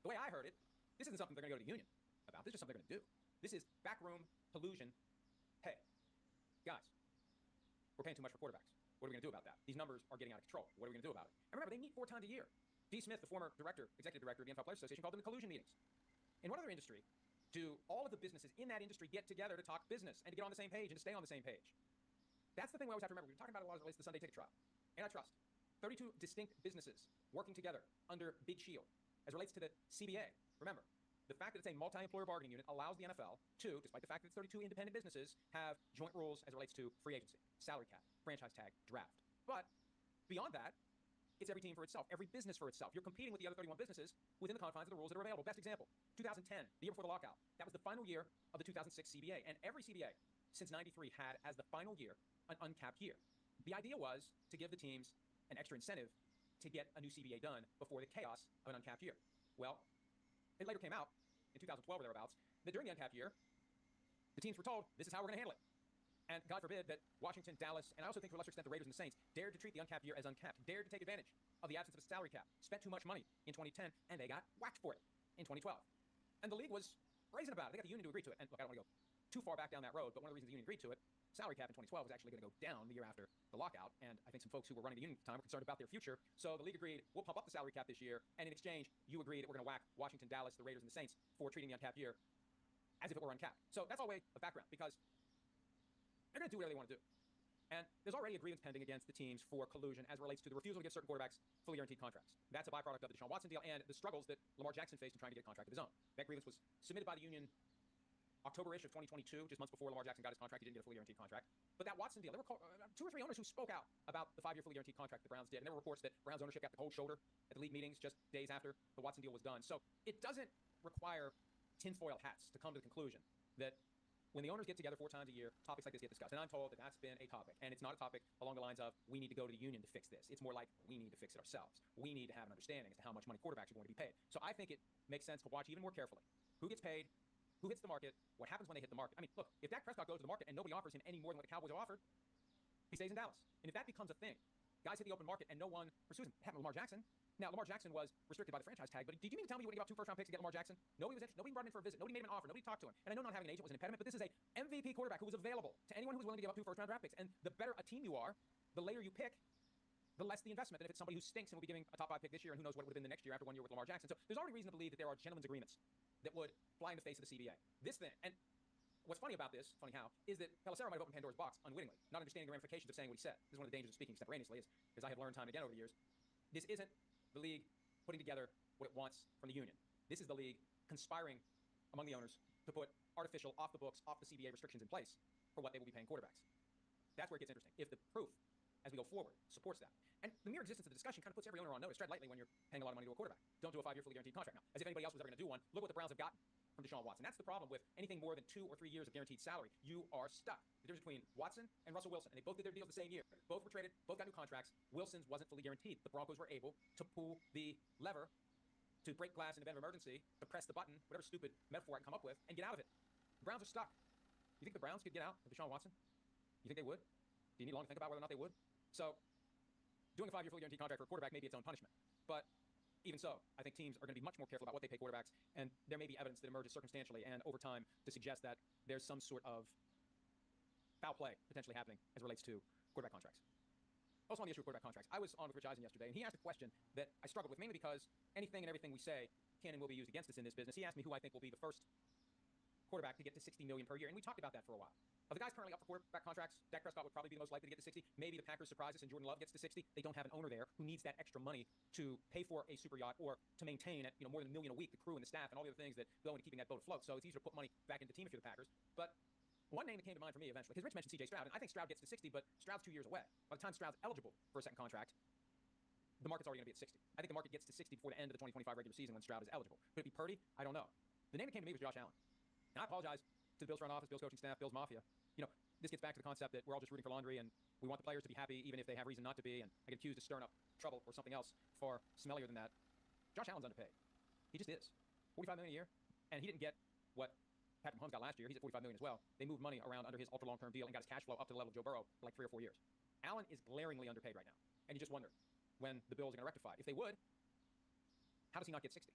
The way I heard it, this isn't something they're going to go to the union about. This is just something they're going to do. This is backroom collusion. Hey, guys, we're paying too much for quarterbacks. What are we going to do about that? These numbers are getting out of control. What are we going to do about it? And remember, they meet 4 times a year. D. Smith, the former executive director of the NFL Players Association, called them the collusion meetings. In what other industry do all of the businesses in that industry get together to talk business and to get on the same page and to stay on the same page? That's the thing we always have to remember. We've been talking about it a lot as it relates to the Sunday ticket trial. Antitrust. 32 distinct businesses working together under Big Shield. As it relates to the CBA, remember, the fact that it's a multi-employer bargaining unit allows the NFL to, despite the fact that it's 32 independent businesses, have joint rules as it relates to free agency, salary cap, franchise tag, draft. But beyond that, it's every team for itself, every business for itself. You're competing with the other 31 businesses within the confines of the rules that are available. Best example, 2010, the year before the lockout. That was the final year of the 2006 CBA. And every CBA since 93 had as the final year an uncapped year. The idea was to give the teams an extra incentive to get a new CBA done before the chaos of an uncapped year. Well, it later came out in 2012 or thereabouts that during the uncapped year, the teams were told, this is how we're going to handle it. And God forbid that Washington, Dallas, and I also think to a lesser extent the Raiders and the Saints dared to treat the uncapped year as uncapped, dared to take advantage of the absence of a salary cap, spent too much money in 2010, and they got whacked for it in 2012. And the league was brazen about it. They got the union to agree to it. And look, I don't want to go too far back down that road, but one of the reasons the union agreed to it, salary cap in 2012 was actually going to go down the year after the lockout. And I think some folks who were running the union at the time were concerned about their future. So the league agreed, we'll pump up the salary cap this year. And in exchange, you agree that we're going to whack Washington, Dallas, the Raiders, and the Saints for treating the uncapped year as if it were uncapped. So that's all way of background because they're going to do whatever they want to do. And there's already a grievance pending against the teams for collusion as it relates to the refusal to give certain quarterbacks fully guaranteed contracts. That's a byproduct of the Deshaun Watson deal and the struggles that Lamar Jackson faced in trying to get a contract of his own. That grievance was submitted by the union October-ish of 2022, just months before Lamar Jackson got his contract. He didn't get a fully guaranteed contract. But that Watson deal, there were 2 or 3 owners who spoke out about the 5-year fully guaranteed contract the Browns did. And there were reports that Browns ownership got the cold shoulder at the league meetings just days after the Watson deal was done. So it doesn't require tinfoil hats to come to the conclusion that when the owners get together 4 times a year, topics like this get discussed. And I'm told that that's been a topic. And it's not a topic along the lines of, we need to go to the union to fix this. It's more like, we need to fix it ourselves. We need to have an understanding as to how much money quarterbacks are going to be paid. So I think it makes sense to watch even more carefully who gets paid, who hits the market, what happens when they hit the market. I mean, look, if Dak Prescott goes to the market and nobody offers him any more than what the Cowboys have offered, he stays in Dallas. And if that becomes a thing, guys hit the open market and no one pursues him. It happened with Lamar Jackson. Now, Lamar Jackson was restricted by the franchise tag, but did you mean to tell me you wouldn't give up 2 first-round picks to get Lamar Jackson? Nobody was interested. Nobody brought him in for a visit. Nobody made him an offer. Nobody talked to him. And I know not having an agent was an impediment, but this is a MVP quarterback who was available to anyone who was willing to give up 2 first-round draft picks. And the better a team you are, the later you pick, the less the investment than if it's somebody who stinks and will be giving a top 5 pick this year and who knows what it would have been the next year after 1 year with Lamar Jackson. So there's already reason to believe that there are gentlemen's agreements that would fly in the face of the CBA. This thing, and what's funny about this, funny how, is that Pelissero might have opened Pandora's box unwittingly, not understanding the ramifications of saying what he said. This is one of the dangers of speaking extemporaneously, as I have learned time and again over the years. This isn't the league putting together what it wants from the union. This is the league conspiring among the owners to put artificial, off the books, off the CBA restrictions in place for what they will be paying quarterbacks. That's where it gets interesting. If the proof, as we go forward, supports that. And the mere existence of the discussion kind of puts every owner on notice. Tread lightly when you're paying a lot of money to a quarterback. Don't do a 5-year fully guaranteed contract now. As if anybody else was ever going to do one. Look what the Browns have gotten from Deshaun Watson. That's the problem with anything more than 2 or 3 years of guaranteed salary. You are stuck. The difference between Watson and Russell Wilson, and they both did their deals the same year. Both were traded, both got new contracts. Wilson's wasn't fully guaranteed. The Broncos were able to pull the lever to break glass in event of emergency, to press the button, whatever stupid metaphor I can come up with, and get out of it. The Browns are stuck. You think the Browns could get out of Deshaun Watson? You think they would? Do you need long to think about whether or not they would? So, doing a 5-year fully guaranteed contract for a quarterback may be its own punishment. But even so, I think teams are going to be much more careful about what they pay quarterbacks, and there may be evidence that emerges circumstantially and over time to suggest that there's some sort of foul play potentially happening as it relates to quarterback contracts. Also on the issue of quarterback contracts, I was on with Rich Eisen yesterday, and he asked a question that I struggled with, mainly because anything and everything we say can and will be used against us in this business. He asked me who I think will be the first quarterback to get to 60 million per year, and we talked about that for a while. Of the guys currently up for quarterback contracts, Dak Prescott would probably be the most likely to get to 60. Maybe the Packers surprise us and Jordan Love gets to 60. They don't have an owner there who needs that extra money to pay for a super yacht or to maintain at more than $1 million a week the crew and the staff and all the other things that go into keeping that boat afloat. So it's easier to put money back into the team if you're the Packers. But one name that came to mind for me eventually, because Rich mentioned C.J. Stroud, and I think Stroud gets to 60, but Stroud's 2 years away. By the time Stroud's eligible for a second contract, the market's already going to be at 60. I think the market gets to 60 before the end of the 2025 regular season when Stroud is eligible. Could it be Purdy? I don't know. The name that came to me was Josh Allen. And I apologize to the Bills front office, Bills coaching staff, Bills Mafia. This gets back to the concept that we're all just rooting for laundry and we want the players to be happy even if they have reason not to be, and I get accused of stirring up trouble or something else far smellier than that. Josh Allen's underpaid. He just is. $45 million a year, and he didn't get what Patrick Mahomes got last year. He's at $45 million as well. They moved money around under his ultra long-term deal and got his cash flow up to the level of Joe Burrow for like 3 or 4 years. Allen is glaringly underpaid right now, and you just wonder when the Bills are going to rectify it. If they would, how does he not get 60?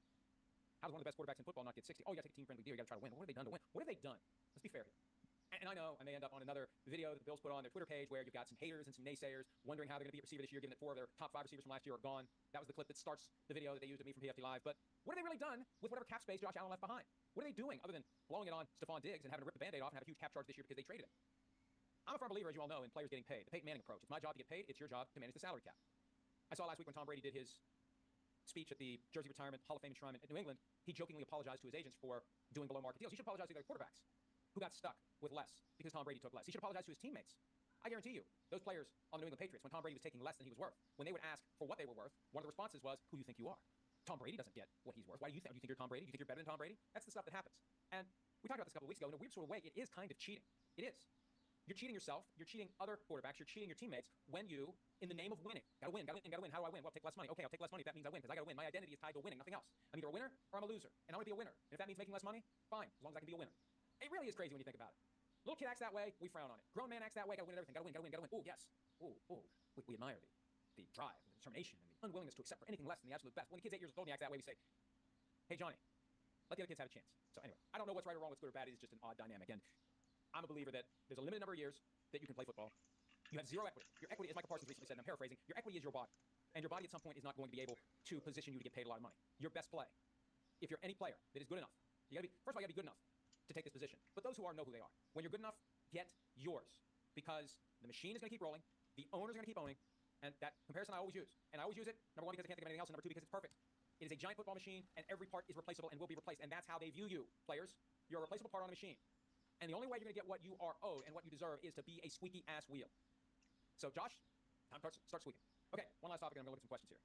How does one of the best quarterbacks in football not get 60? Oh, you got to take a team-friendly deal. You got to try to win. What have they done to win? What have they done? Let's be fair here. And I know I may end up on another video that the Bills put on their Twitter page where you've got some haters and some naysayers wondering how they're going to be a receiver this year, given that 4 of their top 5 receivers from last year are gone. That was the clip that starts the video that they used of me from PFT Live. But what have they really done with whatever cap space Josh Allen left behind? What are they doing other than blowing it on Stephon Diggs and having to rip the Band-Aid off and have a huge cap charge this year because they traded him? I'm a firm believer, as you all know, in players getting paid. The Peyton Manning approach. It's my job to get paid. It's your job to manage the salary cap. I saw last week when Tom Brady did his speech at the Jersey Retirement Hall of Fame enshrinement at New England, he jokingly apologized to his agents for doing below market deals. He should apologize to the other quarterbacks who got stuck with less because Tom Brady took less. He should apologize to his teammates. I guarantee you, those players on the New England Patriots, when Tom Brady was taking less than he was worth, when they would ask for what they were worth, one of the responses was, who do you think you are? Tom Brady doesn't get what he's worth. Why do you think? Do you think you're Tom Brady? Do you think you're better than Tom Brady? That's the stuff that happens. And we talked about this a couple of weeks ago. In a weird sort of way, it is kind of cheating. It is. You're cheating yourself. You're cheating other quarterbacks. You're cheating your teammates when you, in the name of winning, gotta win, gotta win, gotta win. How do I win? Well, take less money. Okay, I'll take less money if that means I win, because I gotta win. My identity is tied to winning, nothing else. I'm either a winner or I'm a loser, and I want to be a winner. And if that means making less money, fine, as long as I can be a winner. It really is crazy when you think about it. Little kid acts that way, we frown on it. Grown man acts that way, gotta win at everything, gotta win, gotta win, gotta win. Oh, yes. Oh. We admire the drive and the determination and the unwillingness to accept for anything less than the absolute best. When the kid's 8 years old and he acts that way, we say, hey, Johnny, let the other kids have a chance. So anyway, I don't know what's right or wrong, what's good or bad. It is just an odd dynamic. And I'm a believer that there's a limited number of years that you can play football. You have zero equity. Your equity, as Michael Parsons recently said, and I'm paraphrasing, your equity is your body. And your body at some point is not going to be able to position you to get paid a lot of money. Your best play, if you're any player that is good enough, you gotta be, first of all, you gotta be good enough to take this position. But those who are know who they are. When you're good enough, get yours. Because the machine is gonna keep rolling, the owners are gonna keep owning, and that comparison I always use. And I always use it, number 1, because I can't think of anything else, and number 2, because it's perfect. It is a giant football machine, and every part is replaceable and will be replaced. And that's how they view you, players. You're a replaceable part on a machine. And the only way you're gonna get what you are owed and what you deserve is to be a squeaky ass wheel. So, Josh, time to start squeaking. Okay, one last topic, and I'm going to look at some questions here.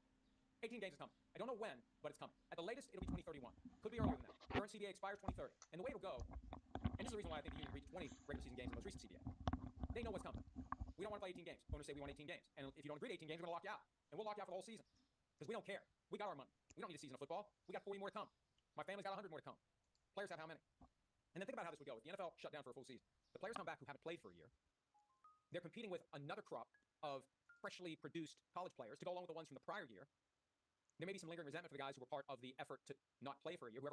18 games is coming. I don't know when, but it's coming. At the latest, it'll be 2031. Could be earlier than that. Current CBA expires 2030. And the way it'll go, and this is the reason why I think the union reached 20 regular season games in the most recent CBA. They know what's coming. We don't want to play 18 games. Owners say we want 18 games. And if you don't agree to 18 games, we're going to lock you out. And we'll lock you out for the whole season. Because we don't care. We got our money. We don't need a season of football. We got 40 more to come. My family's got 100 more to come. Players have how many? And then think about how this would go. If the NFL shut down for a full season, the players come back who haven't played for a year. They're competing with another crop of freshly produced college players to go along with the ones from the prior year. There may be some lingering resentment for the guys who were part of the effort to not play for a year. Whoever